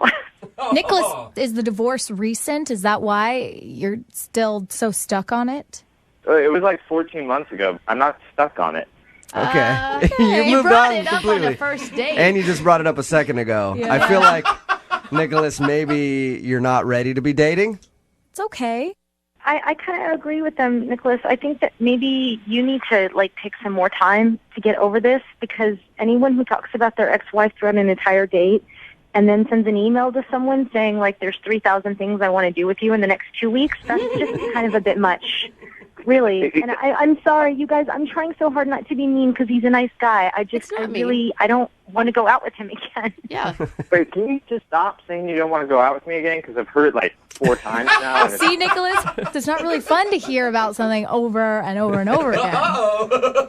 Speaker 8: Nicholas, is the divorce recent? Is that why you're still so stuck on it?
Speaker 21: It was like 14 months ago. I'm not stuck on it.
Speaker 13: Okay.
Speaker 2: You
Speaker 13: moved
Speaker 2: brought
Speaker 13: on
Speaker 2: it up
Speaker 13: completely.
Speaker 2: on a first date.
Speaker 13: And you just brought it up a second ago.
Speaker 8: Yeah.
Speaker 13: I feel like, Nicholas, maybe you're not ready to be dating.
Speaker 8: It's okay.
Speaker 4: I kind of agree with them, Nicholas. I think that maybe you need to, take some more time to get over this, because anyone who talks about their ex-wife throughout an entire date and then sends an email to someone saying, there's 3,000 things I want to do with you in the next 2 weeks, that's just kind of a bit much. Really. And I'm sorry, you guys, I'm trying so hard not to be mean because he's a nice guy. I don't want to go out with him again.
Speaker 2: Yeah.
Speaker 21: Wait, can you just stop saying you don't want to go out with me again? Because I've heard it 4 times now. and
Speaker 8: See, Nicholas, it's not really fun to hear about something over and over and over again.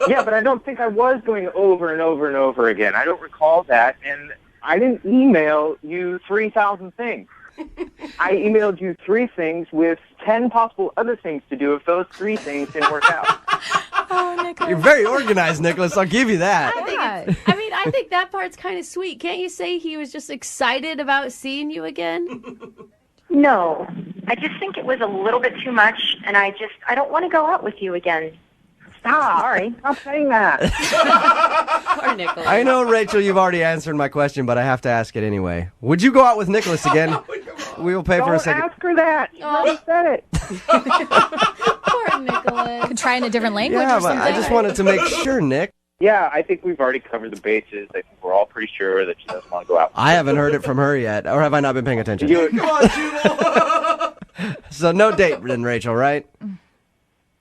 Speaker 21: Yeah, but I don't think I was going over and over and over again. I don't recall that, and I didn't email you 3,000 things. I emailed you 3 things with 10 possible other things to do if those 3 things didn't work out.
Speaker 8: Oh, Nicholas.
Speaker 13: You're very organized, Nicholas. I'll give you that.
Speaker 2: I think that part's kind of sweet. Can't you say he was just excited about seeing you again?
Speaker 4: No. I just think it was a little bit too much, and I don't want to go out with you again. Stop. Sorry.
Speaker 21: Stop saying that.
Speaker 2: Poor Nicholas.
Speaker 13: I know, Rachel, you've already answered my question, but I have to ask it anyway. Would you go out with Nicholas again? We will pay for a second.
Speaker 21: Don't ask her that. You already said it.
Speaker 2: Poor Nicholas.
Speaker 8: Could try in a different language
Speaker 13: Yeah,
Speaker 8: or
Speaker 13: but
Speaker 8: something.
Speaker 13: I just wanted to make sure, Nick.
Speaker 21: Yeah, I think we've already covered the bases. I think we're all pretty sure that she doesn't want to go out.
Speaker 13: I haven't heard it from her yet, or have I not been paying attention?
Speaker 21: Come on, Jubal.
Speaker 13: So no date then, Rachel, right?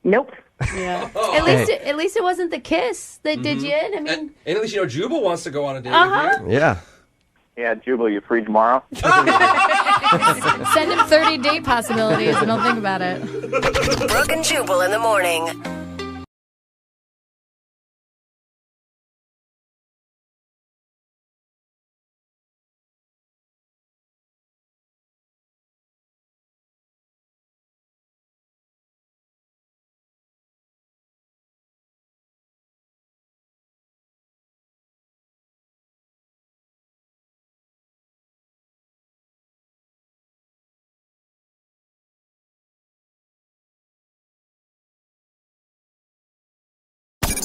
Speaker 4: Nope.
Speaker 2: Yeah.
Speaker 13: Hey.
Speaker 2: At least it wasn't the kiss that did you in. I mean,
Speaker 5: And at least Jubal wants to go on a date
Speaker 2: Uh-huh.
Speaker 5: with you.
Speaker 13: Yeah.
Speaker 21: Yeah, Jubal, you free tomorrow?
Speaker 8: Send him 30 date possibilities and he'll think about it.
Speaker 17: Brooke and Jubal in the morning.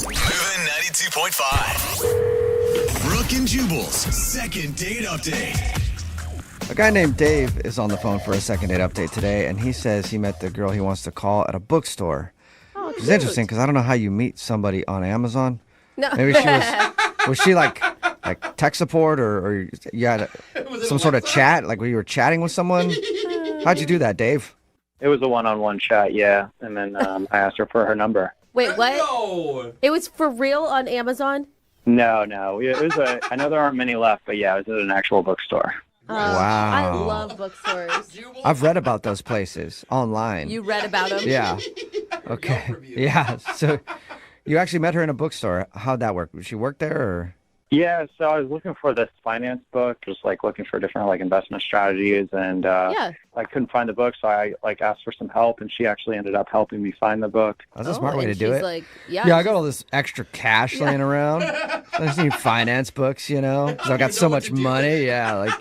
Speaker 6: Moving 92.5. Brooke and Jubal's second date update.
Speaker 13: A guy named Dave is on the phone for a second date update today, and he says he met the girl he wants to call at a bookstore.
Speaker 2: oh,
Speaker 13: It's interesting because I don't know how you meet somebody on Amazon.
Speaker 2: No.
Speaker 13: Maybe she was she like tech support or you had some sort of chat, like where you were chatting with someone? How'd you do that, Dave?
Speaker 7: It was a one-on-one chat, yeah. And then I asked her for her number.
Speaker 2: Wait, what?
Speaker 5: No.
Speaker 2: It was for real on Amazon?
Speaker 7: No. It was I know there aren't many left, but yeah, it was at an actual bookstore.
Speaker 13: Wow.
Speaker 2: I love bookstores.
Speaker 13: I've read about those places online.
Speaker 2: You read about them?
Speaker 13: Yeah. Okay. Yeah. So you actually met her in a bookstore. How'd that work? Did she work there or?
Speaker 7: Yeah, so I was looking for this finance book, just looking for different investment strategies, and I couldn't find the book, so I asked for some help, and she actually ended up helping me find the book.
Speaker 13: That's a smart way to do it.
Speaker 2: Yeah,
Speaker 13: I got all this extra cash laying around. I just need finance books, because I got so much money. Yeah,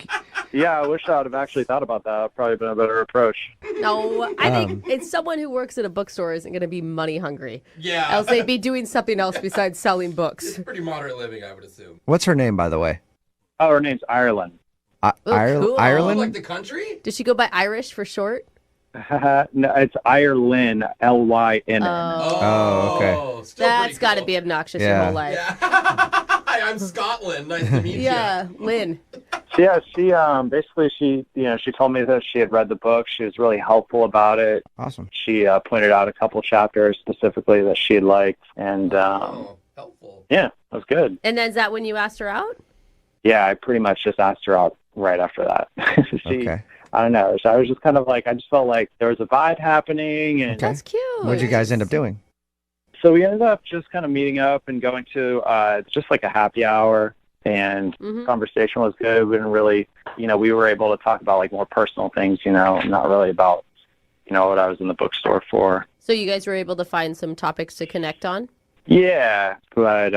Speaker 7: Yeah, I wish I would have actually thought about that. That'd probably been a better approach.
Speaker 2: No, I think it's someone who works at a bookstore isn't going to be money hungry.
Speaker 5: Yeah.
Speaker 2: Else they'd be doing something else besides selling books.
Speaker 5: Pretty moderate living, I would assume.
Speaker 13: What's her name, by the way?
Speaker 7: Oh, her name's Ireland.
Speaker 2: Cool.
Speaker 13: Ireland?
Speaker 5: Like the country?
Speaker 2: Does she go by Irish for short?
Speaker 7: No, it's Ireland, Lynn.
Speaker 13: Oh, okay.
Speaker 2: That's got to be obnoxious your whole life.
Speaker 5: Hi, I'm Scotland. Nice to meet you.
Speaker 2: Yeah, Lynn.
Speaker 7: Yeah, she basically she told me that she had read the book. She was really helpful about it.
Speaker 13: Awesome.
Speaker 7: She pointed out a couple chapters specifically that she had liked, and
Speaker 5: helpful.
Speaker 7: Yeah, it was good.
Speaker 2: And then is that when you asked her out?
Speaker 7: Yeah, I pretty much just asked her out right after that.
Speaker 13: Okay.
Speaker 7: I don't know. So I was just kind of I just felt like there was a vibe happening, and
Speaker 2: That's cute.
Speaker 13: What'd you guys end up doing?
Speaker 7: so we ended up just kind of meeting up and going to just a happy hour, and conversation was good. We didn't really, we were able to talk about more personal things, not really about, what I was in the bookstore for.
Speaker 2: So you guys were able to find some topics to connect on?
Speaker 7: Yeah, but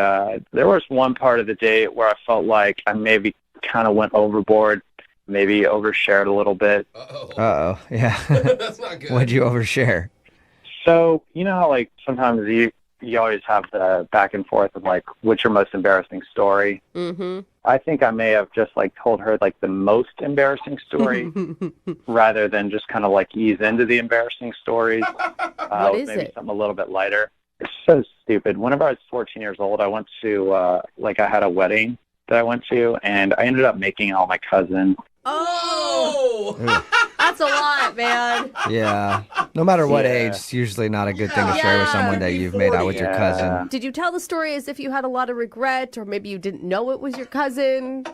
Speaker 7: there was one part of the date where I felt like I maybe kind of went overboard, maybe overshared a little bit.
Speaker 13: Uh-oh, yeah.
Speaker 5: That's not good.
Speaker 13: What'd you overshare?
Speaker 7: So, you know how, like, sometimes you always have the back and forth of, like, what's your most embarrassing story?
Speaker 2: Mm-hmm.
Speaker 7: I think I may have just, like, told her, like, the most embarrassing story rather than just kind of, like, ease into the embarrassing stories.
Speaker 2: What is
Speaker 7: maybe
Speaker 2: it?
Speaker 7: something a little bit lighter. It's so stupid. Whenever I was 14 years old, I went to, I had a wedding that I went to, and I ended up making out with my cousin.
Speaker 2: Oh! That's a lot, man.
Speaker 13: Yeah. No matter what
Speaker 7: Yeah.
Speaker 13: age, it's usually not a good thing to share with someone that you've made out with your cousin.
Speaker 2: Did you tell the story as if you had a lot of regret, or maybe you didn't know it was your cousin?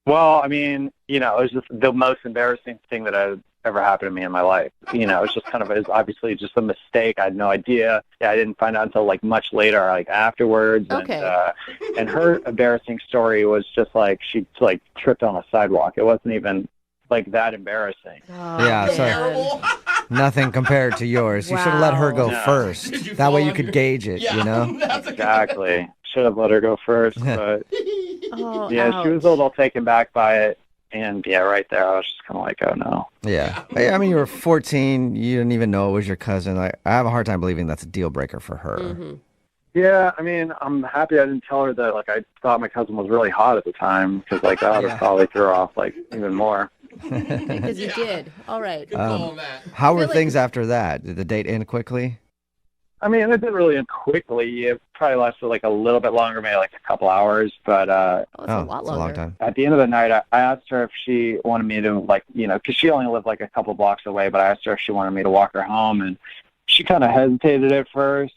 Speaker 7: Well, I mean, it was just the most embarrassing thing that had ever happened to me in my life. It was just it was obviously just a mistake. I had no idea. Yeah, I didn't find out until like much later, like afterwards.
Speaker 2: Okay.
Speaker 7: And her embarrassing story was just like she like tripped on a sidewalk. It wasn't even like that embarrassing.
Speaker 13: Yeah, so nothing compared to yours. You should have let her go
Speaker 7: No.
Speaker 13: first. That way you could gauge it, you know?
Speaker 7: Exactly. Should have let her go first, but
Speaker 2: Oh,
Speaker 7: yeah, she was a little taken back by it. And yeah, right there, I was just kind of like, oh no.
Speaker 13: Yeah. I mean, you were 14. You didn't even know it was your cousin. I have a hard time believing that's a deal breaker for her.
Speaker 2: Mm-hmm.
Speaker 7: Yeah, I mean, I'm happy I didn't tell her that, like, I thought my cousin was really hot at the time, because, like, that would have probably threw her off, like, even more.
Speaker 2: Because you did. All right.
Speaker 13: How were
Speaker 2: feel like-
Speaker 13: things after that? Did the date end quickly?
Speaker 7: I mean, it didn't really end quickly. It probably lasted, like, a little bit longer, maybe, like, a couple hours, but
Speaker 2: that's
Speaker 13: Oh,
Speaker 2: a lot
Speaker 13: it's a long
Speaker 2: longer.
Speaker 13: time.
Speaker 7: at the end of the night, I asked her if she wanted me to, like, because she only lived, like, a couple blocks away, but I asked her if she wanted me to walk her home, and she kind of hesitated at first,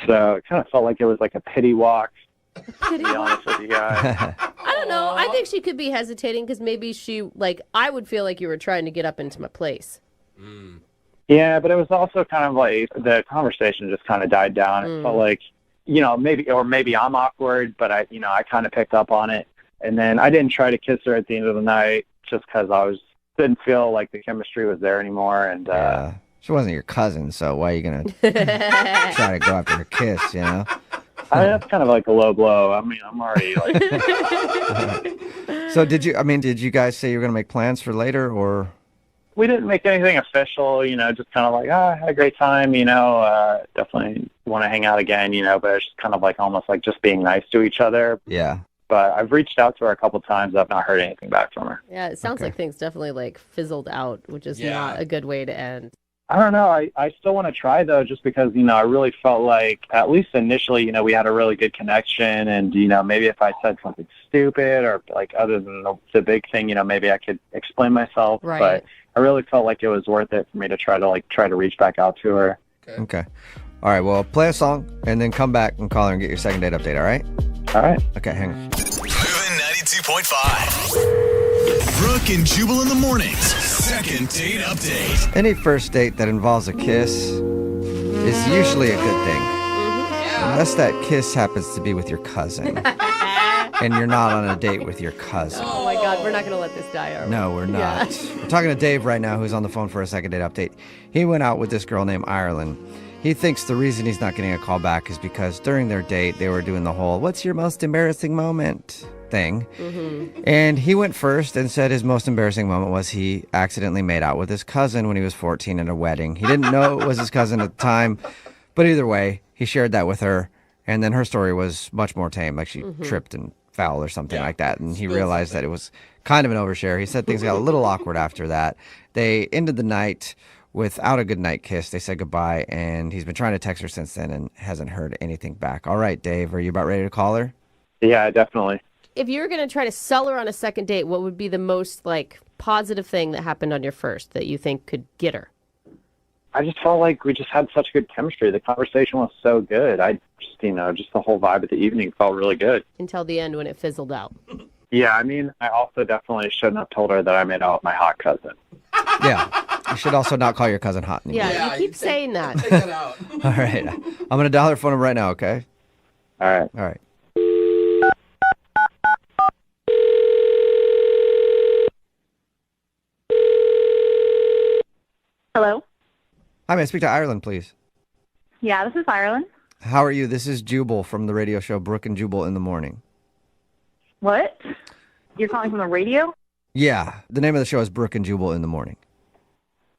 Speaker 7: so it kind of felt like it was, like, a pity walk, to be honest with you guys.
Speaker 2: I don't know. I think she could be hesitating because maybe I would feel like you were trying to get up into my place.
Speaker 7: Yeah, but it was also kind of like the conversation just kind of died down. It felt like, maybe I'm awkward, but I kind of picked up on it. And then I didn't try to kiss her at the end of the night just because didn't feel like the chemistry was there anymore. And
Speaker 13: Yeah. She wasn't your cousin, so why are you going to try to go after her kiss, you know?
Speaker 7: that's kind of like a low blow. I mean, I'm already like.
Speaker 13: So did you guys say you were going to make plans for later, or?
Speaker 7: We didn't make anything official, just kind of like, I had a great time, definitely want to hang out again, but it's just kind of like almost like just being nice to each other.
Speaker 13: Yeah.
Speaker 7: But I've reached out to her a couple times. I've not heard anything back from her.
Speaker 2: Yeah, it sounds like things definitely fizzled out, which is not a good way to end.
Speaker 7: I don't know. I still want to try, though, just because, I really felt like, at least initially, we had a really good connection. And, maybe if I said something stupid or, like, other than the big thing, maybe I could explain myself.
Speaker 2: Right.
Speaker 7: But I really felt like it was worth it for me to try to reach back out to her.
Speaker 13: Okay. All right, well, play a song and then come back and call her and get your second date update, all right?
Speaker 7: All right.
Speaker 13: Okay, hang on.
Speaker 6: Moving 92.5. Brooke and Jubal in the mornings. Second date update.
Speaker 13: Any first date that involves a kiss is usually a good thing. Unless that kiss happens to be with your cousin. And you're not on a date with your cousin.
Speaker 2: Oh my God, we're not going to let this die, are we?
Speaker 13: No, we're
Speaker 2: Yeah.
Speaker 13: not. We're talking to Dave right now, who's on the phone for a second date update. He went out with this girl named Ireland. He thinks the reason he's not getting a call back is because during their date, they were doing the whole, what's your most embarrassing moment thing. And he went first and said his most embarrassing moment was he accidentally made out with his cousin when he was 14 at a wedding. He didn't know it was his cousin at the time, but either way, he shared that with her. And then her story was much more tame, like she tripped and fell or something like that. And he realized that it was kind of an overshare. He said things got a little awkward after that. They ended the night without a goodnight kiss. They said goodbye, and he's been trying to text her since then and hasn't heard anything back. All right, Dave, are you about ready to call her?
Speaker 7: Yeah, definitely.
Speaker 2: If you were going to try to sell her on a second date, what would be the most positive thing that happened on your first that you think could get her?
Speaker 7: I just felt like we just had such good chemistry. The conversation was so good. I just, just the whole vibe of the evening felt really good.
Speaker 2: Until the end when it fizzled out.
Speaker 7: Yeah, I mean, I also definitely shouldn't have told her that I made out with my hot cousin.
Speaker 13: Yeah. You should also not call your cousin hot anymore.
Speaker 2: Yeah, you keep saying that.
Speaker 5: Take that out.
Speaker 13: All right. I'm going to dial her phone number right now, okay?
Speaker 7: All right.
Speaker 13: All right.
Speaker 4: Hello?
Speaker 13: Hi, may I speak to Ireland, please?
Speaker 4: Yeah, this is Ireland.
Speaker 13: How are you? This is Jubal from the radio show Brooke and Jubal in the Morning.
Speaker 11: What? You're calling from the radio?
Speaker 13: Yeah, the name of the show is Brooke and Jubal in the Morning.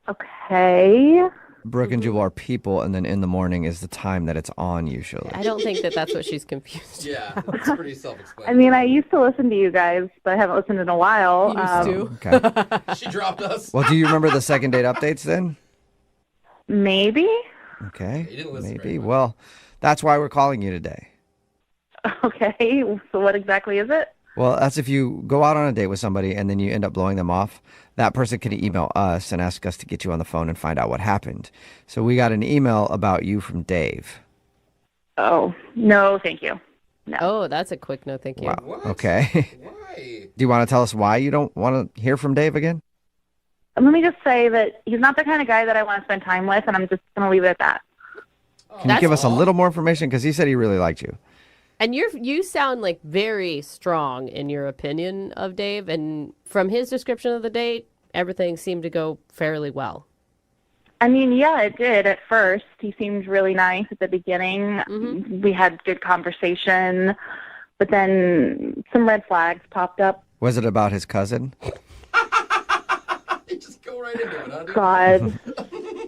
Speaker 11: Okay.
Speaker 13: Brooke and Jubal are people, and then in the morning is the time that it's on usually.
Speaker 2: I don't think that that's what she's confused.
Speaker 5: Yeah, it's pretty self-explanatory.
Speaker 11: I mean, I used to listen to you guys, but I haven't listened in a while.
Speaker 13: Okay.
Speaker 5: She dropped us.
Speaker 13: Well, do you remember the second date updates then?
Speaker 11: Maybe.
Speaker 13: Okay.
Speaker 5: You didn't listen
Speaker 13: Maybe. Well, that's why we're calling you today.
Speaker 11: Okay. So what exactly is it?
Speaker 13: Well, that's if you go out on a date with somebody and then you end up blowing them off, that person can email us and ask us to get you on the phone and find out what happened. So we got an email about you from Dave.
Speaker 11: Oh, no, thank you. No.
Speaker 2: Oh, that's a quick no, thank you.
Speaker 13: Wow. Okay. Why? Do you want to tell us why you don't want to hear from Dave again?
Speaker 11: Let me just say that he's not the kind of guy that I want to spend time with, and I'm just going to leave it at that.
Speaker 13: Can you give us a little more information? Because he said he really liked you.
Speaker 2: And you sound like very strong in your opinion of Dave, and from his description of the date, everything seemed to go fairly well.
Speaker 11: I mean, yeah, it did at first. He seemed really nice at the beginning. We had good conversation, but then some red flags popped up.
Speaker 13: Was it about his cousin?
Speaker 5: Just go right into it, huh?
Speaker 11: God.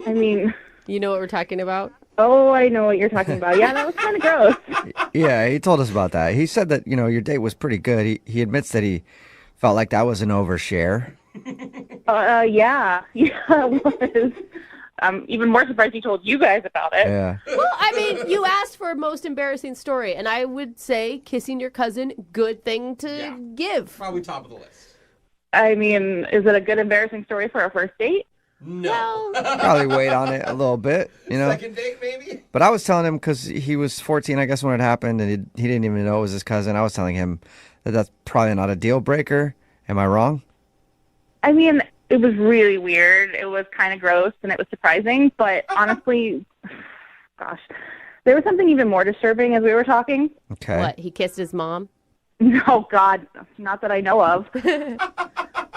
Speaker 11: I mean...
Speaker 2: You know what we're talking about?
Speaker 11: Oh, I know what you're talking about. Yeah, that was kind of gross.
Speaker 13: Yeah, he told us about that. He said that, your date was pretty good. He admits that he felt like that was an overshare.
Speaker 11: Yeah, it was. I'm even more surprised he told you guys about it.
Speaker 13: Yeah.
Speaker 2: Well, I mean, you asked for a most embarrassing story, and I would say kissing your cousin, good thing to give.
Speaker 5: Probably top of the list.
Speaker 11: I mean, is it a good embarrassing story for a first date?
Speaker 5: No.
Speaker 13: Probably wait on it a little bit,
Speaker 5: Second date, maybe?
Speaker 13: But I was telling him, because he was 14, I guess, when it happened, and he didn't even know it was his cousin. I was telling him that that's probably not a deal breaker. Am I wrong?
Speaker 11: I mean, it was really weird. It was kind of gross, and it was surprising. But honestly, gosh, there was something even more disturbing as we were talking.
Speaker 13: Okay.
Speaker 2: What, he kissed his mom?
Speaker 11: No, God, not that I know of.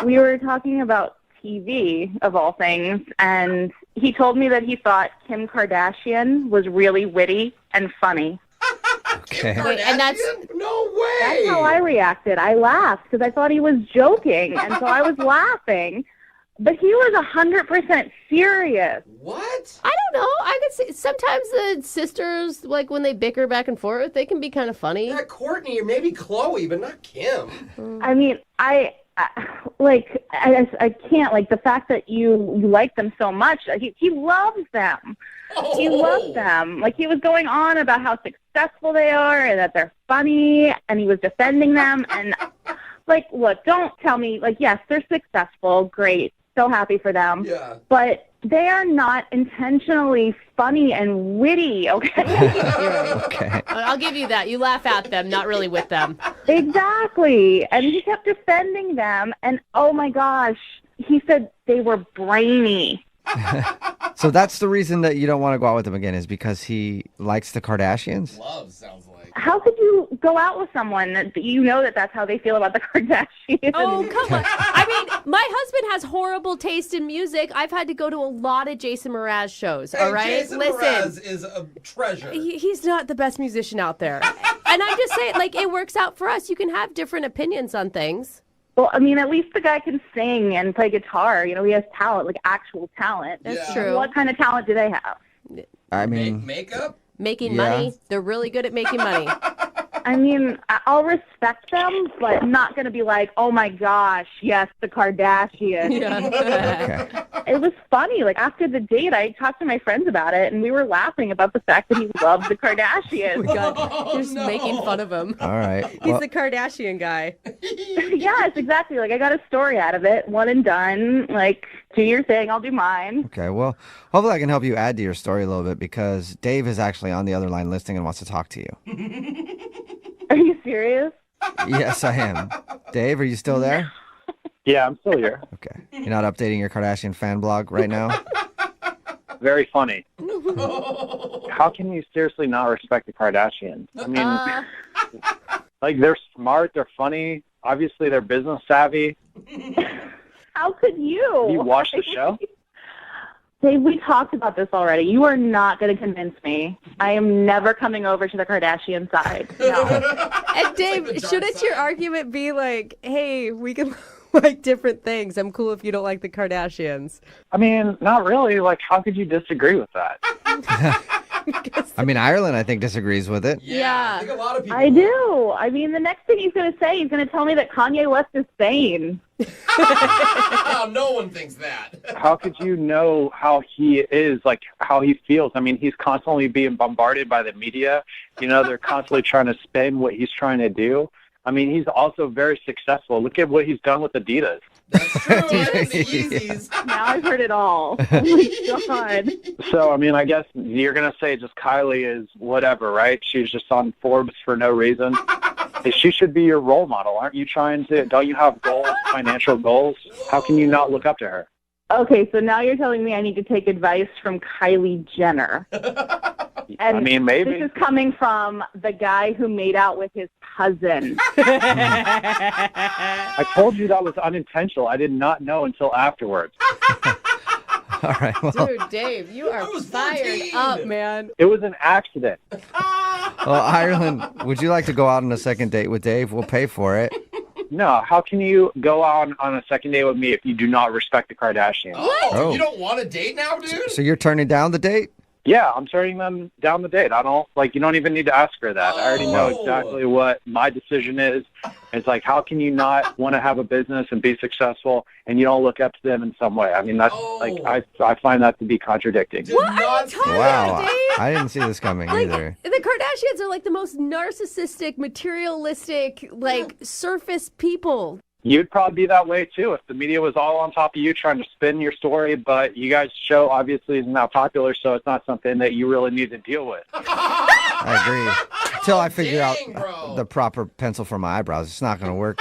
Speaker 11: We were talking about TV, of all things, and he told me that he thought Kim Kardashian was really witty and funny.
Speaker 13: Okay.
Speaker 2: Wait, and that's...
Speaker 5: No way!
Speaker 11: That's how I reacted. I laughed because I thought he was joking, and so I was laughing. But he was 100% serious.
Speaker 5: What?
Speaker 2: I don't know. I could say sometimes the sisters, like when they bicker back and forth, they can be kind of funny.
Speaker 5: Yeah, Courtney or maybe Chloe, but not Kim.
Speaker 11: I mean, I can't, like, the fact that you like them so much. He loves them.
Speaker 5: Oh.
Speaker 11: He loves them. Like, he was going on about how successful they are and that they're funny, and he was defending them. And, like, look, don't tell me, like, yes, they're successful. Great. So happy for them.
Speaker 5: Yeah.
Speaker 11: But they are not intentionally funny and witty, okay?
Speaker 13: Okay.
Speaker 2: I'll give you that. You laugh at them, not really with them.
Speaker 11: Exactly. And he kept defending them, and oh my gosh, he said they were brainy.
Speaker 13: So that's the reason that you don't want to go out with him again, is because he likes the Kardashians?
Speaker 5: Love sounds like.
Speaker 11: How could you go out with someone that you know that that's how they feel about the Kardashians?
Speaker 2: Oh, come on. I mean, my husband has horrible taste in music. I've had to go to a lot of Jason Mraz shows, all right?
Speaker 5: Jason Mraz is a treasure.
Speaker 2: He's not the best musician out there. And I'm just saying, like, it works out for us. You can have different opinions on things.
Speaker 11: Well, I mean, at least the guy can sing and play guitar. You know, he has talent, like actual talent.
Speaker 2: That's true.
Speaker 11: What kind of talent do they have?
Speaker 13: I mean...
Speaker 5: Makeup?
Speaker 2: Making money. They're really good at making money.
Speaker 11: I mean, I'll respect them, but not going to be like, oh my gosh, yes, the Kardashians.
Speaker 2: Yeah.
Speaker 13: Okay.
Speaker 11: It was funny. Like, after the date, I talked to my friends about it, and we were laughing about the fact that he loved the Kardashians.
Speaker 2: Oh my God. You're just making fun of him.
Speaker 13: All right.
Speaker 2: He's the Kardashian guy.
Speaker 11: Yes, exactly. Like, I got a story out of it, one and done. Like, do your thing, I'll do mine.
Speaker 13: Okay, well, hopefully I can help you add to your story a little bit, because Dave is actually on the other line listening and wants to talk to you.
Speaker 11: Are you serious?
Speaker 13: Yes, I am. Dave, are you still there?
Speaker 7: Yeah, I'm still here.
Speaker 13: Okay. You're not updating your Kardashian fan blog right now?
Speaker 7: Very funny. How can you seriously not respect the Kardashians? I mean, like, they're smart, they're funny, obviously they're business savvy.
Speaker 11: How could you?
Speaker 7: You watch the show?
Speaker 11: Dave, we talked about this already. You are not going to convince me. I am never coming over to the Kardashian side. No.
Speaker 2: And Dave, shouldn't your argument be like, hey, we can like different things. I'm cool if you don't like the Kardashians.
Speaker 7: I mean, not really. Like, how could you disagree with that?
Speaker 13: I mean, Ireland, I think, disagrees with it.
Speaker 11: Yeah.
Speaker 5: I think a lot of people.
Speaker 11: I do. I mean, the next thing he's going to say, he's going to tell me that Kanye West is sane.
Speaker 5: No one thinks that.
Speaker 7: How could you know how he is, like how he feels? I mean, he's constantly being bombarded by the media. You know, they're constantly trying to spin what he's trying to do. I mean, he's also very successful. Look at what he's done with Adidas.
Speaker 11: Now I've heard it all. Oh my God.
Speaker 7: So, I mean, I guess you're going to say just Kylie is whatever, right? She's just on Forbes for no reason. She should be your role model. Aren't you don't you have goals, financial goals? How can you not look up to her?
Speaker 11: Okay, so now you're telling me I need to take advice from Kylie Jenner. And
Speaker 7: I mean, maybe.
Speaker 11: This is coming from the guy who made out with his cousin.
Speaker 7: I told you that was unintentional. I did not know until afterwards.
Speaker 13: All right. Well,
Speaker 2: Dude, Dave, you are fired up, man.
Speaker 7: It was an accident.
Speaker 13: well, Ireland, would you like to go out on a second date with Dave? We'll pay for it.
Speaker 7: No, how can you go out on a second date with me if you do not respect the Kardashians?
Speaker 13: Oh.
Speaker 5: You don't want a date now, dude?
Speaker 13: So you're turning down the date?
Speaker 7: Yeah, I'm turning them down the date. You don't even need to ask her that. I already know exactly what my decision is. It's like, how can you not want to have a business and be successful and you don't look up to them in some way? I mean, that's I find that to be contradicting.
Speaker 2: What are you talking
Speaker 13: Wow.
Speaker 2: about, Dave?
Speaker 13: I didn't see this coming either.
Speaker 2: The Kardashians are like the most narcissistic, materialistic, like surface people.
Speaker 7: You'd probably be that way, too, if the media was all on top of you trying to spin your story, but you guys' show obviously is now popular, so it's not something that you really need to deal with.
Speaker 13: I agree. Until I figure out the proper pencil for my eyebrows, it's not going to work.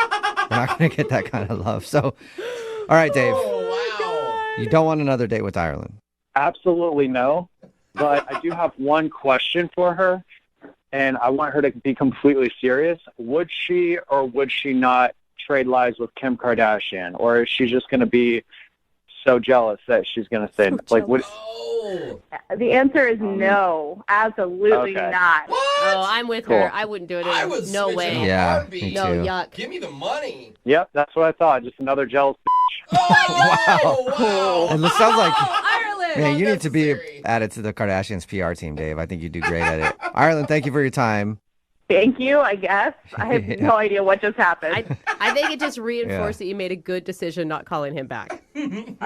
Speaker 13: We're not going to get that kind of love. So, all right, Dave. You don't want another date with Ireland?
Speaker 7: Absolutely no, but I do have one question for her, and I want her to be completely serious. Would she or would she not trade lives with Kim Kardashian, or is she just going to be so jealous that she's going to say,
Speaker 11: The answer is no, absolutely
Speaker 7: Okay.
Speaker 11: not.
Speaker 2: Oh, I'm with
Speaker 7: Cool.
Speaker 2: her. I wouldn't do it.
Speaker 5: I would
Speaker 2: No
Speaker 5: switch
Speaker 2: way.
Speaker 5: in a
Speaker 13: Yeah,
Speaker 5: heartbeat.
Speaker 13: me
Speaker 2: No,
Speaker 13: too.
Speaker 2: yuck.
Speaker 5: Give me the money.
Speaker 7: Yep, that's what I thought. Just another jealous
Speaker 5: Wow.
Speaker 13: And it sounds like,
Speaker 2: Ireland!
Speaker 13: man, you need to be added to the Kardashians PR team, Dave. I think you do great at it. Ireland, thank you for your time.
Speaker 11: Thank you, I guess. I have no idea what just happened.
Speaker 2: I think it just reinforced that you made a good decision not calling him back.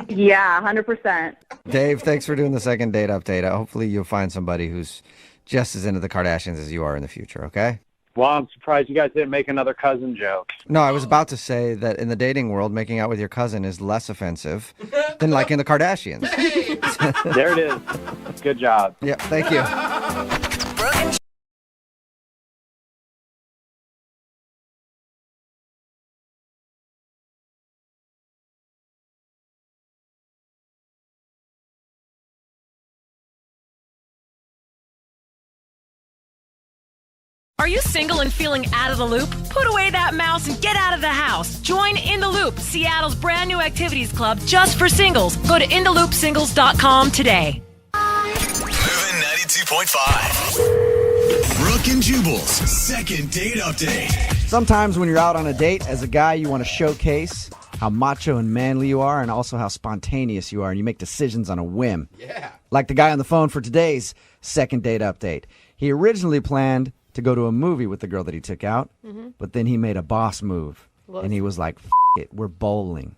Speaker 11: Yeah, 100%.
Speaker 13: Dave, thanks for doing the second date update. Hopefully you'll find somebody who's just as into the Kardashians as you are in the future, okay?
Speaker 7: Well, I'm surprised you guys didn't make another cousin joke.
Speaker 13: No, I was about to say that in the dating world, making out with your cousin is less offensive than like in the Kardashians.
Speaker 7: There it is. Good job.
Speaker 13: Yeah, thank you.
Speaker 12: Are you single and feeling out of the loop? Put away that mouse and get out of the house. Join In the Loop, Seattle's brand new activities club just for singles. Go to intheloopsingles.com today.
Speaker 6: Moving 92.5. Brooke and Jubal's second date update.
Speaker 13: Sometimes when you're out on a date, as a guy, you want to showcase how macho and manly you are and also how spontaneous you are, and you make decisions on a whim.
Speaker 5: Yeah.
Speaker 13: Like the guy on the phone for today's second date update. He originally planned to go to a movie with the girl that he took out, but then he made a boss move, and he was like, F it, we're bowling.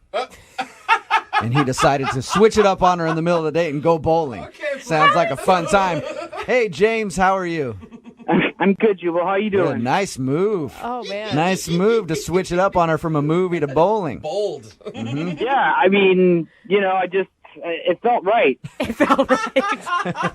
Speaker 13: And he decided to switch it up on her in the middle of the date and go bowling. Sounds like a fun time. Hey, James, how are you?
Speaker 22: I'm good, Jubal. How you doing?
Speaker 13: Yeah, nice move.
Speaker 2: Oh, man.
Speaker 13: Nice move to switch it up on her from a movie to bowling.
Speaker 5: Bold.
Speaker 22: Yeah, I mean, it felt right.
Speaker 2: It felt right.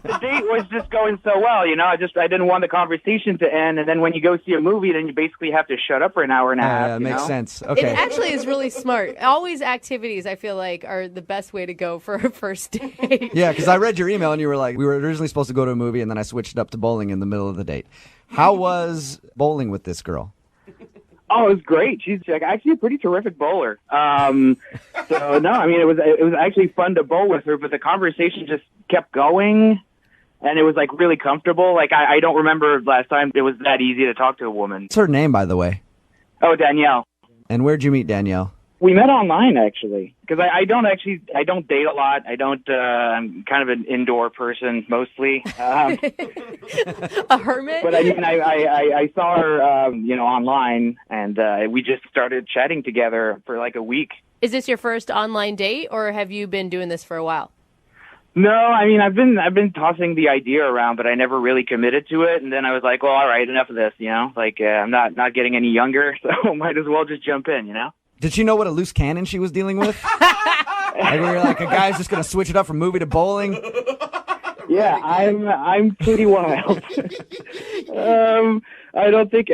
Speaker 22: The date was just going so well, I didn't want the conversation to end, and then when you go see a movie, then you basically have to shut up for an hour and a half.
Speaker 13: Makes sense. Okay.
Speaker 2: It actually is really smart. Always activities, I feel like, are the best way to go for a first date.
Speaker 13: Yeah, because I read your email and you were like, we were originally supposed to go to a movie and then I switched it up to bowling in the middle of the date. How was bowling with this girl?
Speaker 22: Oh, it was great. She's like, actually a pretty terrific bowler. So no, I mean, it was actually fun to bowl with her, but the conversation just kept going, and it was like really comfortable. Like I don't remember last time it was that easy to talk to a woman.
Speaker 13: What's her name, by the way?
Speaker 22: Oh, Danielle.
Speaker 13: And where'd you meet Danielle?
Speaker 22: We met online, actually, because I don't date a lot. I'm kind of an indoor person mostly.
Speaker 2: A hermit?
Speaker 22: But I mean, I saw her, online, and we just started chatting together for like a week.
Speaker 2: Is this your first online date, or have you been doing this for a while?
Speaker 22: No, I mean, I've been tossing the idea around, but I never really committed to it. And then I was like, well, all right, enough of this, Like, I'm not getting any younger, so might as well just jump in,
Speaker 13: Did she know what a loose cannon she was dealing with? Like, we were like, a guy's just going to switch it up from movie to bowling?
Speaker 22: Yeah, I'm pretty wild. I don't think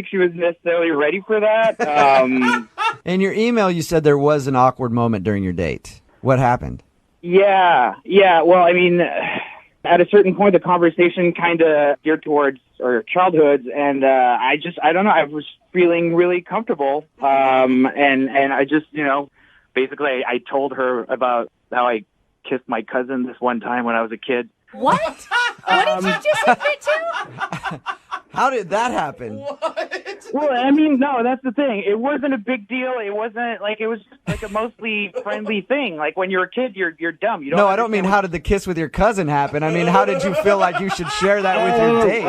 Speaker 22: she was necessarily ready for that.
Speaker 13: In your email, you said there was an awkward moment during your date. What happened?
Speaker 22: Yeah. Well, I mean, at a certain point, the conversation kind of geared towards our childhoods, and I don't know. I was feeling really comfortable, and I just, basically, I told her about how I kissed my cousin this one time when I was a kid.
Speaker 2: What? What did you just admit to?
Speaker 13: How did that happen?
Speaker 22: Well, I mean, no, that's the thing. It wasn't a big deal. It wasn't like, it was just like a mostly friendly thing. Like when you're a kid, you're dumb. You don't.
Speaker 13: No, I don't mean how did the kiss with your cousin happen. I mean, how did you feel like you should share that with your date?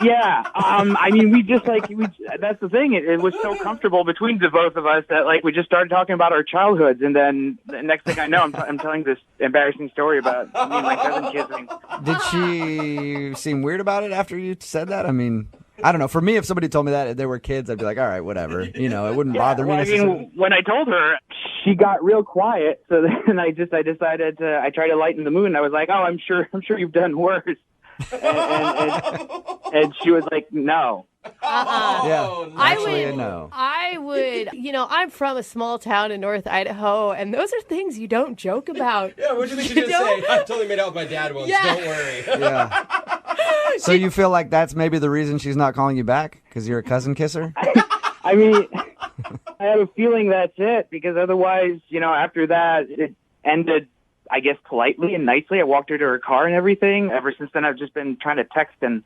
Speaker 22: Yeah. I mean, that's the thing. It was so comfortable between the both of us that like we just started talking about our childhoods, and then the next thing I know, I'm telling this embarrassing story about me and my cousin kissing.
Speaker 13: Did she seem weird about it after you said that? I mean, I don't know. For me, if somebody told me that if they were kids, I'd be like, all right, whatever. It wouldn't bother me.
Speaker 22: I mean, when I told her, she got real quiet. So then I decided I tried to lighten the mood. And I was like, oh, I'm sure you've done worse. And she was like, no.
Speaker 13: Yeah, actually, no.
Speaker 2: I would, I'm from a small town in North Idaho, and those are things you don't joke about.
Speaker 5: Yeah, what do you think she's going to say? I totally made out with my dad once, don't worry.
Speaker 13: Yeah. So you feel like that's maybe the reason she's not calling you back? Because you're a cousin kisser?
Speaker 22: I mean, I have a feeling that's it, because otherwise, after that, it ended, I guess, politely and nicely. I walked her to her car and everything. Ever since then, I've just been trying to text, and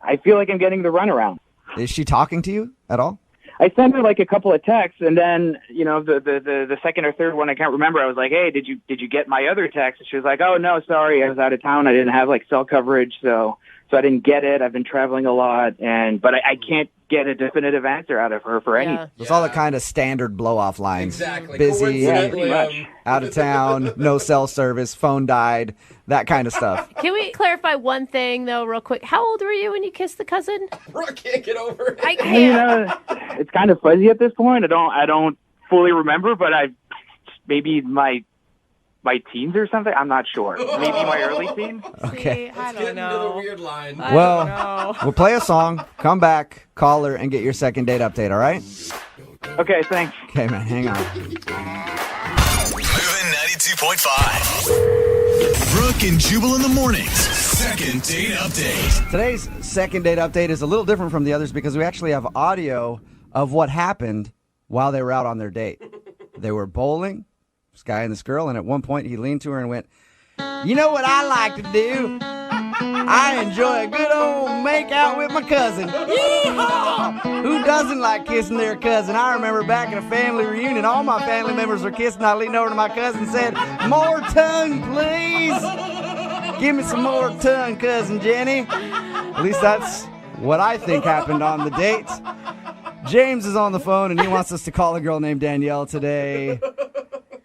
Speaker 22: I feel like I'm getting the runaround.
Speaker 13: Is she talking to you at all?
Speaker 22: I sent her like a couple of texts, and then the second or third one, I can't remember. I was like, "Hey, did you get my other text?" And she was like, "Oh no, sorry, I was out of town. I didn't have like cell coverage, so I didn't get it. I've been traveling a lot, but I can't get a definitive answer out of her for anything."
Speaker 13: It's all the kind of standard blow-off lines.
Speaker 5: Exactly.
Speaker 13: Busy,
Speaker 22: much.
Speaker 13: out of town, no cell service, phone died, that kind of stuff.
Speaker 2: Can we clarify one thing, though, real quick? How old were you when you kissed the cousin?
Speaker 5: I can't get over it.
Speaker 2: I can't.
Speaker 22: It's kind of fuzzy at this point. I don't fully remember, but maybe my teens or something. I'm not sure. Maybe my early teens.
Speaker 13: Okay.
Speaker 2: I don't know.
Speaker 5: Into the weird line.
Speaker 13: Well, we'll play a song, come back, call her, and get your second date update, all right?
Speaker 22: Okay, thanks.
Speaker 13: Okay, man, hang on.
Speaker 6: Moving 92.5. Brooke and Jubal in the mornings. Second date update.
Speaker 13: Today's second date update is a little different from the others because we actually have audio of what happened while they were out on their date. They were bowling, this guy and this girl, and at one point he leaned to her and went, "You know what I like to do? I enjoy a good old make out with my cousin." Yeehaw! Who doesn't like kissing their cousin? I remember back in a family reunion, all my family members were kissing. I leaned over to my cousin and said, "More tongue, please. Give me some more tongue, cousin Jenny." At least that's what I think happened on the date. James is on the phone, and he wants us to call a girl named Danielle today.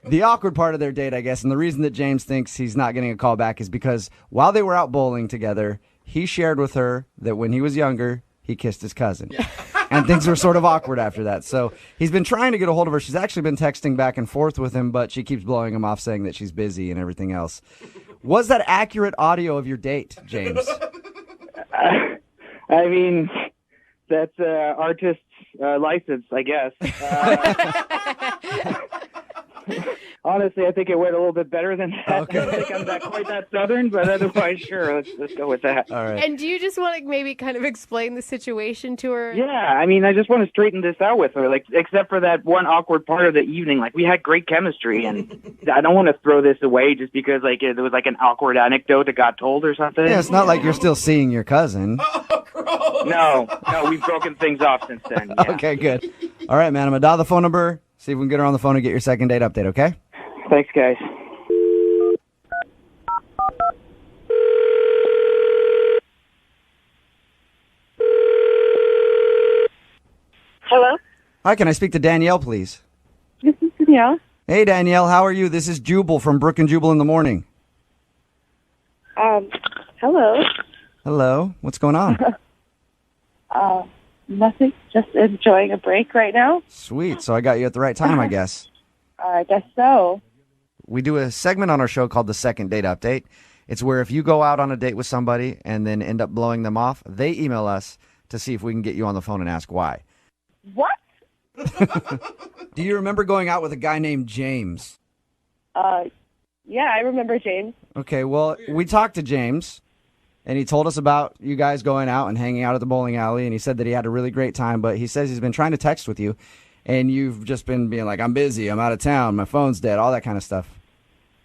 Speaker 13: The awkward part of their date, I guess, and the reason that James thinks he's not getting a call back is because while they were out bowling together, he shared with her that when he was younger, he kissed his cousin. And things were sort of awkward after that. So he's been trying to get a hold of her. She's actually been texting back and forth with him, but she keeps blowing him off, saying that she's busy and everything else. Was that accurate audio of your date, James?
Speaker 22: I mean, that's artist's license, I guess. honestly, I think it went a little bit better than that. Okay. I don't think I'm quite that Southern, but otherwise, sure, let's go with that.
Speaker 13: All right.
Speaker 2: And do you just want to maybe kind of explain the situation to her?
Speaker 22: Yeah, I mean, I just want to straighten this out with her, like, except for that one awkward part of the evening. Like, we had great chemistry, and I don't want to throw this away just because, like, there was, like, an awkward anecdote that got told or something.
Speaker 13: Yeah, it's not like you're still seeing your cousin.
Speaker 22: No, we've broken things off since then. Yeah.
Speaker 13: Okay, good. All right, man, I'm going to dial the phone number, see if we can get her on the phone and get your second date update, okay?
Speaker 22: Thanks, guys.
Speaker 9: Hello?
Speaker 13: Hi, can I speak to Danielle, please?
Speaker 9: This is Danielle.
Speaker 13: Hey, Danielle, how are you? This is Jubal from Brooke and Jubal in the Morning.
Speaker 9: Hello.
Speaker 13: Hello, what's going on?
Speaker 9: Nothing. Just enjoying a break right now.
Speaker 13: Sweet, so I got you at the right time, I guess.
Speaker 9: I guess so.
Speaker 13: We do a segment on our show called the Second Date Update. It's where if you go out on a date with somebody and then end up blowing them off, they email us to see if we can get you on the phone and ask why.
Speaker 9: What?
Speaker 13: Do you remember going out with a guy named James?
Speaker 9: Yeah, I remember James.
Speaker 13: Okay, well, we talked to James, and he told us about you guys going out and hanging out at the bowling alley, and he said that he had a really great time, but he says he's been trying to text with you, and you've just been being like, I'm busy, I'm out of town, my phone's dead, all that kind of stuff.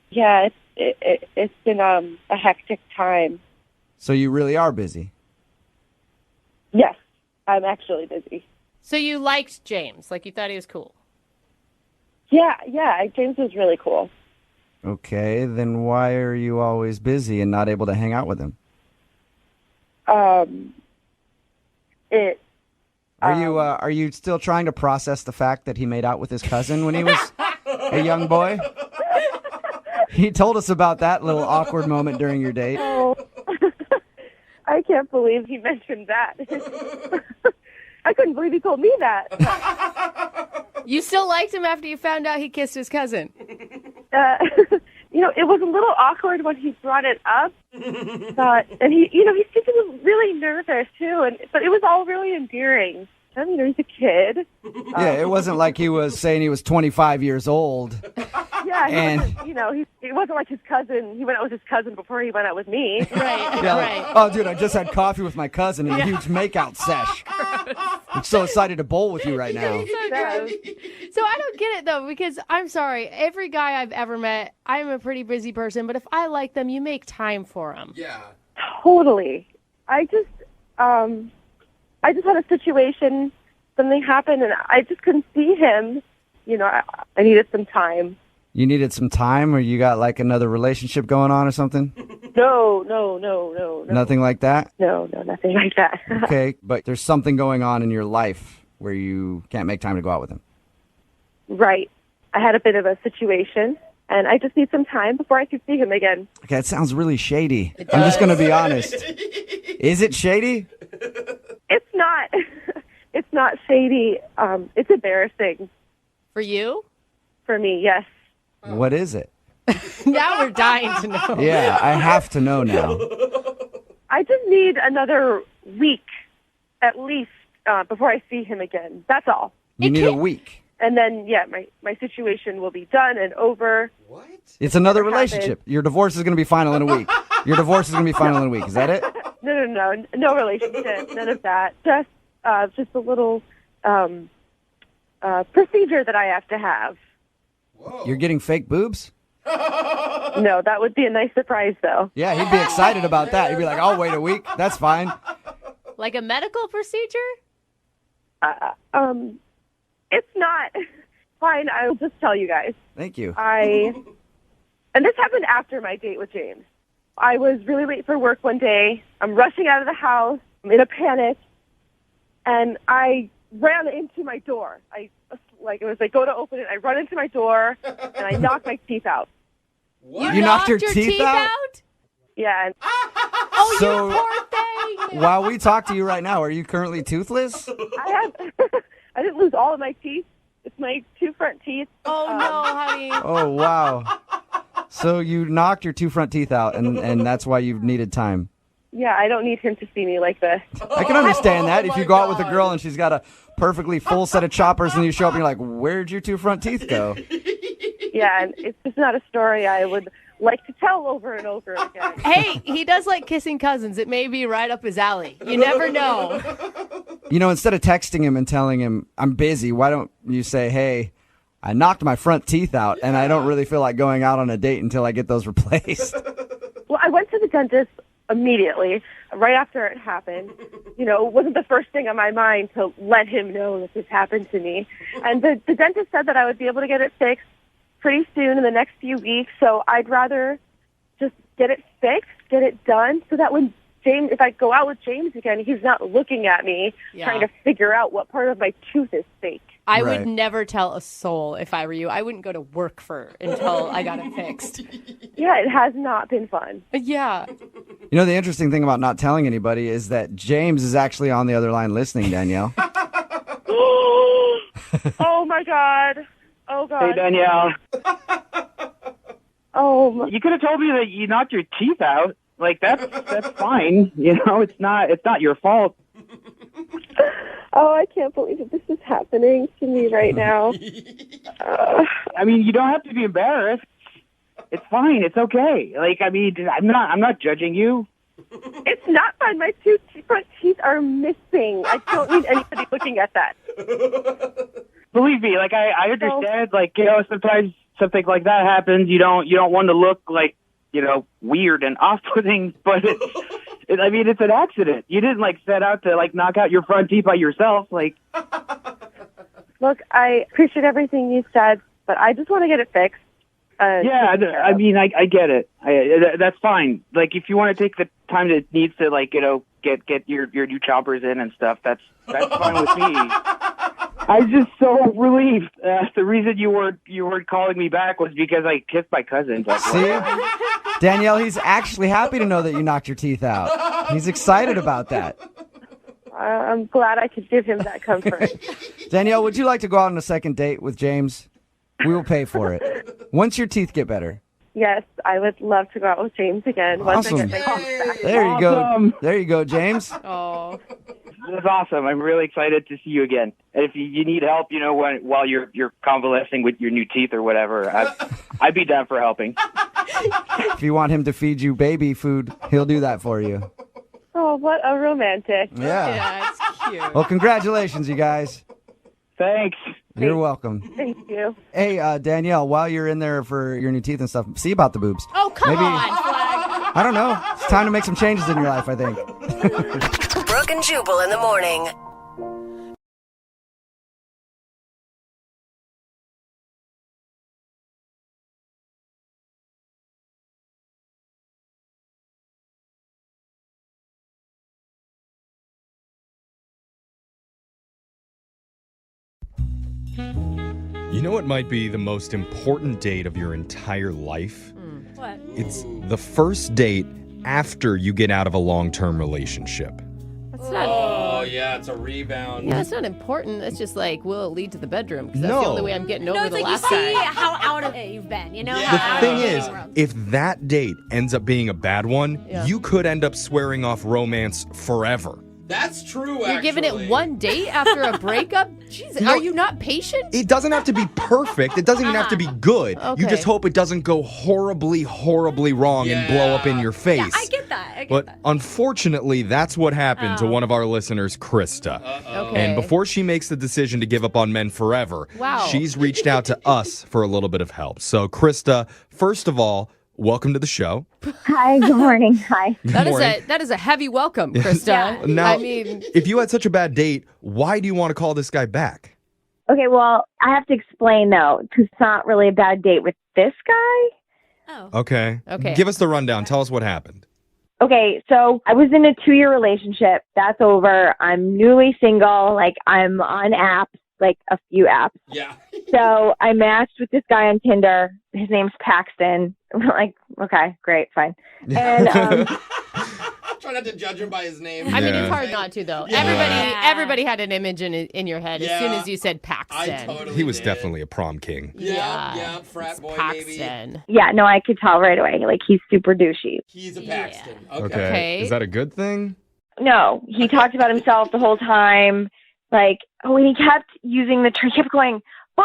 Speaker 9: Yeah, it's been a hectic time.
Speaker 13: So you really are busy?
Speaker 9: Yes, I'm actually busy.
Speaker 2: So you liked James, like you thought he was cool.
Speaker 9: Yeah, James was really cool.
Speaker 13: Okay, then why are you always busy and not able to hang out with him?
Speaker 9: Are
Speaker 13: you still trying to process the fact that he made out with his cousin when he was a young boy? He told us about that little awkward moment during your date.
Speaker 9: Oh, I can't believe he mentioned that. I couldn't believe he told me that.
Speaker 2: You still liked him after you found out he kissed his cousin?
Speaker 9: It was a little awkward when he brought it up. And he was really nervous too, but it was all really endearing. I mean, he's a kid.
Speaker 13: Yeah, it wasn't like he was saying he was 25 years old.
Speaker 9: Yeah, he wasn't like his cousin. He went out with his cousin before he went out with me.
Speaker 2: Right,
Speaker 13: Yeah,
Speaker 2: right.
Speaker 13: like, oh, dude, I just had coffee with my cousin in a huge makeout sesh. I'm so excited to bowl with you right now.
Speaker 2: So I don't get it, though, because I'm sorry. Every guy I've ever met, I'm a pretty busy person, but if I like them, you make time for them.
Speaker 5: Yeah.
Speaker 9: Totally. I just had a situation, something happened, and I just couldn't see him. I needed some time.
Speaker 13: You needed some time, or you got like another relationship going on or something?
Speaker 9: No.
Speaker 13: Nothing like that?
Speaker 9: No, nothing like that.
Speaker 13: Okay, but there's something going on in your life where you can't make time to go out with him.
Speaker 9: Right. I had a bit of a situation, and I just need some time before I can see him again.
Speaker 13: Okay, it sounds really shady. I'm just going to be honest. Is it shady?
Speaker 9: It's not. It's not shady. It's embarrassing.
Speaker 2: For you?
Speaker 9: For me, yes.
Speaker 13: What is it?
Speaker 2: Now we're dying to know.
Speaker 13: Yeah, I have to know now.
Speaker 9: I just need another week, at least, before I see him again. That's all.
Speaker 13: You need a week.
Speaker 9: And then, my situation will be done and over.
Speaker 5: What?
Speaker 13: It's another relationship. Your divorce is going to be final in a week. Your divorce is going to be final in a week. Is that it?
Speaker 9: No relationship. None of that. Just a little procedure that I have to have.
Speaker 5: Whoa.
Speaker 13: You're getting fake boobs?
Speaker 9: No, that would be a nice surprise, though.
Speaker 13: Yeah, he'd be excited about that. He'd be like, I'll wait a week. That's fine.
Speaker 2: Like a medical procedure?
Speaker 9: It's not. Fine, I'll just tell you guys.
Speaker 13: Thank you.
Speaker 9: And this happened after my date with James. I was really late for work one day. I'm rushing out of the house. I'm in a panic. And I ran into my door. It was like, go to open it. I run into my door, and I knocked my teeth out.
Speaker 5: What?
Speaker 13: You knocked your teeth out?
Speaker 9: Yeah. And
Speaker 13: So,
Speaker 2: you poor thing.
Speaker 13: while we talk to you right now, are you currently toothless?
Speaker 9: I didn't lose all of my teeth. It's my two front teeth.
Speaker 2: Oh, no, honey.
Speaker 13: Oh, wow. So you knocked your two front teeth out, and that's why you needed time.
Speaker 9: Yeah, I don't need him to see me like this.
Speaker 13: I can understand that. If you go out with a girl and she's got a perfectly full set of choppers and you show up and you're like, where'd your two front teeth go?
Speaker 9: Yeah, and it's just not a story I would like to tell over and over again.
Speaker 2: Hey, he does like kissing cousins. It may be right up his alley. You never know.
Speaker 13: Instead of texting him and telling him, I'm busy, why don't you say, hey, I knocked my front teeth out, and I don't really feel like going out on a date until I get those replaced.
Speaker 9: Well, I went to the dentist immediately, right after it happened. It wasn't the first thing on my mind to let him know that this happened to me. And the dentist said that I would be able to get it fixed pretty soon in the next few weeks, so I'd rather just get it fixed, get it done, so that when if I go out with James again, he's not looking at me trying to figure out what part of my tooth is fake.
Speaker 2: I would never tell a soul if I were you. I wouldn't go to work until I got it fixed.
Speaker 9: Yeah, it has not been fun.
Speaker 2: Yeah.
Speaker 13: The interesting thing about not telling anybody is that James is actually on the other line listening, Danielle.
Speaker 9: Oh, my God. Oh, God.
Speaker 22: Hey, Danielle.
Speaker 9: Oh,
Speaker 22: you could have told me that you knocked your teeth out. Like, that's fine. It's not your fault.
Speaker 9: Oh, I can't believe that this is happening to me right now.
Speaker 22: I mean, you don't have to be embarrassed. It's fine. It's okay. I'm not judging you.
Speaker 9: It's not fine. My two front teeth are missing. I don't need anybody looking at that.
Speaker 22: Believe me, I understand. Sometimes something like that happens. You don't want to look like weird and off-putting, but it's an accident. You didn't set out to knock out your front teeth by yourself.
Speaker 9: Look, I appreciate everything you said, but I just want to get it fixed.
Speaker 22: I get it. That's fine. If you want to take the time that it needs to, get your new choppers in and stuff, that's fine with me. I'm just so relieved. The reason you weren't calling me back was because I kissed my cousin.
Speaker 13: See? Danielle, he's actually happy to know that you knocked your teeth out. He's excited about that.
Speaker 9: I'm glad I could give him that comfort.
Speaker 13: Danielle, would you like to go out on a second date with James? We will pay for it. Once your teeth get better.
Speaker 9: Yes, I would love to go out with James again. Once I
Speaker 13: Awesome.
Speaker 9: get my teeth back.
Speaker 13: There you go. There you go, James.
Speaker 2: Oh.
Speaker 22: That's awesome. I'm really excited to see you again. And if you need help, while you're convalescing with your new teeth or whatever, I'd be down for helping.
Speaker 13: If you want him to feed you baby food, he'll do that for you.
Speaker 9: Oh, what a romantic.
Speaker 13: Yeah.
Speaker 2: It's cute.
Speaker 13: Well, congratulations, you guys.
Speaker 22: Thanks.
Speaker 13: You're welcome.
Speaker 9: Thank you.
Speaker 13: Hey, Danielle, while you're in there for your new teeth and stuff, see about the boobs.
Speaker 2: Oh, come
Speaker 13: Maybe,
Speaker 2: on, Flag.
Speaker 13: I don't know. It's time to make some changes in your life, I think.
Speaker 17: Brooke and Jubal in the morning.
Speaker 10: You know what might be the most important date of your entire life?
Speaker 2: What?
Speaker 10: It's the first date after you get out of a long-term relationship.
Speaker 2: That's not.
Speaker 5: Oh, yeah, it's a rebound.
Speaker 2: Yeah, it's not important. It's just will it lead to the bedroom? Because that's
Speaker 10: No.
Speaker 2: the only way I'm getting over
Speaker 14: it's
Speaker 2: the
Speaker 14: like
Speaker 2: last
Speaker 14: you see
Speaker 2: guy.
Speaker 14: how out of it you've been,
Speaker 10: The
Speaker 14: how
Speaker 10: thing
Speaker 14: out of
Speaker 10: is,
Speaker 14: the world.
Speaker 10: if that date ends up being a bad one,
Speaker 2: Yeah.
Speaker 10: you could end up swearing off romance forever.
Speaker 5: That's true, actually.
Speaker 2: You're giving it one date after a breakup? Jeez,
Speaker 10: No.
Speaker 2: are you not patient?
Speaker 10: It doesn't have to be perfect. It doesn't even have to be good.
Speaker 2: Okay.
Speaker 10: You just hope it doesn't go horribly, horribly wrong and blow up in your face.
Speaker 14: I get that.
Speaker 10: But unfortunately, that's what happened to one of our listeners, Krista.
Speaker 2: Okay.
Speaker 10: And before she makes the decision to give up on men forever,
Speaker 2: Wow.
Speaker 10: she's reached out to us for a little bit of help. So, Krista, first of all, welcome to the show.
Speaker 23: Hi, good morning. Hi.
Speaker 2: That is a heavy welcome, Krista.
Speaker 10: Now,
Speaker 2: I mean,
Speaker 10: if you had such a bad date, why do you want to call this guy back?
Speaker 23: Okay, well, I have to explain though, 'cause it's not really a bad date with this guy.
Speaker 10: Okay.
Speaker 23: Okay.
Speaker 10: Give us the rundown. Tell us what happened.
Speaker 23: Okay, so I was in a 2-year relationship. That's over. I'm newly single. I'm on apps, a few apps.
Speaker 5: Yeah.
Speaker 23: So I matched with this guy on Tinder. His name's Paxton. I'm okay, great, fine. And
Speaker 5: Try not to judge him by his name.
Speaker 2: I mean, it's hard not to, though.
Speaker 5: Yeah.
Speaker 2: Everybody had an image in your head as soon as you said Paxton.
Speaker 10: He was definitely a prom king.
Speaker 5: Yeah, frat boy,
Speaker 2: Paxton.
Speaker 23: yeah, no, I could tell right away. He's super douchey.
Speaker 5: He's a Paxton.
Speaker 10: Okay. Is that a good thing?
Speaker 23: No, he talked about himself the whole time. And he kept using the term, he kept going, boy.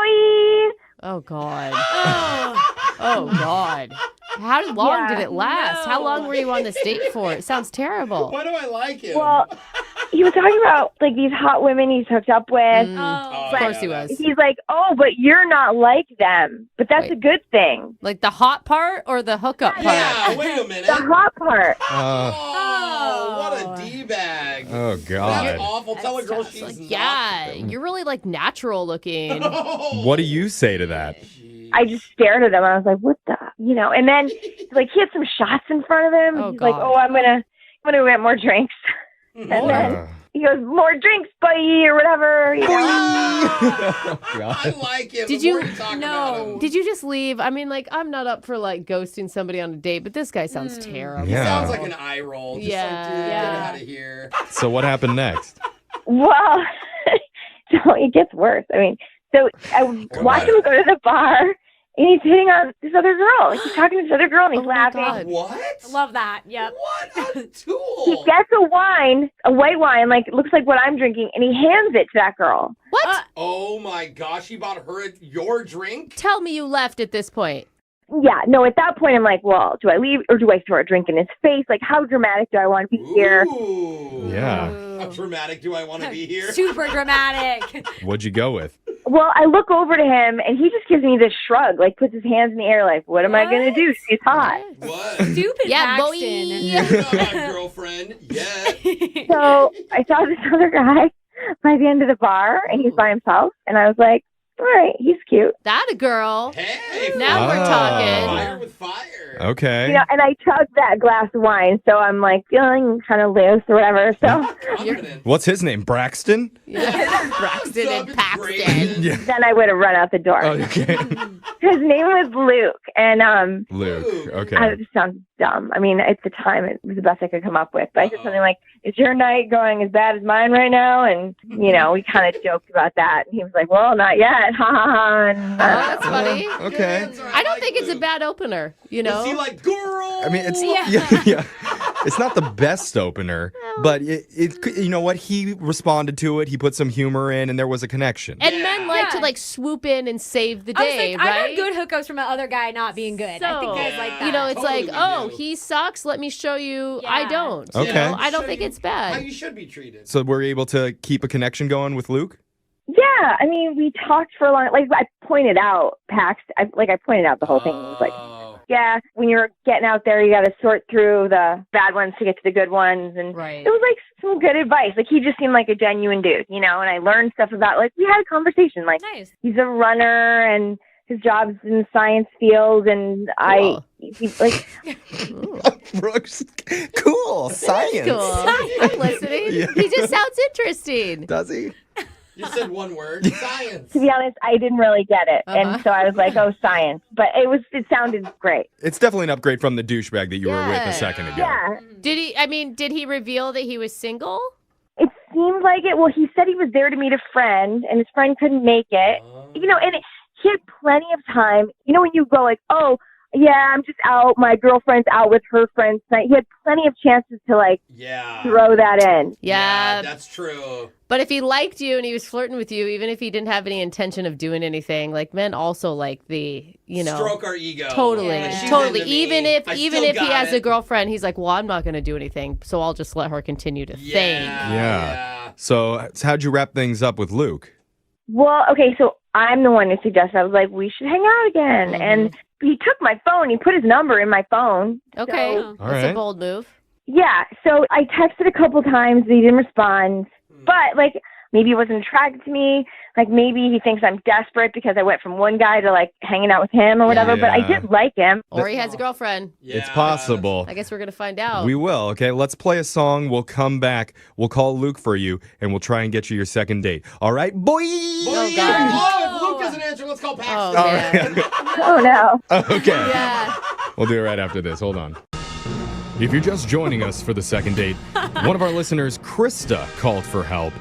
Speaker 2: Oh, God. Oh, God. How long did it last? How long were you on this date for? It sounds terrible.
Speaker 5: Why do I like him?
Speaker 23: Well, he was talking about like these hot women he's hooked up with.
Speaker 2: Of course he was.
Speaker 23: He's like, oh, but you're not like them. But that's a good thing.
Speaker 2: Like the hot part or the hookup part?
Speaker 5: Yeah, wait a minute.
Speaker 23: The hot part.
Speaker 5: Oh, what a D-bag.
Speaker 10: Oh, God.
Speaker 5: That's awful. Tell a girl she's
Speaker 2: Yeah, you're really like natural looking.
Speaker 10: What do you say to that?
Speaker 23: I just stared at him. I was like, what the, and then like he had some shots in front of him. He's like, oh, I'm gonna get more drinks. And then he goes, more drinks, buddy, or whatever.
Speaker 5: I like him.
Speaker 2: Did you Did you just leave? I mean, like, I'm not up for like ghosting somebody on a date, but this guy sounds terrible.
Speaker 5: He sounds like an eye roll. Just like, dude, get out of here.
Speaker 10: So what happened next?
Speaker 23: Well, so it gets worse. I mean, so I watched him go to the bar, and he's hitting on this other girl. Like, he's talking to this other girl, and he's laughing.
Speaker 5: What?
Speaker 14: Love that. Yep.
Speaker 5: What a tool.
Speaker 23: He gets a white wine, like, looks like what I'm drinking, and he hands it to that girl.
Speaker 2: What?
Speaker 5: Oh, my gosh. He bought her your drink?
Speaker 2: Tell me you left at this point.
Speaker 23: Yeah, no, at that point, I'm like, well, do I leave or do I throw a drink in his face? Like, how dramatic do I want to be here?
Speaker 10: Yeah.
Speaker 5: How dramatic do I want to be here?
Speaker 14: Super dramatic.
Speaker 10: What'd you go with?
Speaker 23: Well, I look over to him, and he just gives me this shrug, like, puts his hands in the air, like, what am I going to do? She's hot.
Speaker 5: What?
Speaker 14: Stupid
Speaker 2: Yeah,
Speaker 14: Paxton.
Speaker 5: You're not my girlfriend yet.
Speaker 23: So I saw this other guy by the end of the bar, and he's by himself, and I was like, all right, he's cute.
Speaker 2: That a girl.
Speaker 5: Hey,
Speaker 2: now we're talking.
Speaker 5: Fire with fire.
Speaker 10: Okay.
Speaker 23: And I chugged that glass of wine, so I'm like feeling kind of loose or whatever. So
Speaker 10: What's his name? Braxton?
Speaker 2: Braxton and Paxton.
Speaker 10: Yeah.
Speaker 23: then I would have run out the door.
Speaker 10: Oh, okay.
Speaker 23: His name was Luke, and
Speaker 10: Luke. Okay.
Speaker 23: it just sounds dumb. I mean, at the time, it was the best I could come up with. But I said something like, "Is your night going as bad as mine right now?" And we kind of joked about that. And he was like, "Well, not yet." Ha ha ha. And,
Speaker 2: That's funny.
Speaker 10: Okay.
Speaker 2: I don't think it's a bad opener,
Speaker 5: Is he like, girl?
Speaker 10: I mean, it's yeah. It's not the best opener, but it you know what? He responded to it. He put some humor in, and there was a connection.
Speaker 2: And men like to like swoop in and save the day,
Speaker 14: I was like,
Speaker 2: right?
Speaker 14: I've had good hookups from other guy not being good. I think guys like that.
Speaker 2: It's like, oh, he sucks. Let me show you. I don't.
Speaker 10: Okay.
Speaker 2: I don't think it's bad.
Speaker 5: How you should be treated.
Speaker 10: So we're able to keep a connection going with Luke?
Speaker 23: yeah, I mean, we talked for a long. Like I pointed out, I pointed out the whole thing. It was like, yeah, when you're getting out there, you got to sort through the bad ones to get to the good ones. And it was like some good advice. Like he just seemed like a genuine dude, and I learned stuff about, like, we had a conversation. Like he's a runner and his job's in the science field, and he's like,
Speaker 13: Brooks, cool, science.
Speaker 2: Cool. I'm listening.
Speaker 13: Yeah.
Speaker 2: He just sounds interesting.
Speaker 13: Does he?
Speaker 5: You said one word, science.
Speaker 23: to be honest, I didn't really get it. And so I was like, oh, science. But it sounded great.
Speaker 10: It's definitely an upgrade from the douchebag that you were with a second ago.
Speaker 23: Yeah.
Speaker 2: Did he reveal that he was single?
Speaker 23: It seemed like it. Well, he said he was there to meet a friend, and his friend couldn't make it. He had plenty of time. When you go like, oh, yeah, I'm just out. My girlfriend's out with her friends tonight. He had plenty of chances to, like, throw that in.
Speaker 2: Yeah,
Speaker 5: that's true.
Speaker 2: But if he liked you and he was flirting with you, even if he didn't have any intention of doing anything, like, men also like the,
Speaker 5: stroke our ego.
Speaker 2: Totally, totally. Even if
Speaker 5: I
Speaker 2: he
Speaker 5: still
Speaker 2: has
Speaker 5: got
Speaker 2: a girlfriend, he's like, well, I'm not going to do anything, so I'll just let her continue to think.
Speaker 10: Yeah. So how'd you wrap things up with Luke?
Speaker 23: Well, okay, so I'm the one who suggested. I was like, we should hang out again. And he took my phone. He put his number in my phone.
Speaker 2: Okay,
Speaker 23: So,
Speaker 2: that's a bold move.
Speaker 23: yeah, so I texted a couple times, but he didn't respond. But, like, maybe he wasn't attracted to me. Like, maybe he thinks I'm desperate because I went from one guy to, like, hanging out with him or whatever. But I did like him.
Speaker 2: Or he has a girlfriend.
Speaker 10: It's possible.
Speaker 2: I guess we're going to find out.
Speaker 10: We will. Okay, let's play a song. We'll come back. We'll call Luke for you, and we'll try and get you your second date. All right, boy?
Speaker 5: Oh, if Luke doesn't answer, let's call Paxton.
Speaker 10: All right.
Speaker 23: Oh, no.
Speaker 10: Okay.
Speaker 2: Yeah.
Speaker 10: We'll do it right after this. Hold on. If you're just joining us for the second date, one of our listeners, Krista, called for help.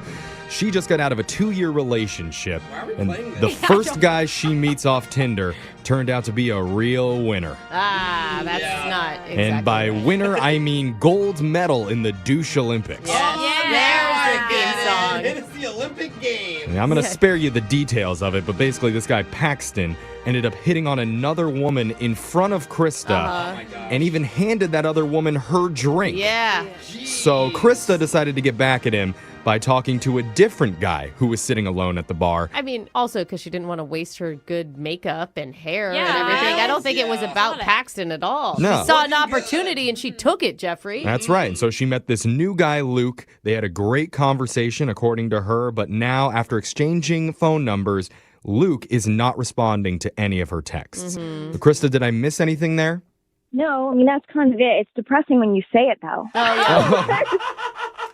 Speaker 10: She just got out of a 2-year relationship, and the first guy she meets off Tinder turned out to be a real winner.
Speaker 2: That's not exactly
Speaker 10: And by winner, I mean gold medal in the douche Olympics.
Speaker 2: There's the theme song.
Speaker 5: It is the Olympic Games.
Speaker 10: Yeah, I'm going to spare you the details of it, but basically this guy Paxton ended up hitting on another woman in front of Krista and even handed that other woman her drink.
Speaker 2: Yeah.
Speaker 10: So Krista decided to get back at him by talking to a different guy who was sitting alone at the bar.
Speaker 2: I mean, also because she didn't want to waste her good makeup and hair and
Speaker 14: Yeah,
Speaker 2: everything. I don't think it was about Paxton at all.
Speaker 10: No.
Speaker 2: She saw an opportunity and she took it, Jeffrey.
Speaker 10: That's right. And so she met this new guy, Luke. They had a great conversation, according to her. But now, after exchanging phone numbers, Luke is not responding to any of her texts. But Krista, did I miss anything there?
Speaker 23: No, I mean, that's kind of it. It's depressing when you say it, though.
Speaker 2: I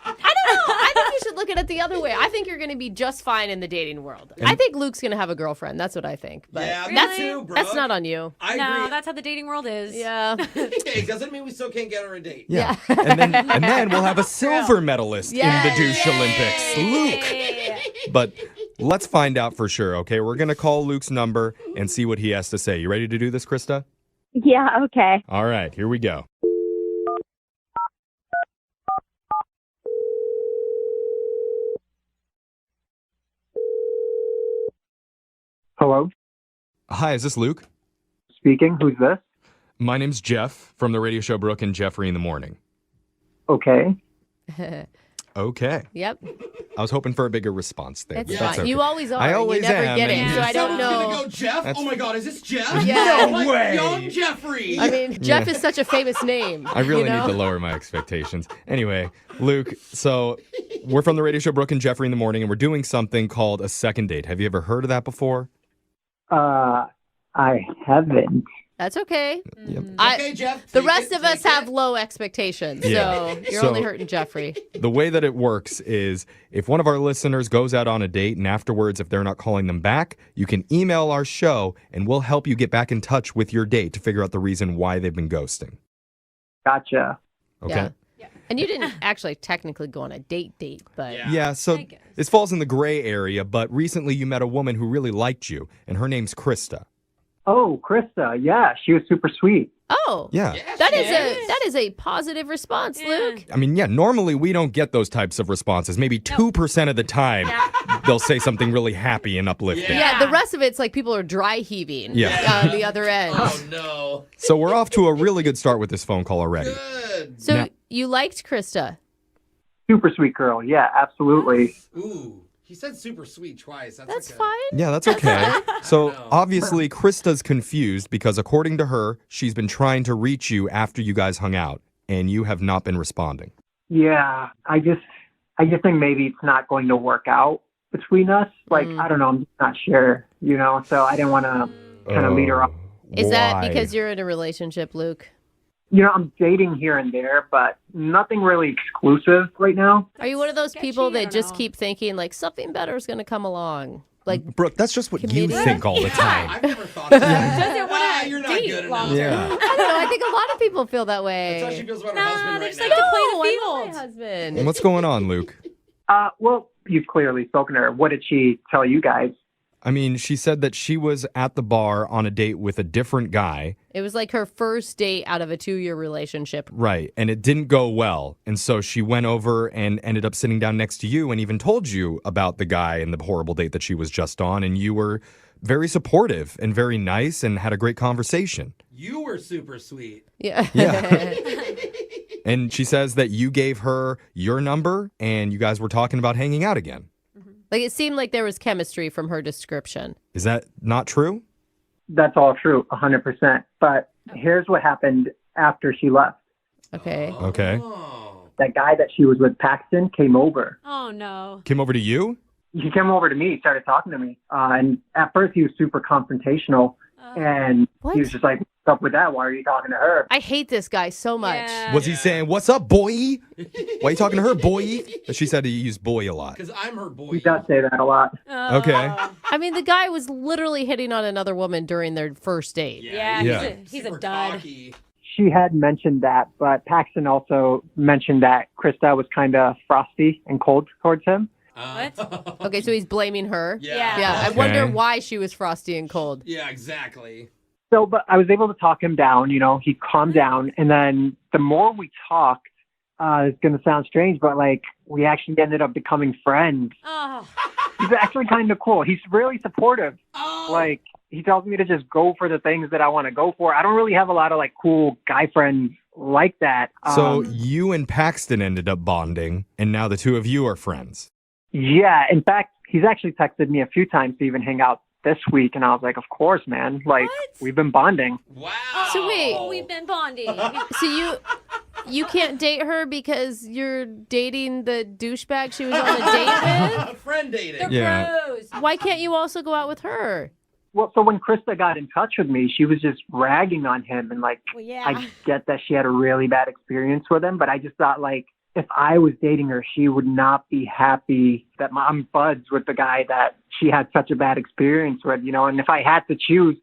Speaker 2: don't know. I think you should look at it the other way. I think you're going to be just fine in the dating world. I think Luke's going to have a girlfriend. That's what I think. But
Speaker 5: Yeah, me
Speaker 2: that's,
Speaker 5: too, bro.
Speaker 2: that's not on you.
Speaker 5: I
Speaker 14: no,
Speaker 5: agree.
Speaker 14: that's how the dating world is.
Speaker 2: Yeah.
Speaker 5: Hey, doesn't mean we still can't get her a date.
Speaker 10: Yeah. and then we'll have a silver medalist in the douche Olympics, Luke. But let's find out for sure, okay? We're going to call Luke's number and see what he has to say. You ready to do this, Krista?
Speaker 23: Yeah, okay.
Speaker 10: All right, here we go.
Speaker 20: Hello?
Speaker 10: Hi, is this Luke?
Speaker 20: Speaking. Who's this?
Speaker 10: My name's Jeff from the radio show Brooke and Jeffrey in the Morning.
Speaker 20: Okay.
Speaker 10: Okay.
Speaker 2: Yep.
Speaker 10: I was hoping for a bigger response there.
Speaker 2: It's
Speaker 10: but
Speaker 2: fine.
Speaker 10: that's okay.
Speaker 2: You always are.
Speaker 10: I always
Speaker 2: you never
Speaker 10: am,
Speaker 2: get it.
Speaker 10: and-
Speaker 2: So I don't know.
Speaker 5: Gonna go Jeff?
Speaker 10: That's-
Speaker 5: Oh my God, is this Jeff?
Speaker 2: Yeah.
Speaker 5: No
Speaker 10: way.
Speaker 5: Young Jeffrey.
Speaker 2: I mean, Jeff is such a famous name.
Speaker 10: I really
Speaker 2: you know?
Speaker 10: need to lower my expectations. Anyway, Luke, so we're from the radio show Brooke and Jeffrey in the Morning, and we're doing something called a second date. Have you ever heard of that before?
Speaker 20: I haven't.
Speaker 2: That's okay.
Speaker 5: Okay, Jeff.
Speaker 2: The
Speaker 5: take
Speaker 2: rest
Speaker 5: it,
Speaker 2: of us
Speaker 5: take
Speaker 2: have low expectations,
Speaker 10: Yeah.
Speaker 2: so you're
Speaker 10: So-
Speaker 2: only hurting Jeffrey.
Speaker 10: The way that it works is if one of our listeners goes out on a date and afterwards, if they're not calling them back, you can email our show and we'll help you get back in touch with your date to figure out the reason why they've been ghosting.
Speaker 20: Gotcha.
Speaker 10: Okay?
Speaker 2: Yeah. And you didn't actually technically go on a date, but
Speaker 10: Yeah, so this falls in the gray area, but recently you met a woman who really liked you, and her name's Krista.
Speaker 20: Oh, Krista. Yeah, she was super sweet.
Speaker 2: Oh,
Speaker 10: Yeah.
Speaker 2: that is a positive response, Luke.
Speaker 10: I mean, yeah, normally we don't get those types of responses. Maybe 2% of the time they'll say something really happy and uplifting.
Speaker 2: Yeah, the rest of it's like people are dry heaving
Speaker 10: Yeah.
Speaker 2: on the other end.
Speaker 5: Oh, no.
Speaker 10: So we're off to a really good start with this phone call already.
Speaker 2: So
Speaker 10: Now-
Speaker 2: you liked Krista?
Speaker 20: Super sweet girl. Yeah, absolutely.
Speaker 5: Ooh, he said super sweet twice.
Speaker 2: That's fine.
Speaker 10: Yeah, that's okay. So obviously Krista's confused because according to her, she's been trying to reach you after you guys hung out and you have not been responding.
Speaker 20: Yeah, I just think maybe it's not going to work out between us. Like, I don't know, I'm just not sure, so I didn't want to kind of lead her up.
Speaker 2: Is that because you're in a relationship, Luke?
Speaker 20: I'm dating here and there, but nothing really exclusive right now.
Speaker 2: Are you one of those people that just keep thinking like something better is going to come along? Like
Speaker 10: Brooke, that's just what you
Speaker 2: committed?
Speaker 10: think all the time.
Speaker 5: I've never thought of that.
Speaker 14: Doesn't want to
Speaker 5: You're not
Speaker 14: date
Speaker 5: good
Speaker 14: long
Speaker 5: enough.
Speaker 10: Yeah.
Speaker 2: I don't know. I think a lot of people feel that way.
Speaker 5: That's how she feels about her husband
Speaker 14: they
Speaker 5: right
Speaker 14: just
Speaker 5: now.
Speaker 14: like to play
Speaker 2: I
Speaker 14: the
Speaker 2: love my
Speaker 14: field.
Speaker 2: husband.
Speaker 10: What's going on, Luke?
Speaker 20: Well, you've clearly spoken to her. What did she tell you guys?
Speaker 10: I mean, she said that she was at the bar on a date with a different guy.
Speaker 2: It was like her first date out of a 2-year relationship.
Speaker 10: Right. And it didn't go well. And so she went over and ended up sitting down next to you and even told you about the guy and the horrible date that she was just on. And you were very supportive and very nice and had a great conversation.
Speaker 5: You were super sweet.
Speaker 2: Yeah.
Speaker 10: Yeah. And she says that you gave her your number and you guys were talking about hanging out again.
Speaker 2: Like it seemed like there was chemistry from her description.
Speaker 10: Is that not true?
Speaker 20: That's all true, 100%. But here's what happened after she left.
Speaker 2: Okay.
Speaker 10: Okay.
Speaker 20: That guy that she was with, Paxton, came over.
Speaker 14: Oh, no.
Speaker 10: Came over to you?
Speaker 20: He came over to me, started talking to me. And at first he was super confrontational. And he was just like, what's up with that? Why are you talking to her?
Speaker 2: I hate this guy so much.
Speaker 10: Was he saying, what's up, boy? Why are you talking to her, boy? She said he used boy a lot.
Speaker 5: Because I'm her boy.
Speaker 20: He does say that a lot.
Speaker 10: Okay.
Speaker 2: I mean, the guy was literally hitting on another woman during their first date.
Speaker 14: Yeah. He's a dud.
Speaker 20: She had mentioned that, but Paxton also mentioned that Krista was kind of frosty and cold towards him.
Speaker 14: What?
Speaker 2: Okay, so he's blaming her.
Speaker 5: Yeah.
Speaker 2: Yeah. I
Speaker 10: Okay.
Speaker 2: wonder why she was frosty and cold.
Speaker 5: Yeah, exactly.
Speaker 20: So, but I was able to talk him down, he calmed down. And then the more we talked, it's going to sound strange, but like we actually ended up becoming friends.
Speaker 14: Oh.
Speaker 20: He's actually kind of cool. He's really supportive. Like, he tells me to just go for the things that I want to go for. I don't really have a lot of, like, cool guy friends like that.
Speaker 10: So you and Paxton ended up bonding, and now the two of you are friends.
Speaker 20: Yeah. In fact, he's actually texted me a few times to even hang out this week, and I was like, of course, man. Like, we've been bonding.
Speaker 2: So wait,
Speaker 14: we've been bonding.
Speaker 2: so you can't date her because you're dating the douchebag she was on the date with?
Speaker 5: Friend dating.
Speaker 2: They're bros. Why can't you also go out with her?
Speaker 20: Well, so when Krista got in touch with me, she was just ragging on him, and like, I get that she had a really bad experience with him, but I just thought, like, if I was dating her, she would not be happy that I'm buds with the guy that she had such a bad experience with, you know. And if I had to choose,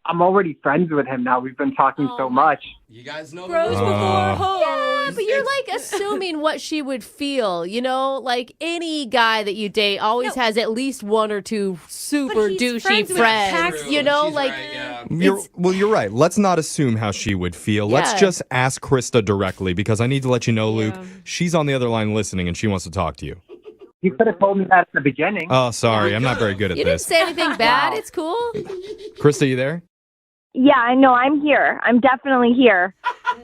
Speaker 20: I'm already friends with him now. We've been talking so much.
Speaker 5: You guys know
Speaker 14: Bros before hoes.
Speaker 2: Yeah, but you're like assuming what she would feel, you know? Like any guy that you date always has at least one or two super douchey friends, you know?
Speaker 5: She's
Speaker 2: like
Speaker 5: right,
Speaker 10: You're right. Let's not assume how she would feel. Let's
Speaker 2: Yeah.
Speaker 10: just ask Krista directly, because I need to let you know, Luke, she's on the other line listening and she wants to talk to you.
Speaker 20: You could have told me that at the beginning.
Speaker 10: Oh, sorry. I'm not very good at
Speaker 2: you didn't
Speaker 10: this.
Speaker 2: say anything bad. It's cool.
Speaker 10: Krista, you there?
Speaker 23: Yeah, I know. I'm here. I'm definitely here.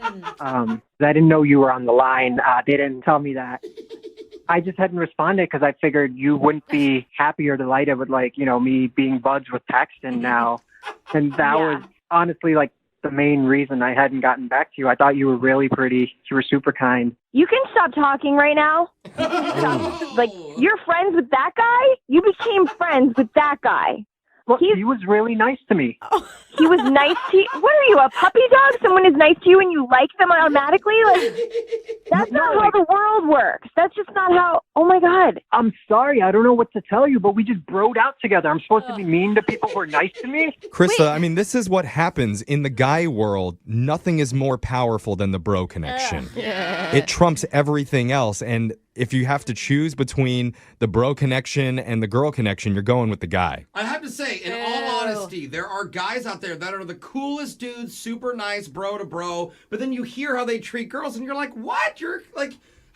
Speaker 20: I didn't know you were on the line. They didn't tell me that. I just hadn't responded because I figured you wouldn't be happy or delighted with, like, you know, me being buds with Paxton now. And that was honestly, like, the main reason I hadn't gotten back to you. I thought you were really pretty. You were super kind.
Speaker 23: You can stop talking right now. Like, you're friends with that guy? You became friends with that guy.
Speaker 20: Well, he was really nice to me.
Speaker 23: He was nice to you? What are you, a puppy dog? Someone is nice to you and you like them automatically? Like, that's not how the world works. That's just not how... Oh, my God.
Speaker 20: I'm sorry. I don't know what to tell you, but we just broed out together. I'm supposed to be mean to people who are nice to me?
Speaker 10: Krista, I mean, this is what happens in the guy world. Nothing is more powerful than the bro connection. It trumps everything else. And if you have to choose between the bro connection and the girl connection, you're going with the guy.
Speaker 5: I have to say, in all honesty, there are guys out there that are the coolest dudes, super nice, bro to bro, but then you hear how they treat girls and you're like, what? You're like...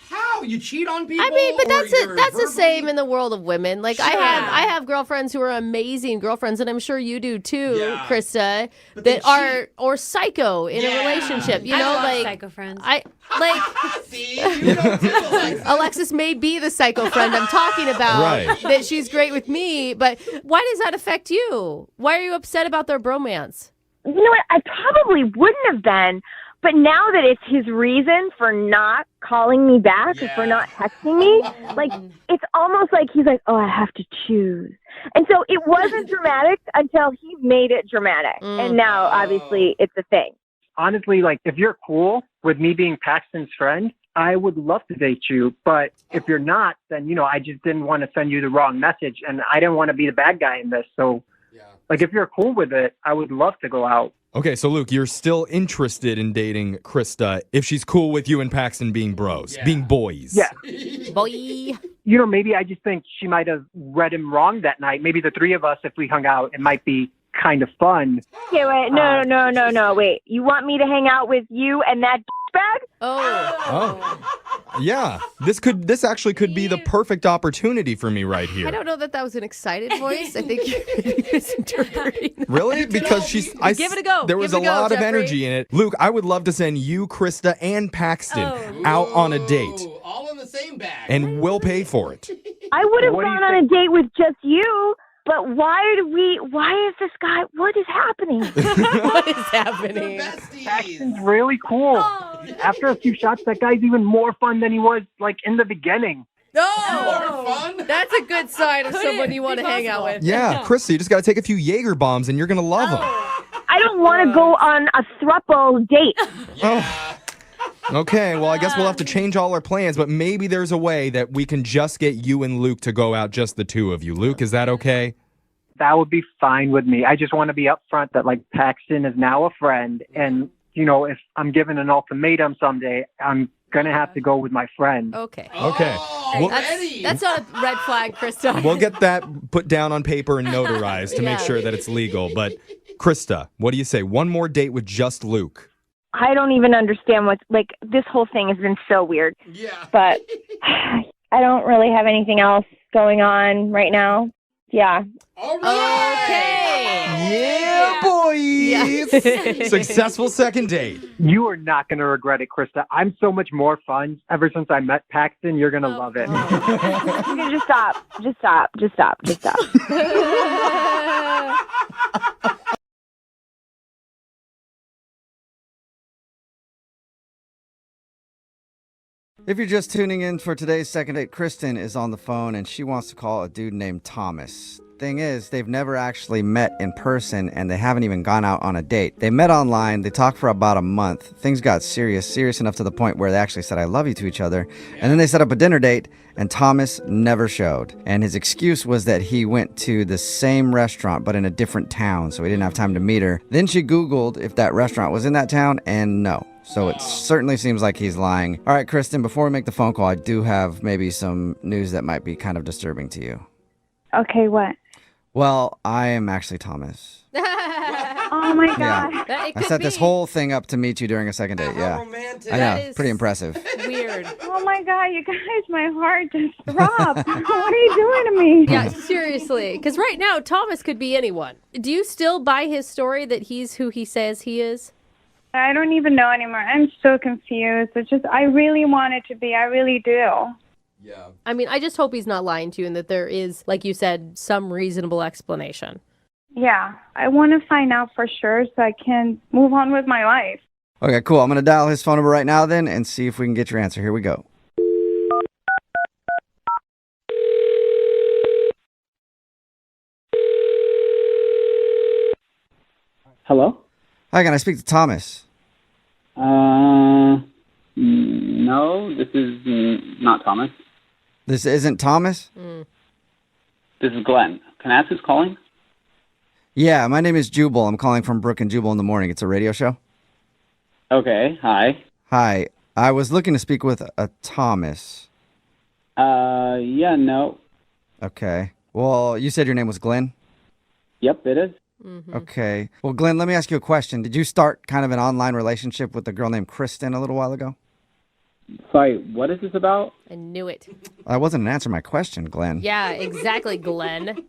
Speaker 5: How? You cheat on people?
Speaker 2: I mean, but that's the
Speaker 5: verbally...
Speaker 2: same in the world of women. Like
Speaker 5: Sure.
Speaker 2: I have girlfriends who are amazing girlfriends, and I'm sure you do too, Krista,
Speaker 5: But
Speaker 2: that
Speaker 5: they
Speaker 2: are or psycho in a relationship. You know,
Speaker 14: love
Speaker 2: like
Speaker 14: psycho friends.
Speaker 2: I like
Speaker 5: See? You know too, Alexis.
Speaker 2: Alexis may be the psycho friend I'm talking about.
Speaker 10: Right.
Speaker 2: That she's great with me, but why does that affect you? Why are you upset about their bromance?
Speaker 23: You know what? I probably wouldn't have been. But now that it's his reason for not calling me back or for not texting me, like, it's almost like he's like, oh, I have to choose. And so it wasn't dramatic until he made it dramatic. And now, obviously, it's a thing.
Speaker 20: Honestly, like, if you're cool with me being Paxton's friend, I would love to date you. But if you're not, then, you know, I just didn't want to send you the wrong message. And I didn't want to be the bad guy in this. So, like, if you're cool with it, I would love to go out.
Speaker 10: Okay, so Luke, you're still interested in dating Krista if she's cool with you and Paxton being bros, being boys.
Speaker 20: Yeah.
Speaker 2: Boy.
Speaker 20: You know, maybe I just think she might have read him wrong that night. Maybe the three of us, if we hung out, it might be kind of fun.
Speaker 23: Okay, wait, no, wait. You want me to hang out with you and that bag?
Speaker 2: Oh.
Speaker 10: Yeah, this actually could be the perfect opportunity for me right here.
Speaker 2: I don't know that was an excited voice. I think you're misinterpreting.
Speaker 10: Really? Because
Speaker 2: give it a go.
Speaker 10: There was
Speaker 2: Give it
Speaker 10: a
Speaker 2: a go,
Speaker 10: lot of
Speaker 2: Jeffrey.
Speaker 10: energy in it. Luke, I would love to send you, Krista, and Paxton out on a date.
Speaker 5: All in the same bag.
Speaker 10: And we'll pay for it.
Speaker 23: I would have gone on a date with just you, but why is this guy, what is happening?
Speaker 2: What is happening?
Speaker 20: Paxton's really cool. After a few shots, that guy's even more fun than he was, like, in the beginning.
Speaker 2: Oh, more fun? That's a good sign of someone you want to hang out with.
Speaker 10: Yeah, Krista, you just got to take a few Jaeger bombs and you're going to love them.
Speaker 23: I don't want to go on a throuple date.
Speaker 10: Oh. Okay, well, I guess we'll have to change all our plans, but maybe there's a way that we can just get you and Luke to go out, just the two of you. Luke, is that okay?
Speaker 20: That would be fine with me. I just want to be upfront that, like, Paxton is now a friend, and, you know, if I'm given an ultimatum someday, I'm going to have to go with my friend.
Speaker 2: Okay.
Speaker 10: Okay.
Speaker 2: Well, that's not a red flag, Krista.
Speaker 10: We'll get that put down on paper and notarized to make sure that it's legal. But, Krista, what do you say? One more date with just Luke.
Speaker 23: I don't even understand this whole thing has been so weird.
Speaker 5: Yeah.
Speaker 23: But I don't really have anything else going on right now. Yeah.
Speaker 5: All right.
Speaker 10: Yeah, boys. Successful second date.
Speaker 20: You are not going to regret it, Krista. I'm so much more fun. Ever since I met Paxton, you're going to love it.
Speaker 23: You can just stop. Just stop. Just stop. Just stop.
Speaker 1: If you're just tuning in for today's second date, Kristen is on the phone and she wants to call a dude named Thomas. Thing is, they've never actually met in person and they haven't even gone out on a date. They met online, they talked for about a month. Things got serious enough to the point where they actually said I love you to each other. And then they set up a dinner date and Thomas never showed. And his excuse was that he went to the same restaurant but in a different town, so he didn't have time to meet her. Then she Googled if that restaurant was in that town and no. So it certainly seems like he's lying. All right, Kristen, before we make the phone call, I do have maybe some news that might be kind of disturbing to you.
Speaker 23: Okay, what?
Speaker 1: Well, I am actually Thomas.
Speaker 23: Oh, my God.
Speaker 1: Yeah. I set this whole thing up to meet you during a second date. Yeah.
Speaker 5: Romantic.
Speaker 1: I know. Pretty impressive.
Speaker 2: Weird.
Speaker 23: Oh, my God, you guys, my heart just throbbed. What are you doing to me?
Speaker 2: Yeah, seriously. Because right now, Thomas could be anyone. Do you still buy his story that he's who he says he is?
Speaker 23: I don't even know anymore. I'm so confused. It's just, I really want it to be. I really do.
Speaker 5: Yeah.
Speaker 2: I mean, I just hope he's not lying to you and that there is, like you said, some reasonable explanation.
Speaker 23: Yeah, I want to find out for sure so I can move on with my life.
Speaker 1: Okay, cool. I'm going to dial his phone number right now then and see if we can get your answer. Here we go.
Speaker 15: Hello?
Speaker 1: Hi, can I speak to Thomas?
Speaker 15: No, this is not Thomas.
Speaker 1: This isn't Thomas?
Speaker 15: This is Glenn. Can I ask who's calling?
Speaker 1: Yeah, my name is Jubal. I'm calling from Brooke and Jubal in the Morning. It's a radio show.
Speaker 15: Okay, hi.
Speaker 1: Hi. I was looking to speak with a Thomas.
Speaker 15: Yeah, no.
Speaker 1: Okay. Well, you said your name was Glenn?
Speaker 15: Yep, it is.
Speaker 1: Okay. Well, Glenn, let me ask you a question. Did you start kind of an online relationship with a girl named Kristen a little while ago?
Speaker 15: Sorry, what is this about?
Speaker 2: I knew it.
Speaker 1: I wasn't answering my question, Glenn.
Speaker 2: Yeah, exactly, Glenn.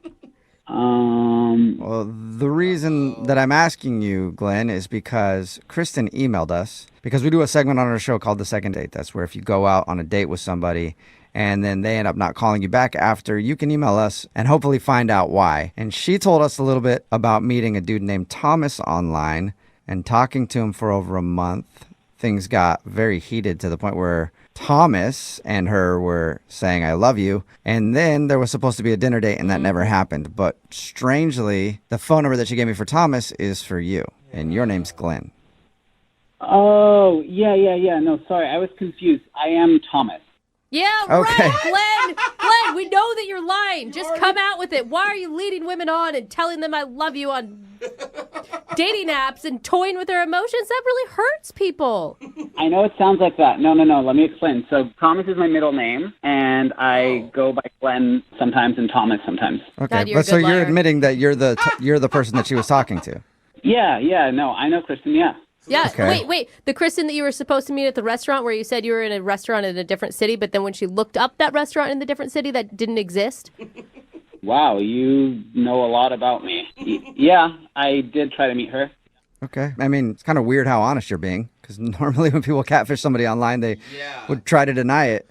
Speaker 1: Well, the reason that I'm asking you, Glenn, is because Kristen emailed us. Because we do a segment on our show called The Second Date. That's where if you go out on a date with somebody and then they end up not calling you back after, you can email us and hopefully find out why. And she told us a little bit about meeting a dude named Thomas online and talking to him for over a month. Things got very heated to the point where Thomas and her were saying, I love you. And then there was supposed to be a dinner date and that never happened. But strangely, the phone number that she gave me for Thomas is for you. And your name's Glenn.
Speaker 15: Oh, yeah. No, sorry, I was confused. I am Thomas.
Speaker 2: Yeah,
Speaker 1: Okay.
Speaker 2: right, Glenn, we know that you're lying. Just come out with it. Why are you leading women on and telling them I love you on dating apps and toying with their emotions? That really hurts people.
Speaker 15: I know it sounds like that. No, let me explain. So Thomas is my middle name, and I go by Glenn sometimes and Thomas sometimes.
Speaker 1: Okay, but so you're admitting that you're the person that she was talking to.
Speaker 15: Yeah, no, I know Kristen, yeah.
Speaker 2: Yeah,
Speaker 1: Okay.
Speaker 2: wait. The Kristen that you were supposed to meet at the restaurant where you said you were in a restaurant in a different city, but then when she looked up that restaurant in the different city, that didn't exist?
Speaker 15: Wow, you know a lot about me. Yeah, I did try to meet her.
Speaker 1: Okay. I mean, it's kind of weird how honest you're being, because normally when people catfish somebody online, they would try to deny it.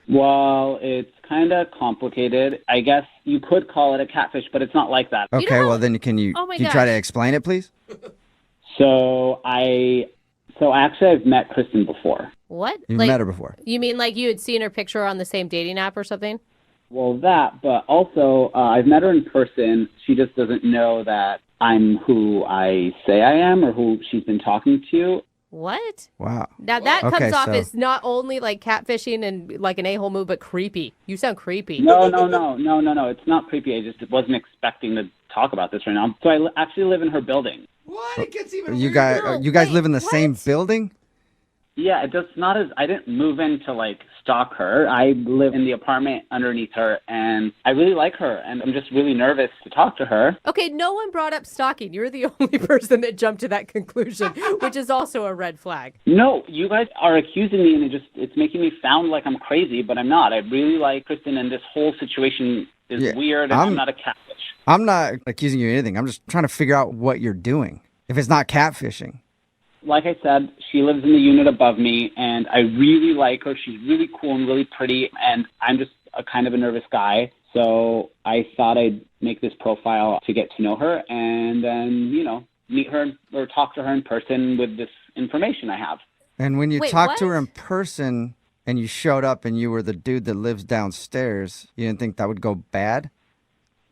Speaker 15: Well, it's kind of complicated. I guess you could call it a catfish, but it's not like that.
Speaker 1: Okay, well then can you
Speaker 2: Oh my
Speaker 1: try to
Speaker 2: gosh.
Speaker 1: explain it, please?
Speaker 15: So actually I've met Kristen before.
Speaker 2: What?
Speaker 1: You've met her before.
Speaker 2: You mean like you had seen her picture on the same dating app or something?
Speaker 15: Well, that, but also I've met her in person. She just doesn't know that I'm who I say I am or who she's been talking to.
Speaker 2: What?
Speaker 1: Wow.
Speaker 2: Now that comes
Speaker 1: Okay,
Speaker 2: off
Speaker 1: so-
Speaker 2: as not only like catfishing and like an a-hole move, but creepy. You sound creepy.
Speaker 15: No. It's not creepy. I just wasn't expecting to talk about this right now. So I actually live in her building.
Speaker 5: What? It gets even
Speaker 1: You guys live in the same building?
Speaker 15: Yeah, it does not as I didn't move in to like stalk her. I live in the apartment underneath her and I really like her and I'm just really nervous to talk to her.
Speaker 2: Okay, no one brought up stalking. You're the only person that jumped to that conclusion, which is also a red flag.
Speaker 15: No, you guys are accusing me and it's making me sound like I'm crazy, but I'm not. I really like Kristen and this whole situation is weird and I'm not a catfish.
Speaker 1: I'm not accusing you of anything. I'm just trying to figure out what you're doing. If it's not catfishing.
Speaker 15: Like I said, she lives in the unit above me, and I really like her. She's really cool and really pretty, and I'm just a kind of a nervous guy. So I thought I'd make this profile to get to know her and then, meet her or talk to her in person with this information I have.
Speaker 1: And when you talked to her in person and you showed up and you were the dude that lives downstairs, you didn't think that would go bad?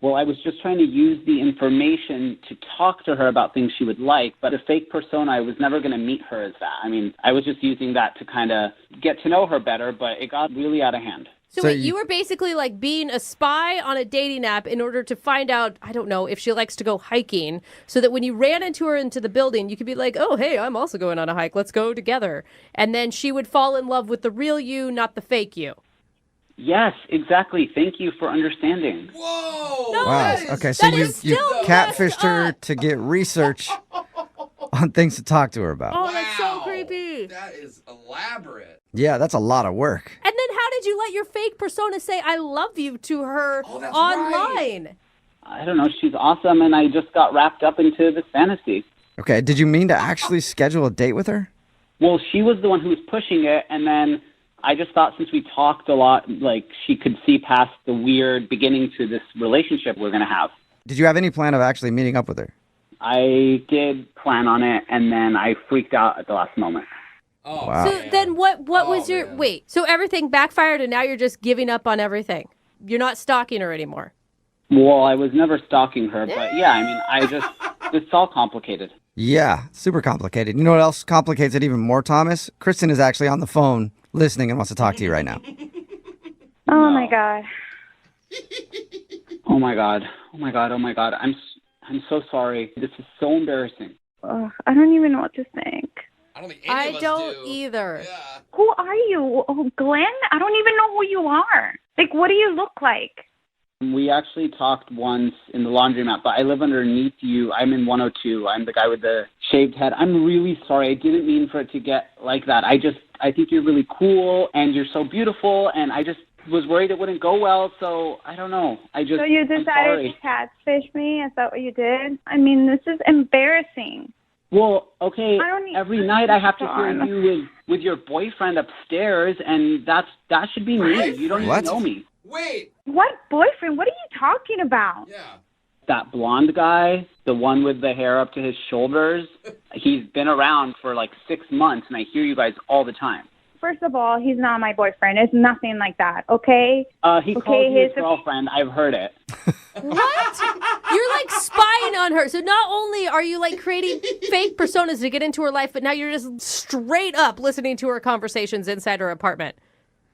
Speaker 15: Well, I was just trying to use the information to talk to her about things she would like, but a fake persona, I was never going to meet her as that. I mean, I was just using that to kind of get to know her better, but it got really out of hand.
Speaker 2: So wait, you were basically like being a spy on a dating app in order to find out, I don't know, if she likes to go hiking, so that when you ran into her into the building, you could be like, oh, hey, I'm also going on a hike. Let's go together. And then she would fall in love with the real you, not the fake you.
Speaker 15: Yes, exactly. Thank you for understanding.
Speaker 5: Whoa!
Speaker 2: No,
Speaker 1: Wow. Okay, so you catfished her to get research on things to talk to her about.
Speaker 2: Oh, that's so creepy.
Speaker 5: That is elaborate.
Speaker 1: Yeah, that's a lot of work.
Speaker 2: And then how did you let your fake persona say I love you to her online?
Speaker 15: I don't know. She's awesome, and I just got wrapped up into this fantasy.
Speaker 1: Okay, did you mean to actually schedule a date with her?
Speaker 15: Well, she was the one who was pushing it, and then I just thought since we talked a lot, like she could see past the weird beginning to this relationship we're going to have.
Speaker 1: Did you have any plan of actually meeting up with her?
Speaker 15: I did plan on it, and then I freaked out at the last moment.
Speaker 5: Oh,
Speaker 1: wow.
Speaker 2: So then what was your... Man. Wait, so everything backfired and now you're just giving up on everything? You're not stalking her anymore?
Speaker 15: Well, I was never stalking her, but yeah, I mean, it's all complicated.
Speaker 1: Yeah, super complicated. You know what else complicates it even more, Thomas? Kristen is actually on the phone listening and wants to talk to you right now.
Speaker 23: Oh, my God.
Speaker 15: Oh, my God. Oh, my God. Oh, my God. I'm so sorry. This is so embarrassing.
Speaker 23: I don't even know what to think.
Speaker 5: I don't think any of us do.
Speaker 2: Either.
Speaker 5: Yeah.
Speaker 23: Who are you? Oh, Glenn? I don't even know who you are. Like, what do you look like?
Speaker 15: We actually talked once in the laundromat, but I live underneath you. I'm in 102. I'm the guy with the shaved head. I'm really sorry. I didn't mean for it to get like that. I think you're really cool, and you're so beautiful, and I just was worried it wouldn't go well, so I don't know.
Speaker 23: So you decided to catfish me? Is that what you did? I mean, this is embarrassing.
Speaker 15: Well, okay, every night I have to hear you with your boyfriend upstairs, and that should be me. You don't even know me.
Speaker 5: Wait.
Speaker 23: What boyfriend? What are you talking about?
Speaker 5: Yeah.
Speaker 15: That blonde guy, the one with the hair up to his shoulders, he's been around for like 6 months, and I hear you guys all the time.
Speaker 23: First of all, he's not my boyfriend. It's nothing like that, okay?
Speaker 15: He called you his girlfriend. I've heard it.
Speaker 2: What? You're like spying on her. So not only are you like creating fake personas to get into her life, but now you're just straight up listening to her conversations inside her apartment.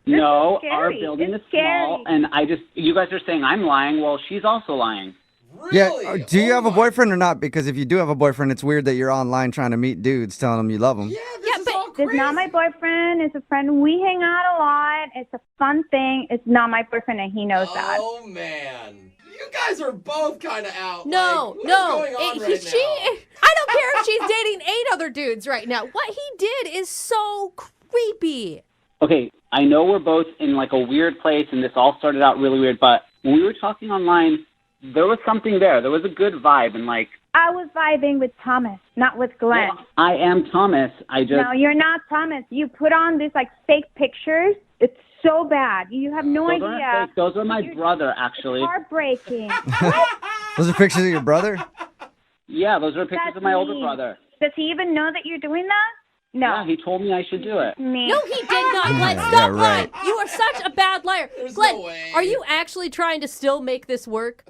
Speaker 15: No, our building is small, and you guys are saying I'm lying. Well, she's also lying.
Speaker 5: Really?
Speaker 1: Yeah. Do you have a boyfriend or not? Because if you do have a boyfriend, it's weird that you're online trying to meet dudes, telling them you love them.
Speaker 5: Yeah,
Speaker 23: but it's not my boyfriend. It's a friend. We hang out a lot. It's a fun thing. It's not my boyfriend, and he knows that.
Speaker 5: Oh, man. You guys are both kind of out.
Speaker 2: No,
Speaker 5: like,
Speaker 2: no.
Speaker 5: What's going on right now?
Speaker 2: I don't care if she's dating 8 other dudes right now. What he did is so creepy.
Speaker 15: Okay, I know we're both in like a weird place, and this all started out really weird, but when we were talking online, there was something there. There was a good vibe, and like...
Speaker 23: I was vibing with Thomas, not with Glenn.
Speaker 15: Well, I am Thomas.
Speaker 23: No, you're not Thomas. You put on these like fake pictures. It's so bad. You have no idea.
Speaker 15: Aren't fake. Those are my brother, actually.
Speaker 23: It's heartbreaking.
Speaker 1: Those are pictures of your brother?
Speaker 15: Yeah, those are pictures of my older brother.
Speaker 23: Does he even know that you're doing that? No.
Speaker 15: Yeah, he told me I should do it.
Speaker 2: No, he did not, Glenn. Stop lying. You are such a bad liar. Glenn, are you actually trying to still make this work?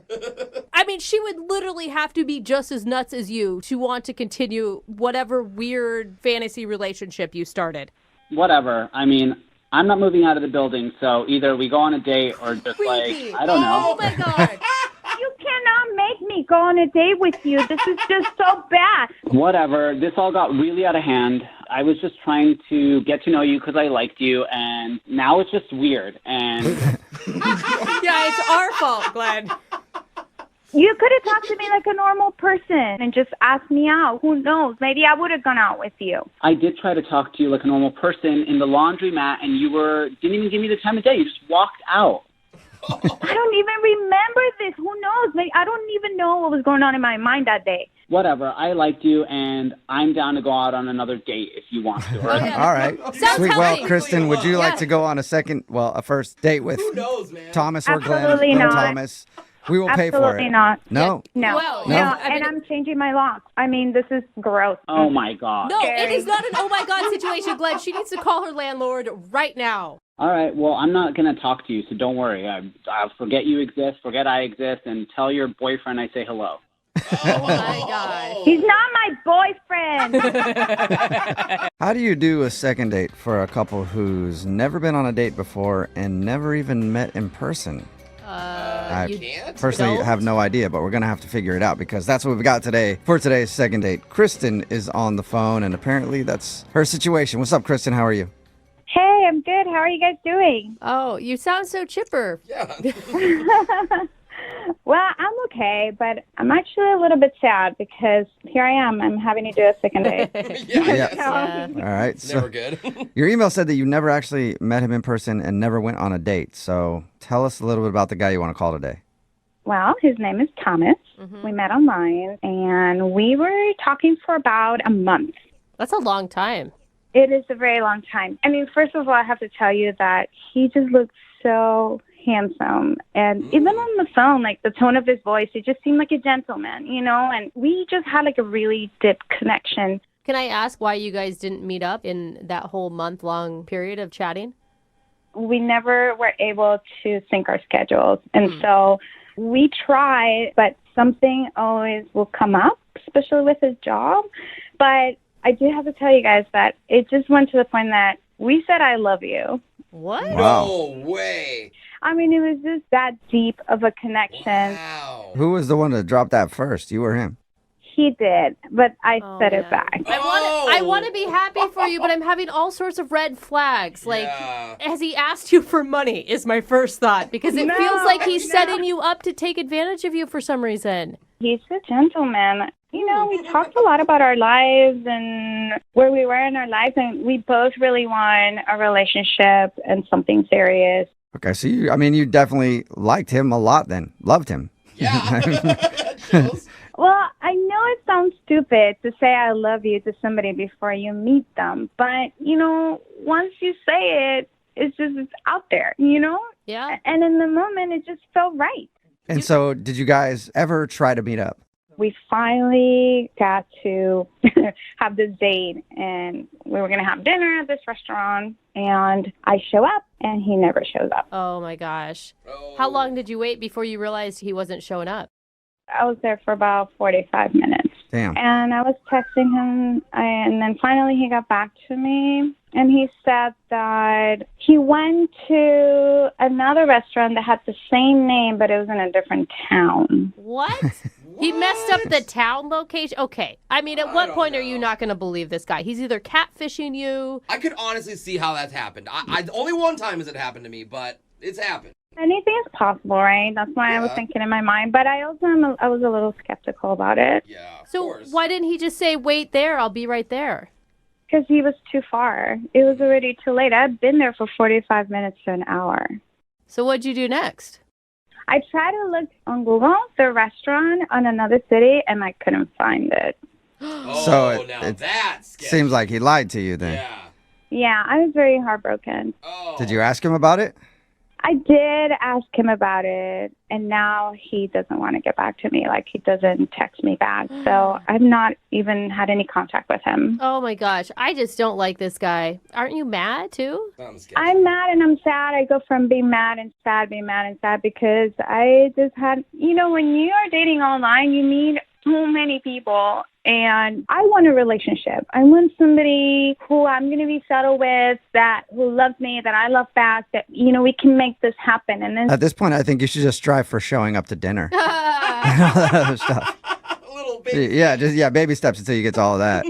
Speaker 2: I mean, she would literally have to be just as nuts as you to want to continue whatever weird fantasy relationship you started.
Speaker 15: Whatever. I mean, I'm not moving out of the building, so either we go on a date or just like, I don't know.
Speaker 2: Oh, my God.
Speaker 23: You cannot make
Speaker 3: me go on a date with you. This is just so bad.
Speaker 15: Whatever. This all got really out of hand. I was just trying to get to know you because I liked you, and now it's just weird. And
Speaker 2: Yeah, it's our fault, Glenn.
Speaker 3: You could have talked to me like a normal person and just asked me out. Who knows? Maybe I would have gone out with you.
Speaker 15: I did try to talk to you like a normal person in the laundromat, and you didn't even give me the time of day. You just walked out.
Speaker 3: I don't even remember this. Who knows? Maybe I don't even know what was going on in my mind that day.
Speaker 15: Whatever. I liked you, and I'm down to go out on another date if you want to.
Speaker 1: All right. Sweet. Well, Kristen, would you like to go on a first date with Thomas or Glenn?
Speaker 3: Absolutely
Speaker 1: Glenn
Speaker 3: not.
Speaker 1: Thomas. We will pay for it.
Speaker 3: Absolutely not.
Speaker 1: No.
Speaker 3: No.
Speaker 2: Well,
Speaker 3: no.
Speaker 2: yeah, I
Speaker 3: And I'm changing my lock. I mean, this is gross.
Speaker 15: Oh, my God.
Speaker 2: No, it is not an oh my God situation, Glenn. She needs to call her landlord right now.
Speaker 15: All right. Well, I'm not going to talk to you, so don't worry. I'll forget you exist, forget I exist, and tell your boyfriend I say hello.
Speaker 2: Oh, my God.
Speaker 3: He's not my boyfriend.
Speaker 1: How do you do a second date for a couple who's never been on a date before and never even met in person? I personally have no idea, but we're going to have to figure it out because that's what we've got today for today's second date. Kristen is on the phone, and apparently that's her situation. What's up, Kristen? How are you?
Speaker 3: Hey, I'm good. How are you guys doing?
Speaker 2: Oh, you sound so chipper.
Speaker 5: Yeah.
Speaker 3: Well, I'm okay, but I'm actually a little bit sad because here I am. I'm having to do a second date.
Speaker 1: Yeah. All right. So
Speaker 5: Never good.
Speaker 1: your email said that you never actually met him in person and never went on a date. So tell us a little bit about the guy you want to call today.
Speaker 3: Well, his name is Thomas. We met online, and we were talking for about a month.
Speaker 2: That's a long time.
Speaker 3: It is a very long time. I mean, first of all, I have to tell you that he just looks so handsome. And even on the phone, like the tone of his voice, it just seemed like a gentleman, you know? And we just had like a really deep connection.
Speaker 2: Can I ask why you guys didn't meet up in that whole month-long period of chatting?
Speaker 3: We never were able to sync our schedules. And so we tried, but something always will come up, especially with his job. But I do have to tell you guys that it just went to the point that we said, I love you.
Speaker 2: What?
Speaker 5: No way.
Speaker 3: I mean, it was just that deep of a connection.
Speaker 5: Wow.
Speaker 1: Who was the one to drop that first? You or him?
Speaker 3: He did, but I said it back.
Speaker 2: I want to be happy for you, but I'm having all sorts of red flags. Like, has he asked you for money is my first thought, because it feels like he's setting you up to take advantage of you for some reason.
Speaker 3: He's a gentleman. You know, we talked a lot about our lives and where we were in our lives, and we both really want a relationship and something serious.
Speaker 1: Okay, so you definitely liked him a lot then. Loved him.
Speaker 3: Well, I know it sounds stupid to say I love you to somebody before you meet them, but, you know, once you say it, it's out there, you know?
Speaker 2: Yeah.
Speaker 3: And in the moment, it just felt right.
Speaker 1: And so did you guys ever try to meet up?
Speaker 3: We finally got to have this date, and we were going to have dinner at this restaurant, and I show up, and he never shows up.
Speaker 2: Oh, my gosh. How long did you wait before you realized he wasn't showing up?
Speaker 3: I was there for about 45 minutes.
Speaker 1: Damn.
Speaker 3: And I was texting him, and then finally he got back to me, and he said that he went to another restaurant that had the same name, but it was in a different town.
Speaker 2: What? He messed up the town location? Okay. I mean, at what point are you not going to believe this guy? He's either catfishing you.
Speaker 5: I could honestly see how that's happened. I only one time has it happened to me, but it's happened.
Speaker 3: Anything is possible, right? That's why I was thinking in my mind. But I also I was a little skeptical about it.
Speaker 5: Yeah.
Speaker 2: So why didn't he just say, wait there, I'll be right there?
Speaker 3: Because he was too far. It was already too late. I'd been there for 45 minutes to an hour.
Speaker 2: So what'd you do next?
Speaker 3: I tried to look on Google, the restaurant on another city, and I couldn't find it.
Speaker 1: So it seems like he lied to you then.
Speaker 3: Yeah, I was very heartbroken.
Speaker 1: Did you ask him about it?
Speaker 3: I did ask him about it, and now he doesn't want to get back to me. Like, he doesn't text me back. So I've not even had any contact with him.
Speaker 2: Oh, my gosh. I just don't like this guy. Aren't you mad, too?
Speaker 3: I'm mad and I'm sad. I go from being mad and sad, being mad and sad, because I just had, you know, when you are dating online, you meet so many people, and I want a relationship. I want somebody who I'm going to be settled with, who loves me, that I love back, that, we can make this happen. And then
Speaker 1: At this point, I think you should just strive for showing up to dinner. And all that other stuff. Baby steps until you get to all of that.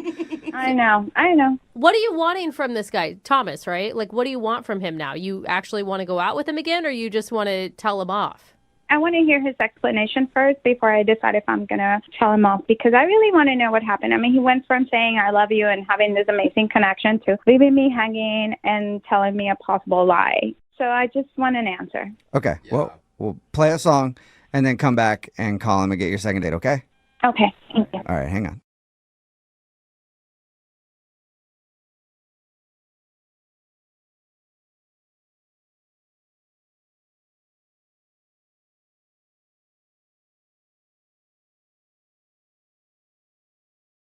Speaker 3: I know.
Speaker 2: What are you wanting from this guy, Thomas, right? Like, what do you want from him now? You actually want to go out with him again, or you just want to tell him off?
Speaker 3: I want to hear his explanation first before I decide if I'm going to tell him off, because I really want to know what happened. I mean, he went from saying I love you and having this amazing connection to leaving me hanging and telling me a possible lie. So I just want an answer.
Speaker 1: Okay, well, we'll play a song and then come back and call him and get your second date, okay?
Speaker 3: Okay, thank you.
Speaker 1: All right, hang on.